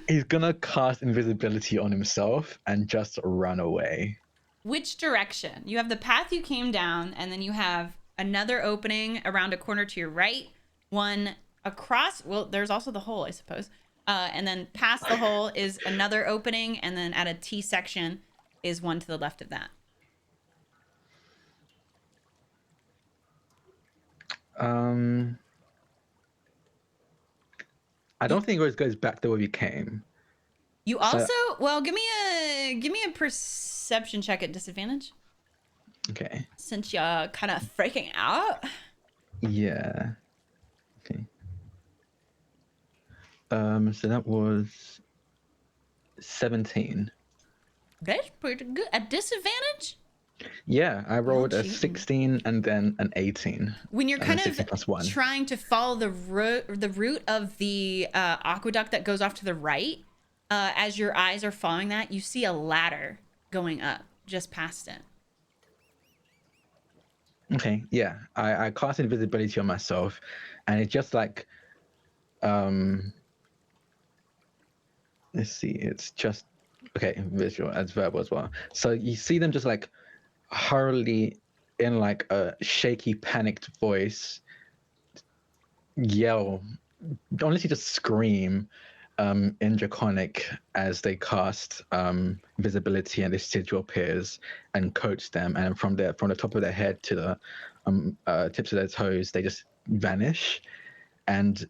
He's gonna cast invisibility on himself and just run away. Which direction? You have the path you came down, and then you have another opening around a corner to your right, one across. Well, there's also the hole, I suppose. And then past the hole is another opening, and then at a T section is one to the left of that. I don't think it goes back the way we came. You also, well, give me a perception check at disadvantage. Okay. Since you're kind of freaking out. Yeah. Okay. So that was 17. That's pretty good. At disadvantage? Yeah, I rolled a cheating. 16 and then an 18. When you're And kind then 16 of plus 1. trying to follow the route of the aqueduct that goes off to the right, as your eyes are following that, you see a ladder going up just past it. Okay, yeah. I cast invisibility on myself, and it's just like, let's see, it's just, okay, visual as verbal as well. So you see them just like hurriedly in like a shaky, panicked voice yell, honestly just scream in Draconic as they cast visibility, and this sigil appears and coats them, and from the top of their head to the tips of their toes, they just vanish. And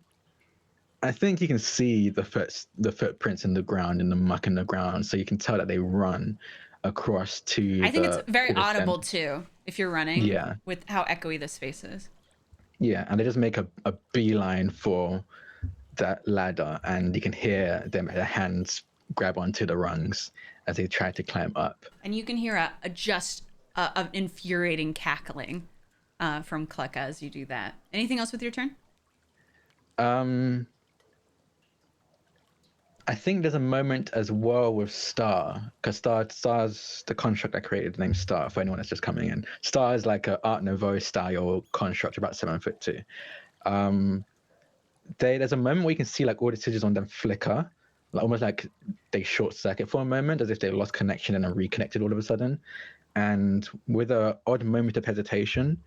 I think you can see the footprints in the ground, in the muck in the ground, so you can tell that they run across to. I think it's very audible too if you're running. Yeah. With how echoey this space is. Yeah, and they just make a beeline for that ladder, and you can hear their hands grab onto the rungs as they try to climb up. And you can hear an infuriating cackling from Kleka as you do that. Anything else with your turn? I think there's a moment as well with Star, because Star's the construct I created named Star, for anyone that's just coming in. Star is like an Art Nouveau style construct, about 7'2". there's a moment where you can see like all the scissors on them flicker, like almost like they short circuit for a moment, as if they lost connection and are reconnected all of a sudden. And with a odd moment of hesitation,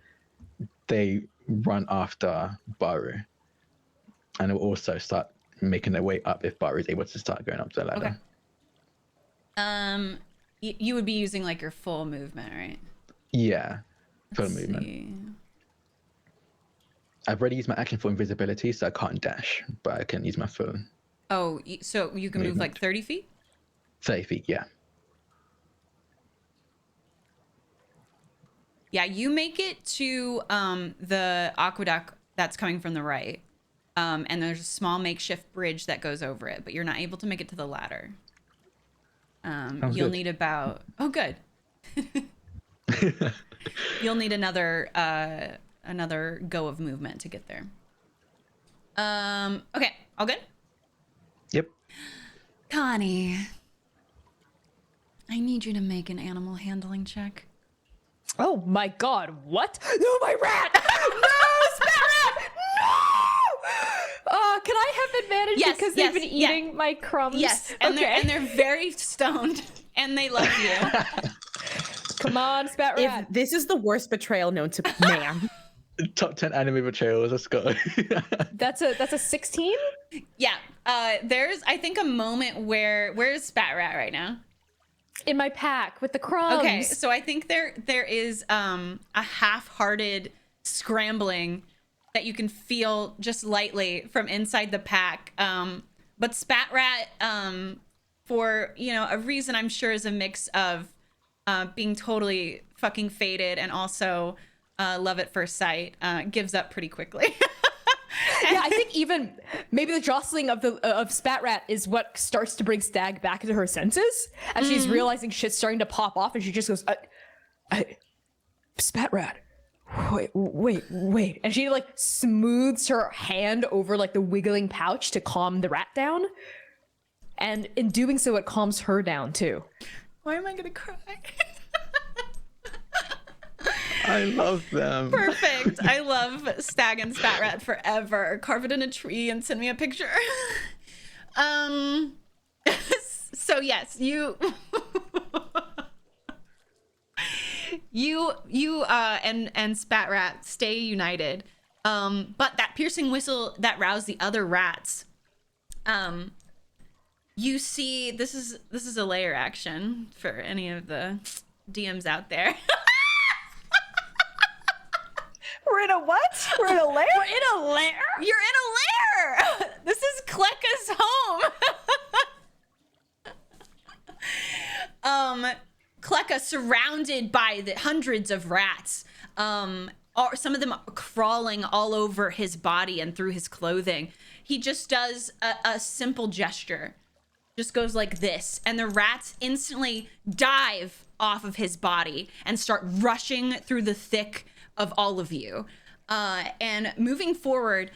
they run after Baru, and will also start making their way up if Baru is able to start going up the ladder. Okay. You would be using like your full movement, right? Yeah, full Let's movement. see. I've already used my action for invisibility, so I can't dash, but I can use my full Oh, so you can move like Movement. 30 feet? 30 feet, yeah. Yeah, you make it to the aqueduct that's coming from the right. And there's a small makeshift bridge that goes over it, but you're not able to make it to the ladder. You'll good. need about... Oh, good. You'll need another go of movement to get there. Okay, all good? Yep. Connie, I need you to make an animal handling check. Oh my god, what? No, my rat! No, spat rat! No! Can I have advantage Yes, because yes, they've been yeah. eating my crumbs? Yes, and they're very stoned, and they love you. Come on, spat If rat. this is the worst betrayal known to man. Top 10 anime betrayals, let's go. That's a 16? Yeah, there's I think a moment where's Spat Rat right now? In my pack with the crumbs. Okay, so I think there is a half-hearted scrambling that you can feel just lightly from inside the pack. But Spat Rat, for a reason I'm sure is a mix of being totally fucking faded and also love at first sight, gives up pretty quickly. Yeah, I think even maybe the jostling of Spat Rat is what starts to bring Stag back into her senses as she's realizing shit's starting to pop off, and she just goes, Spat Rat, wait, and she like smooths her hand over like the wiggling pouch to calm the rat down, and in doing so, it calms her down too. Why am I gonna cry? I love them. Perfect. I love Stag and Spat Rat forever. Carve it in a tree and send me a picture. So yes, you and Spat Rat stay united. But that piercing whistle that roused the other rats, you see this is a layer action for any of the DMs out there. We're in a what? We're in a lair? We're in a lair? You're in a lair! This is Kleka's home. Kleka surrounded by the hundreds of rats. Some of them crawling all over his body and through his clothing. He just does a simple gesture. Just goes like this, and the rats instantly dive off of his body and start rushing through the thick of all of you. And moving forward,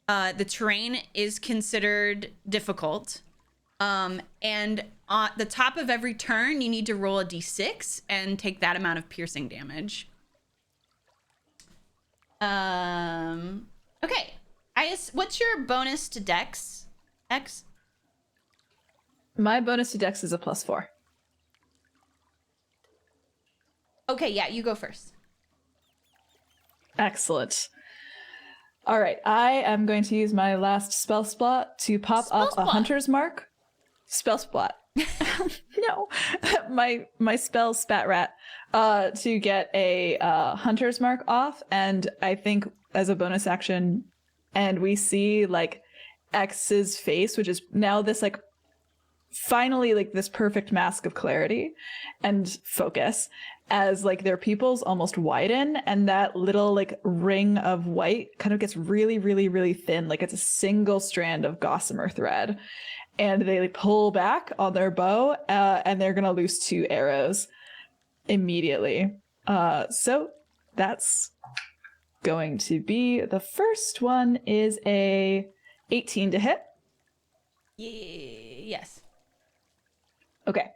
the terrain is considered difficult. And on the top of every turn, you need to roll a d6 and take that amount of piercing damage. Okay. What's your bonus to Dex? X? My bonus to Dex is a +4. Okay, yeah, you go first. Excellent. All right, I am going to use my last spell slot to pop Spell up slot. a hunter's mark. Spell slot. No, my spell Spat Rat to get a hunter's mark off, and I think as a bonus action, and we see like X's face, which is now this like finally like this perfect mask of clarity and focus, as like their pupils almost widen and that little like ring of white kind of gets really, really, really thin, like it's a single strand of gossamer thread, and they like pull back on their bow and they're gonna loose 2 arrows immediately. So that's going to be, the first one is a 18 to hit. Yes. Okay.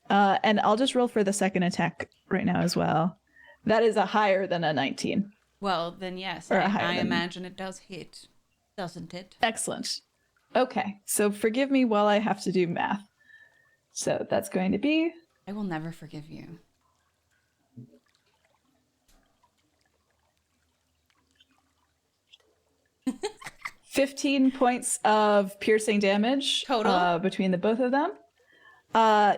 And I'll just roll for the second attack right now as well. That is a higher than a 19. Well, then yes, Or I higher than- imagine it does hit. Doesn't it? Excellent. Okay, so forgive me while I have to do math. So that's going to be I will never forgive you. 15 points of piercing damage Total? between the both of them.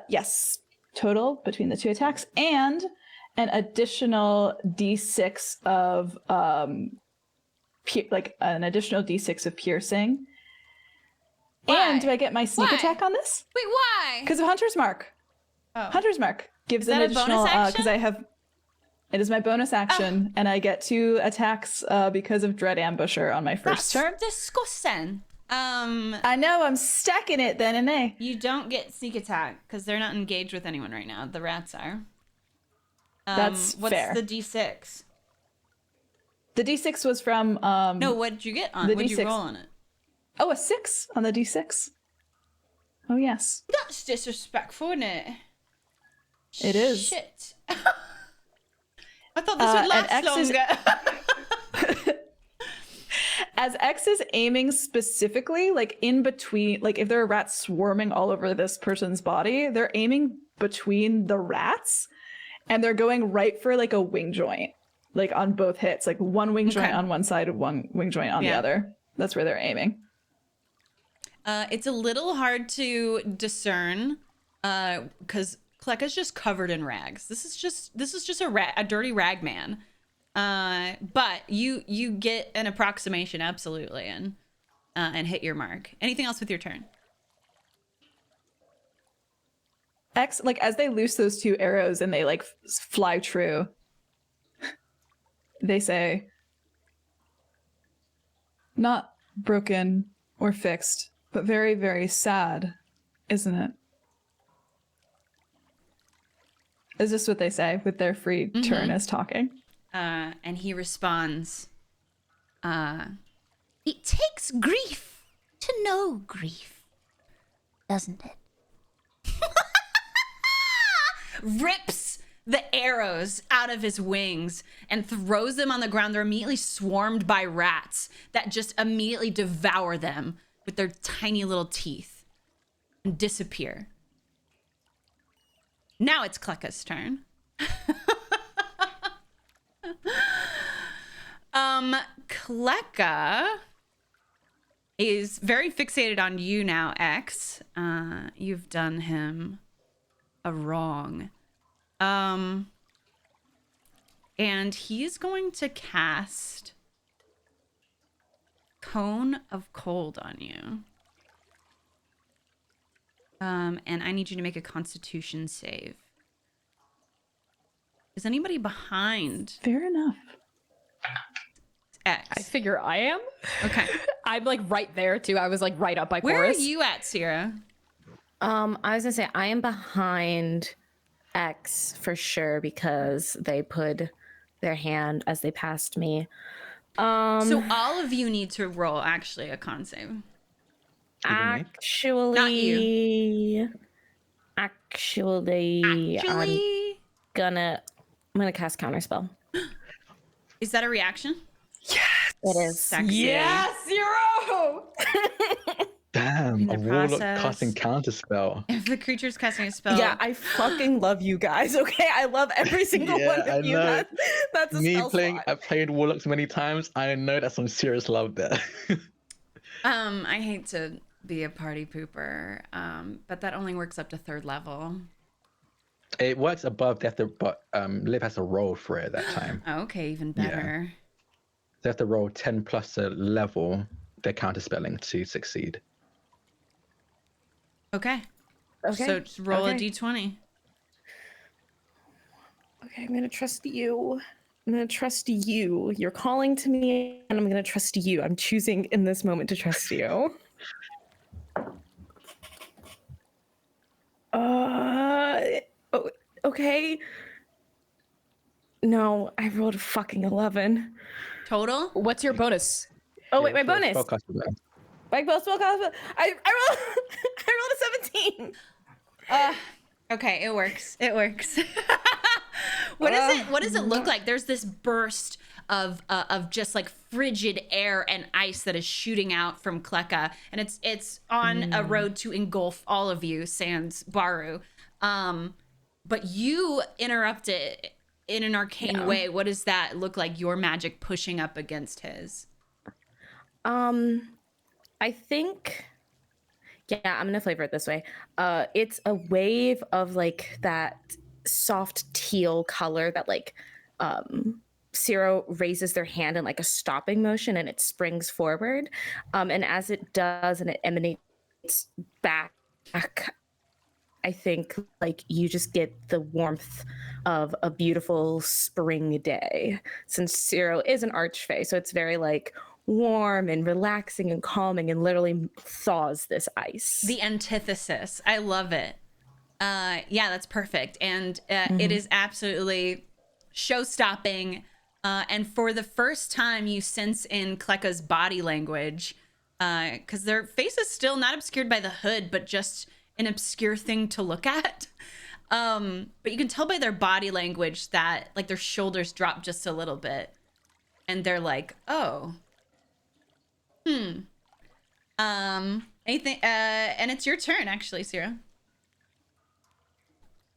Yes, total between the two attacks, and an additional d6 of an additional d6 of piercing. Why? And do I get my sneak Why? attack on this? Wait, why? Because of Hunter's Mark. Oh. Hunter's Mark gives Is an that a bonus additional action? because I have. It is my bonus action, and I get 2 attacks because of Dread Ambusher on my first turn. Disgusting. I know, I'm stacking it then, and they. You don't get sneak attack because they're not engaged with anyone right now. The rats are. That's what's fair. the d6? The d6 was from. No, what did you get on? the What did you D6. roll on it? Oh, a 6 on the d6. Oh, yes. That's disrespectful, isn't it? It is. Shit. I thought this would and last X is- longer. As X is aiming specifically, like in between, like if there are rats swarming all over this person's body, they're aiming between the rats and they're going right for like a wing joint, like on both hits, like one wing joint on one side and one wing joint on the other. That's where they're aiming. It's a little hard to discern because Kleka's just covered in rags. This is just a dirty rag man. But you get an approximation absolutely and hit your mark. Anything else with your turn? X, like as they loose those 2 arrows and they like fly true, they say, "Not broken or fixed, but very, very sad, isn't it?" Is this what they say with their free turn as talking? And he responds, It takes grief to know grief, doesn't it? rips the arrows out of his wings and throws them on the ground. They're immediately swarmed by rats that just immediately devour them with their tiny little teeth and disappear. Now it's Kleka's turn. Kleka is very fixated on you now, X. You've done him a wrong. And he's going to cast Cone of Cold on you. And I need you to make a Constitution save. Is anybody behind Fair enough. X? I figure I am. Okay. I'm like right there too. I was like right up by Where chorus. are you at, Sierra? I was gonna say I am behind X for sure because they put their hand as they passed me. So all of you need to roll actually a con save. Actually, Not you. Actually, I'm gonna cast Counterspell. Is that a reaction? It is. Sexy. Yes, Zero. Damn, In a the warlock process. casting counterspell. If the creature's casting a spell. Yeah, I fucking love you guys. Okay, I love every single Yeah, one I of you. know. That's a Me spell playing, slot. I've played warlocks many times. I know that's some serious love there. I hate to be a party pooper, but that only works up to 3rd level. It works above. They have to, but Liv has to roll for it that time. Oh, okay, even better. They have to roll 10 plus a level. They're counterspelling to succeed. Okay. Okay. So just roll okay. a d20. Okay, I'm gonna trust you. I'm gonna trust you. You're calling to me, and I'm gonna trust you. I'm choosing in this moment to trust you. Oh, okay. No, I rolled a fucking 11. Total? What's your bonus? Oh wait, my For a bonus. spellcaster bonus. My spell cost. I rolled. I rolled a 17. Okay, it works. It works. What does it look like? There's this burst of just like frigid air and ice that is shooting out from Kleka, and it's on a road to engulf all of you, sans Baru. But you interrupt it in an arcane way. What does that look like? Your magic pushing up against his? I think, I'm gonna flavor it this way. It's a wave of like that soft teal color that like Ciro raises their hand in like a stopping motion, and it springs forward. And as it does, and it emanates back, I think like you just get the warmth of a beautiful spring day. Since Ciro is an archfey, so it's very like warm and relaxing and calming, and literally thaws this ice. The antithesis. I love it. Yeah, that's perfect. And it is absolutely show-stopping. And for the first time, you sense in Kleka's body language, because their face is still not obscured by the hood, but just an obscure thing to look at. But you can tell by their body language that like their shoulders drop just a little bit. And they're like, oh. Anything, and it's your turn, actually, Ciro.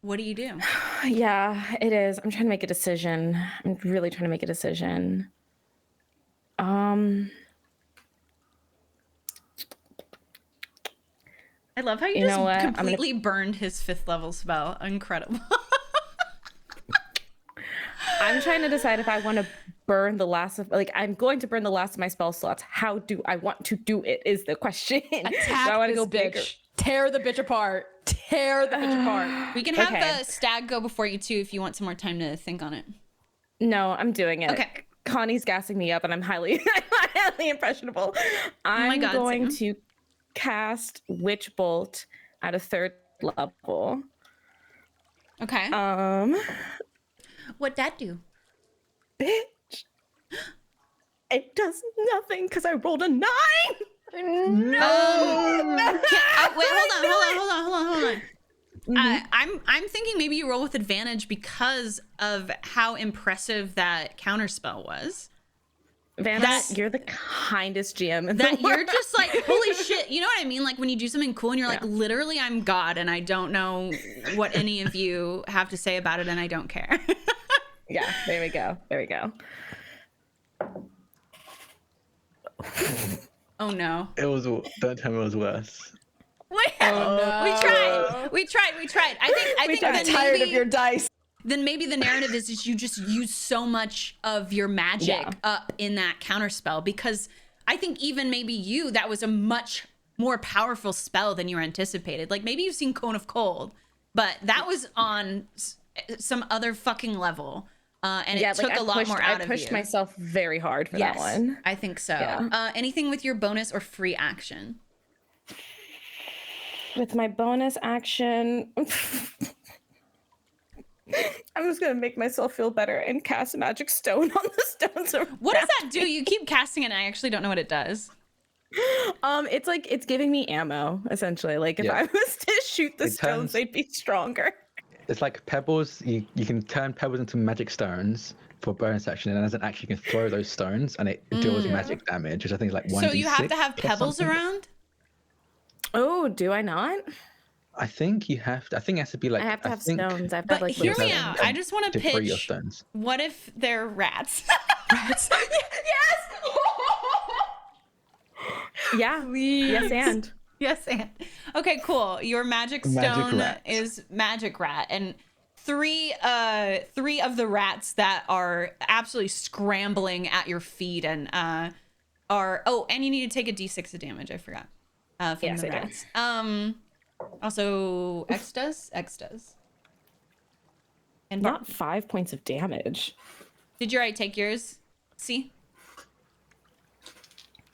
What do you do? Yeah, it is. I'm trying to make a decision. I'm really trying to make a decision. I love how you just completely burned his 5th level spell. Incredible. I'm trying to decide if I want to burn the last of, like, I'm going to burn the last of my spell slots. How do I want to do it is the question. Attack I want to this go bigger. bitch. Tear the bitch apart. Tear the bitch apart. We can have the stag go before you too if you want some more time to think on it. No, I'm doing it. Okay. Connie's gassing me up, and I'm highly impressionable. I'm going to cast Witch Bolt at a 3rd level. Okay. What'd that do? Bitch. It does nothing because I rolled a 9. No. Wait, hold on. I'm thinking maybe you roll with advantage because of how impressive that counterspell was. Vana, you're the kindest GM in the world. You're just like, holy shit. You know what I mean? Like when you do something cool and you're like, literally, I'm God, and I don't know what any of you have to say about it, and I don't care. Yeah, there we go. Oh no. It was. Don't tell me it was worse. Wait, We tried. I think I'm tired of your dice. Then maybe the narrative is you just use so much of your magic up in that counterspell, because I think even maybe that was a much more powerful spell than you were anticipated. Like maybe you've seen Cone of Cold, but that was on some other fucking level. And it took a lot more out of you. I pushed myself very hard for that one. I think so. Yeah. Anything with your bonus or free action? With my bonus action, I'm just gonna make myself feel better and cast a magic stone on the stones. What does that do? You keep casting it, and I actually don't know what it does. It's like it's giving me ammo, essentially. Like if I was to shoot the stones, they'd be stronger. It's like pebbles. You can turn pebbles into magic stones for bonus action, and as an action, you can throw those stones, and it deals magic damage, which I think is like 1d6. So you have to have pebbles around? Oh, do I not? I think you have to. I think it has to be like. I have to have stones. I've but like hear me out. I just want to throw your pitch. stones. What if they're rats? Rats? Yeah. Please. Yes, and okay, cool. Your magic stone is magic rat, and three of the rats that are absolutely scrambling at your feet and are and you need to take a d6 of damage. I forgot. From the rats. Also, X does. And not 5 points of damage. Did you already take yours? See?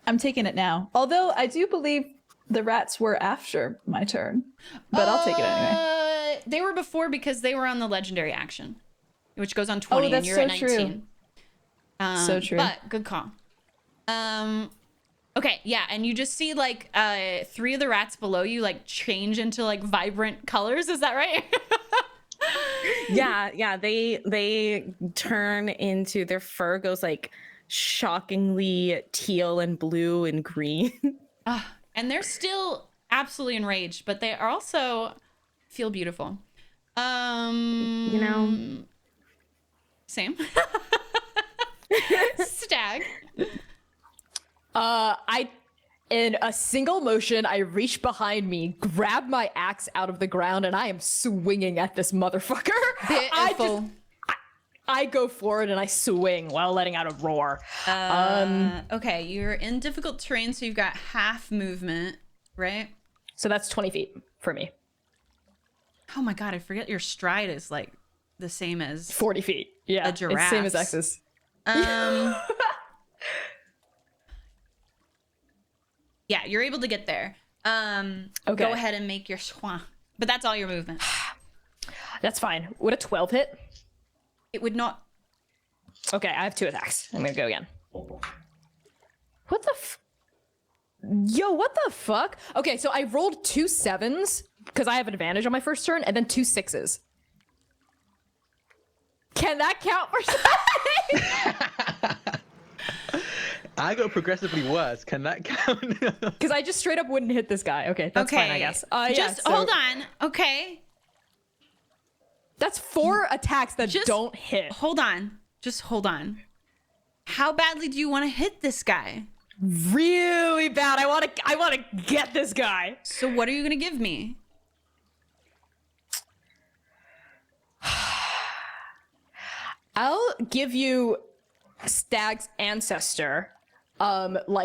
I'm taking it now. Although I do believe the rats were after my turn, but I'll take it anyway. They were before because they were on the legendary action, which goes on 20, that's and you're so at 19. True. So true. But good call. Okay, yeah, and you just see like 3 of the rats below you like change into like vibrant colors. Is that right? Yeah. They turn into, their fur goes like shockingly teal and blue and green. And they're still absolutely enraged, but they are also feel beautiful. You know, Same. Stag. In a single motion, I reach behind me, grab my axe out of the ground, and I am swinging at this motherfucker. Beautiful. I go forward and I swing while letting out a roar. Okay, you're in difficult terrain, so you've got half movement, right? So that's 20 feet for me. Oh my god, I forget your stride is like the same as 40 feet. Yeah, a giraffe. it's same as X's. Yeah, you're able to get there. Okay. Go ahead and make your soin. But that's all your movement. That's fine. Would a 12 hit? It would not. Okay, I have 2 attacks. I'm gonna go again. What the Yo, what the fuck? Okay, so I rolled 2 7s because I have an advantage on my first turn, and then 2 6s. Can that count for something? I go progressively worse. Can that count? Because I just straight up wouldn't hit this guy. Okay, that's fine, I guess. Just hold on. Okay. That's 4 attacks that don't hit. Hold on. Just hold on. How badly do you want to hit this guy? Really bad. I want to get this guy. So what are you going to give me? I'll give you Stag's ancestor, maybe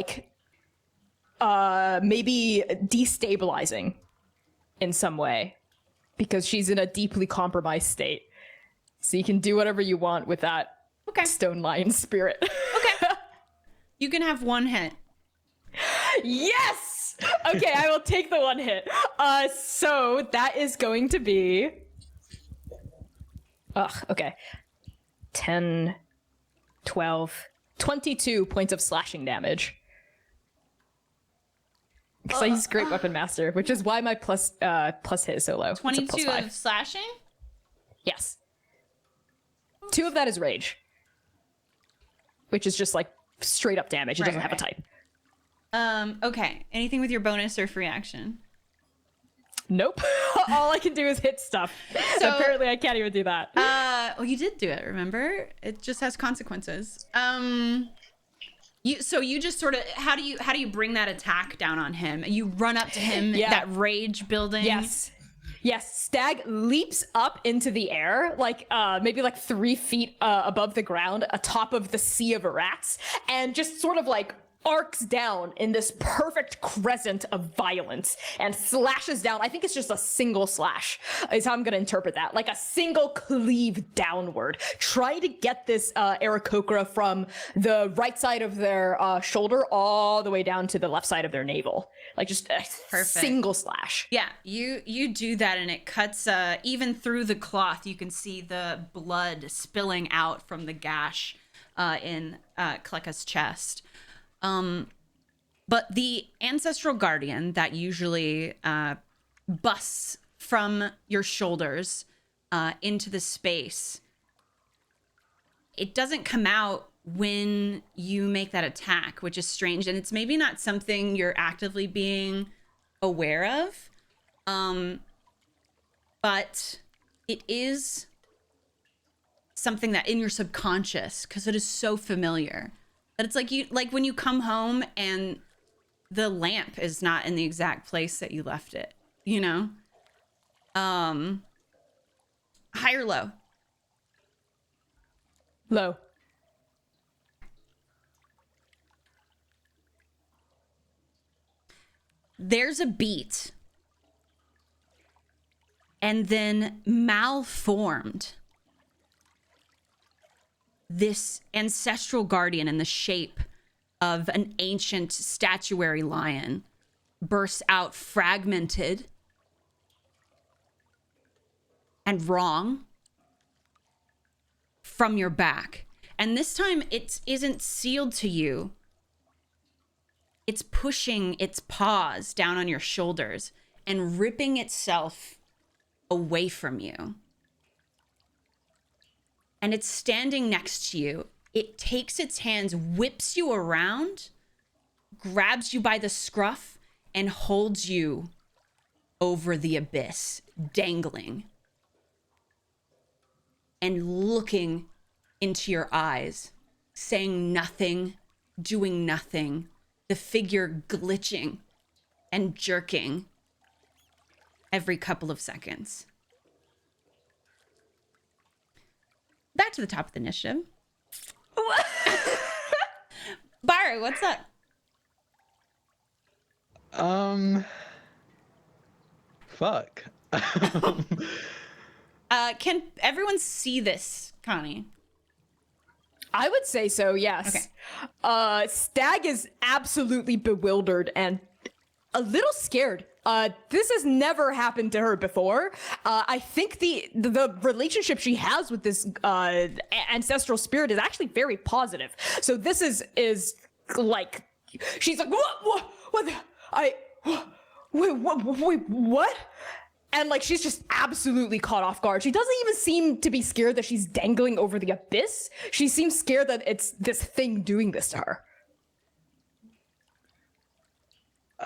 destabilizing in some way, because she's in a deeply compromised state. So you can do whatever you want with that stone lion spirit. Okay. You can have 1 hit. Yes! Okay, I will take the 1 hit. So that is going to be... okay. 10, 12, 22 points of slashing damage. Because I use Great Weapon Master, which is why my plus hit is so low. 22 of slashing? Yes. 2 of that is rage. Which is just like straight up damage. It doesn't have a type. Okay. Anything with your bonus or free action? Nope. All I can do is hit stuff. So apparently I can't even do that. Well, you did do it, remember? It just has consequences. You just sort of, how do you bring that attack down on him? You run up to him, that rage building. Yes, Stag leaps up into the air, like maybe like 3 feet above the ground, atop of the sea of rats, and just sort of like arcs down in this perfect crescent of violence and slashes down. I think it's just a single slash is how I'm going to interpret that. Like a single cleave downward, trying to get this Aarakocra from the right side of their shoulder all the way down to the left side of their navel. Like just a single slash. Yeah, you do that and it cuts even through the cloth. You can see the blood spilling out from the gash in Kleka's chest. But the ancestral guardian that usually busts from your shoulders into the space, it doesn't come out when you make that attack, which is strange. And it's maybe not something you're actively being aware of. But it is something that in your subconscious, because it is so familiar. But it's like when you come home and the lamp is not in the exact place that you left it, you know? High or low? Low. There's a beat. And then malformed, this ancestral guardian in the shape of an ancient statuary lion bursts out fragmented and wrong from your back. And this time it isn't sealed to you. It's pushing its paws down on your shoulders and ripping itself away from you. and it's standing next to you. It takes its hands, whips you around, grabs you by the scruff, and holds you over the abyss, dangling and looking into your eyes, saying nothing, doing nothing, the figure glitching and jerking every couple of seconds. Back to the top of the initiative. Byron, what's up? Fuck. Can everyone see this, Connie? I would say so, yes. Okay. Stag is absolutely bewildered and a little scared. This has never happened to her before. I think the relationship she has with this ancestral spirit is actually very positive. So this is like, she's like, wait, what? And like, she's just absolutely caught off guard. She doesn't even seem to be scared that she's dangling over the abyss. She seems scared that it's this thing doing this to her.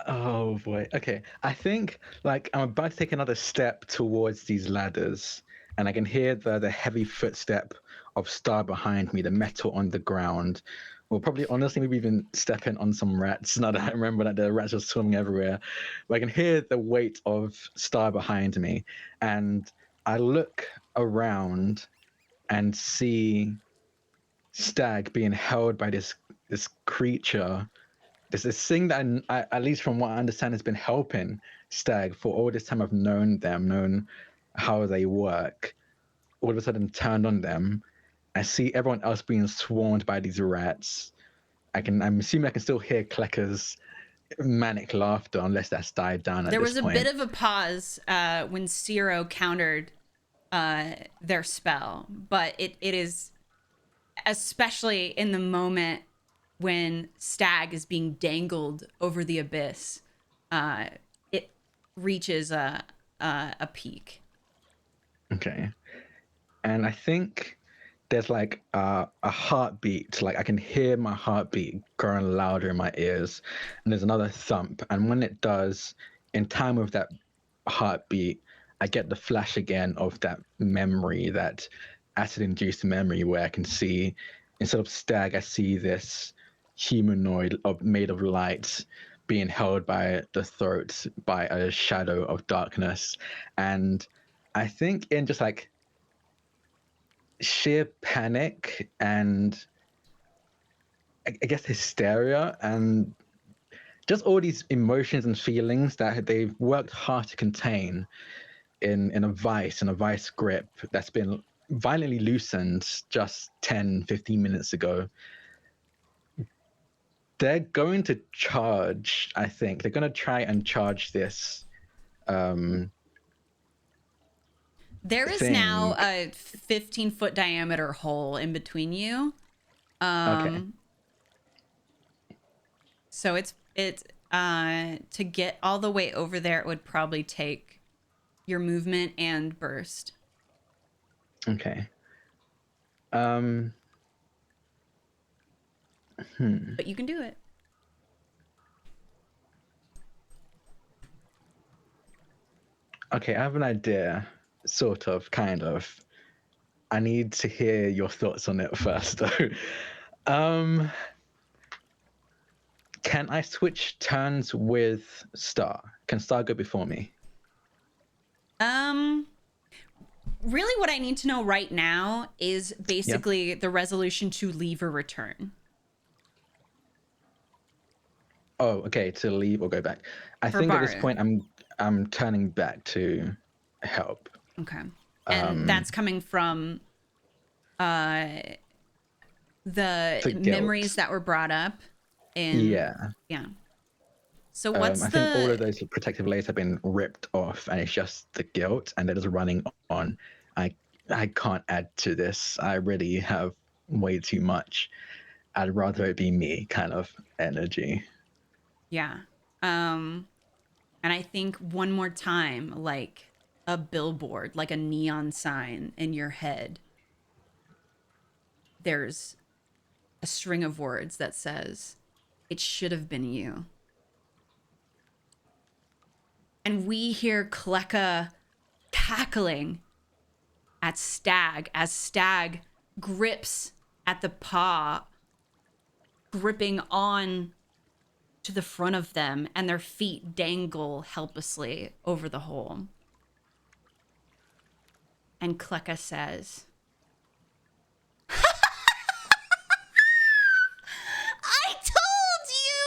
Oh boy. Okay. I think like I'm about to take another step towards these ladders, and I can hear the heavy footstep of Star behind me, the metal on the ground. Well, probably honestly, maybe even stepping on some rats. Now that I remember that the rats are swimming everywhere. But I can hear the weight of Star behind me, and I look around and see Stag being held by this creature. This thing that I, at least from what I understand, has been helping Stag for all this time. I've known them, known how they work. All of a sudden turned on them. I see everyone else being swarmed by these rats. I'm assuming I can still hear Klecker's manic laughter, unless that's died down at this point. There was a bit of a pause when Ciro countered their spell, but it is, especially in the moment when Stag is being dangled over the abyss, it reaches a peak. Okay. And I think there's like a heartbeat, like I can hear my heartbeat growing louder in my ears, and there's another thump. And when it does, in time with that heartbeat, I get the flash again of that memory, that acid-induced memory, where I can see, instead of Stag, I see this humanoid made of light being held by the throat by a shadow of darkness. And I think in just like sheer panic and I guess hysteria and just all these emotions and feelings that they've worked hard to contain in a vice grip that's been violently loosened just 10-15 minutes ago, they're going to charge. I think they're going to try and charge this There is now a 15-foot diameter hole in between you. Okay. So it's to get all the way over there, it would probably take your movement and burst. Okay. But you can do it. Okay, I have an idea. Sort of, kind of. I need to hear your thoughts on it first, though. Can I switch turns with Star? Can Star go before me? Really what I need to know right now is basically the resolution to leave or return. Oh, okay, to leave or go back. I think at this point I'm turning back to help. Okay. And that's coming from the memories that were brought up in Yeah. So what's I think all of those protective layers have been ripped off, and it's just the guilt, and they're just running on. I can't add to this. I really have way too much. I'd rather it be me kind of energy. Yeah. And I think one more time, like a billboard, like a neon sign in your head there's a string of words that says, "It should have been you." And we hear Kleka cackling at Stag as Stag grips at the paw, gripping on to the front of them, and their feet dangle helplessly over the hole. And Kleka says, I told you!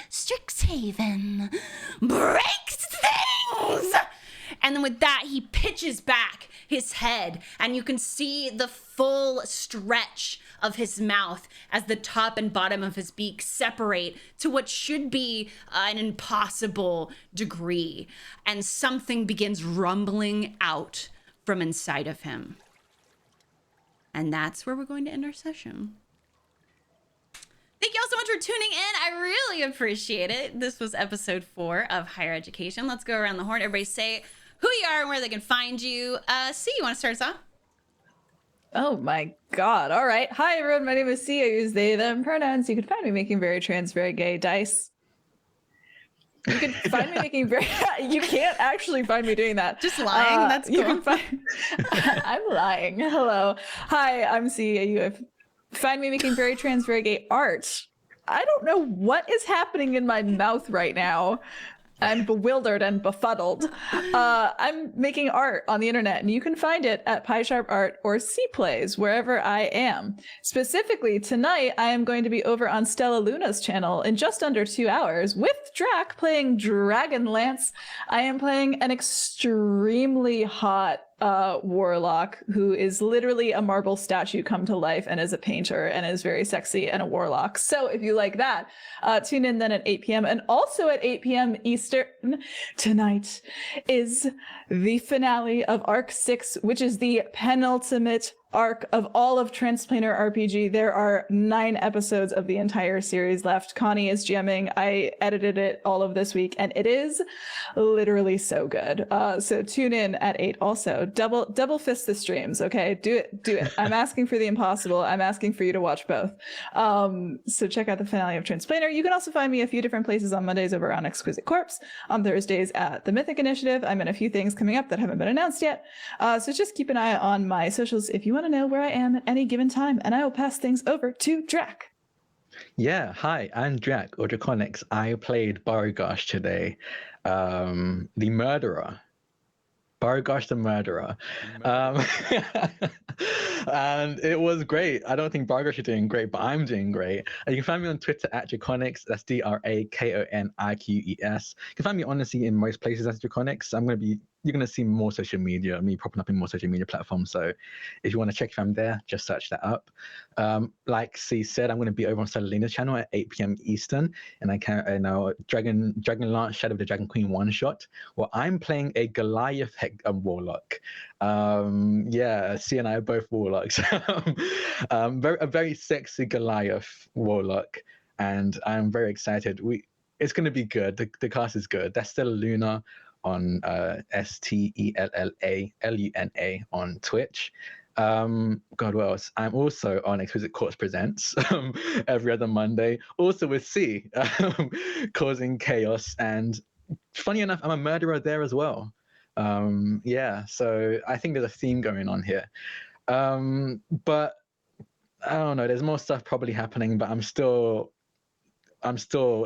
Strixhaven breaks things! and then with that, he pitches back his head, and you can see the full stretch of his mouth as the top and bottom of his beak separate to what should be an impossible degree. And something begins rumbling out from inside of him. And that's where we're going to end our session. Thank you all so much for tuning in. I really appreciate it. This was episode 4 of Higher Education. Let's go around the horn. Everybody say who you are and where they can find you. C, you want to start us off? Oh my god. All right. Hi, everyone. My name is C. I use they, them pronouns. You can find me making very trans, very gay dice. You can find me making very... You can't actually find me doing that. Just lying? That's cool. You can find... I'm lying. Hello. Hi, I'm C. You find me making very trans, very gay art. I don't know what is happening in my mouth right now. I'm bewildered and befuddled. I'm making art on the internet, and you can find it at PieSharp Art or C-Plays, wherever I am. Specifically, tonight, I am going to be over on Stella Luna's channel in just under 2 hours with Drac playing Dragonlance. I am playing an extremely hot warlock who is literally a marble statue come to life and is a painter and is very sexy and a warlock. So if you like that, tune in then at 8 p.m. And also at 8 p.m. Eastern tonight is the finale of Arc 6, which is the penultimate arc of all of Transplanar RPG. There are 9 episodes of the entire series left. Connie is GMing. I edited it all of this week, and it is literally so good. So tune in at 8 also. Double fist the streams, okay? Do it. I'm asking for the impossible. I'm asking for you to watch both. So check out the finale of Transplanar. You can also find me a few different places on Mondays over on Exquisite Corpse, on Thursdays at the Mythic Initiative. I'm in a few things coming up that haven't been announced yet. So just keep an eye on my socials if you want to know where I am at any given time, and I will pass things over to Drac. Yeah, hi, I'm Drac, or Draconics. I played Borogosh today, the murderer. Borogosh the murderer. And it was great. I don't think Borogosh is doing great, but I'm doing great. And you can find me on Twitter at Draconics. That's DRAKONIQES. You can find me honestly in most places as Draconics. You're going to see more social media, me popping up in more social media platforms. So if you want to check if I'm there, just search that up. Like C said, I'm going to be over on Celina's channel at 8 p.m. Eastern. And Dragonlance Shadow of the Dragon Queen one-shot. Well, I'm playing a Goliath warlock. Yeah, C and I are both warlocks. A very sexy Goliath warlock. And I'm very excited. It's going to be good. The cast is good. That's Stella Luna on STELLALUNA on Twitch. God, what else? I'm also on Exquisite Corpse Presents every other Monday, also with C, causing chaos. And funny enough, I'm a murderer there as well. Yeah, so I think there's a theme going on here. But I don't know, there's more stuff probably happening, but I'm still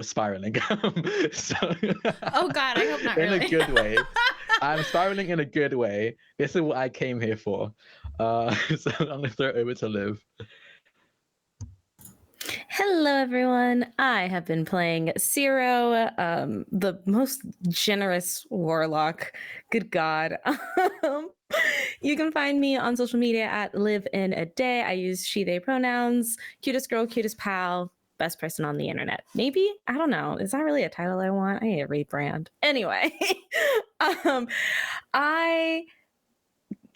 spiraling. So, Oh God, I hope not. in really. a good way. I'm spiraling in a good way. This is what I came here for. So I'm gonna throw it over to Liv. Hello, everyone. I have been playing Zero, the most generous warlock. Good God. You can find me on social media at liveinAday. I use she, they pronouns. Cutest girl, cutest pal. Best person on the internet. Maybe? I don't know. Is that really a title I want? I need a rebrand. Anyway, I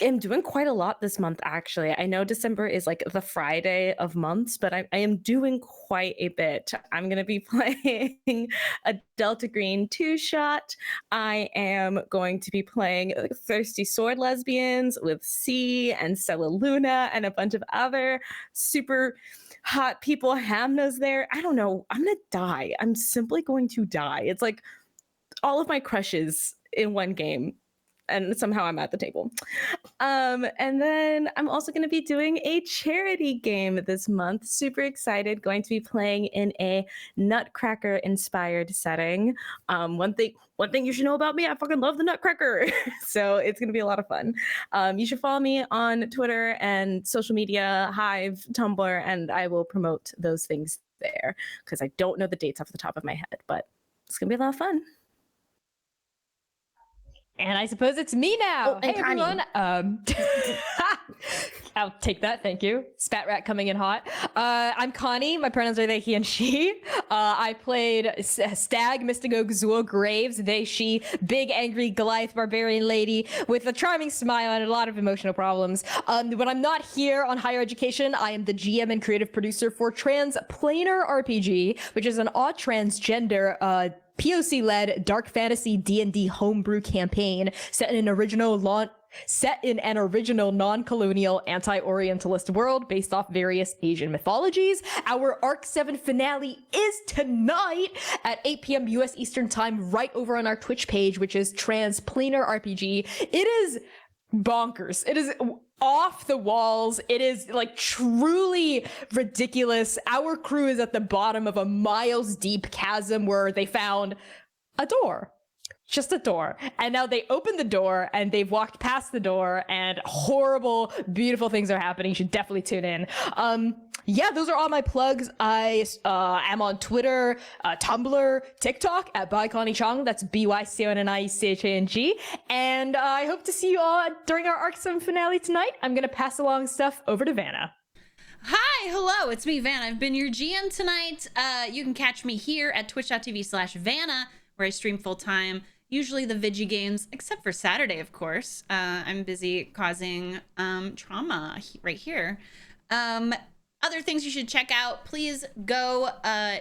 am doing quite a lot this month, actually. I know December is like the Friday of months, but I am doing quite a bit. I'm going to be playing a Delta Green 2-shot. I am going to be playing Thirsty Sword Lesbians with C and Stella Luna and a bunch of other super hot people. Hamna's there. I don't know. I'm going to die. I'm simply going to die. It's like all of my crushes in one game. And somehow I'm at the table. And then I'm also going to be doing a charity game this month. Super excited. Going to be playing in a Nutcracker inspired setting. One thing you should know about me, I fucking love the Nutcracker. So it's going to be a lot of fun. You should follow me on Twitter and social media, Hive, Tumblr, and I will promote those things there because I don't know the dates off the top of my head, but it's going to be a lot of fun. And I suppose it's me now. Oh, Hey, and Connie. everyone. I'll take that. Thank you. Spat rat coming in hot. I'm Connie. My pronouns are they, he, and she. I played Stag, Mystico, Gazul, Graves, they, she, big, angry Goliath barbarian lady with a charming smile and a lot of emotional problems. When I'm not here on higher education, I am the GM and creative producer for Transplanar RPG, which is an odd transgender POC-led dark fantasy D&D homebrew campaign set in an original non-colonial anti-Orientalist world based off various Asian mythologies. Our Arc 7 finale is tonight at 8 p.m. US Eastern Time right over on our Twitch page, which is Transplanar RPG. It is bonkers. It is off the walls. It is like truly ridiculous. Our crew is at the bottom of a miles deep chasm where they found a door. Just a door. And now they opened the door and they've walked past the door and horrible, beautiful things are happening. You should definitely tune in. Yeah, those are all my plugs. I am on Twitter, Tumblr, TikTok at ByConnieChang. That's BYCONNIECHANG. And I hope to see you all during our Arc 7 finale tonight. I'm going to pass along stuff over to Vana. Hi, hello, it's me, Vana. I've been your GM tonight. You can catch me here at twitch.tv/Vana, where I stream full-time, usually the Vigi games, except for Saturday, of course. I'm busy causing trauma right here. Other things you should check out, please go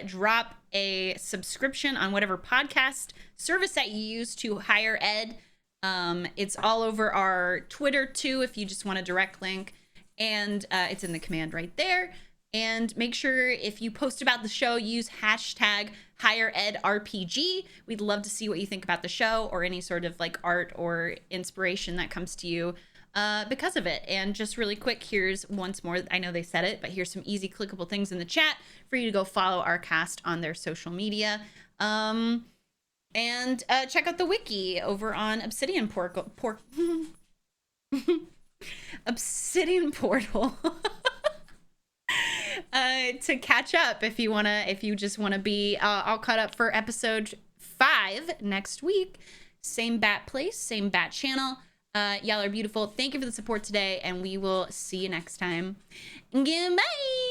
drop a subscription on whatever podcast service that you use to higher ed. It's all over our Twitter too, if you just want a direct link, and it's in the command right there. And make sure if you post about the show, use hashtag #HigherEdRPG. We'd love to see what you think about the show or any sort of like art or inspiration that comes to you because of it. And just really quick, here's once more, I know they said it, but here's some easy clickable things in the chat for you to go follow our cast on their social media. And check out the wiki over on Obsidian Obsidian Portal. To catch up if you just want to be all caught up for episode 5 next week. Same bat place, same bat channel. Y'all are beautiful. Thank you for the support today, and we will see you next time. Goodbye.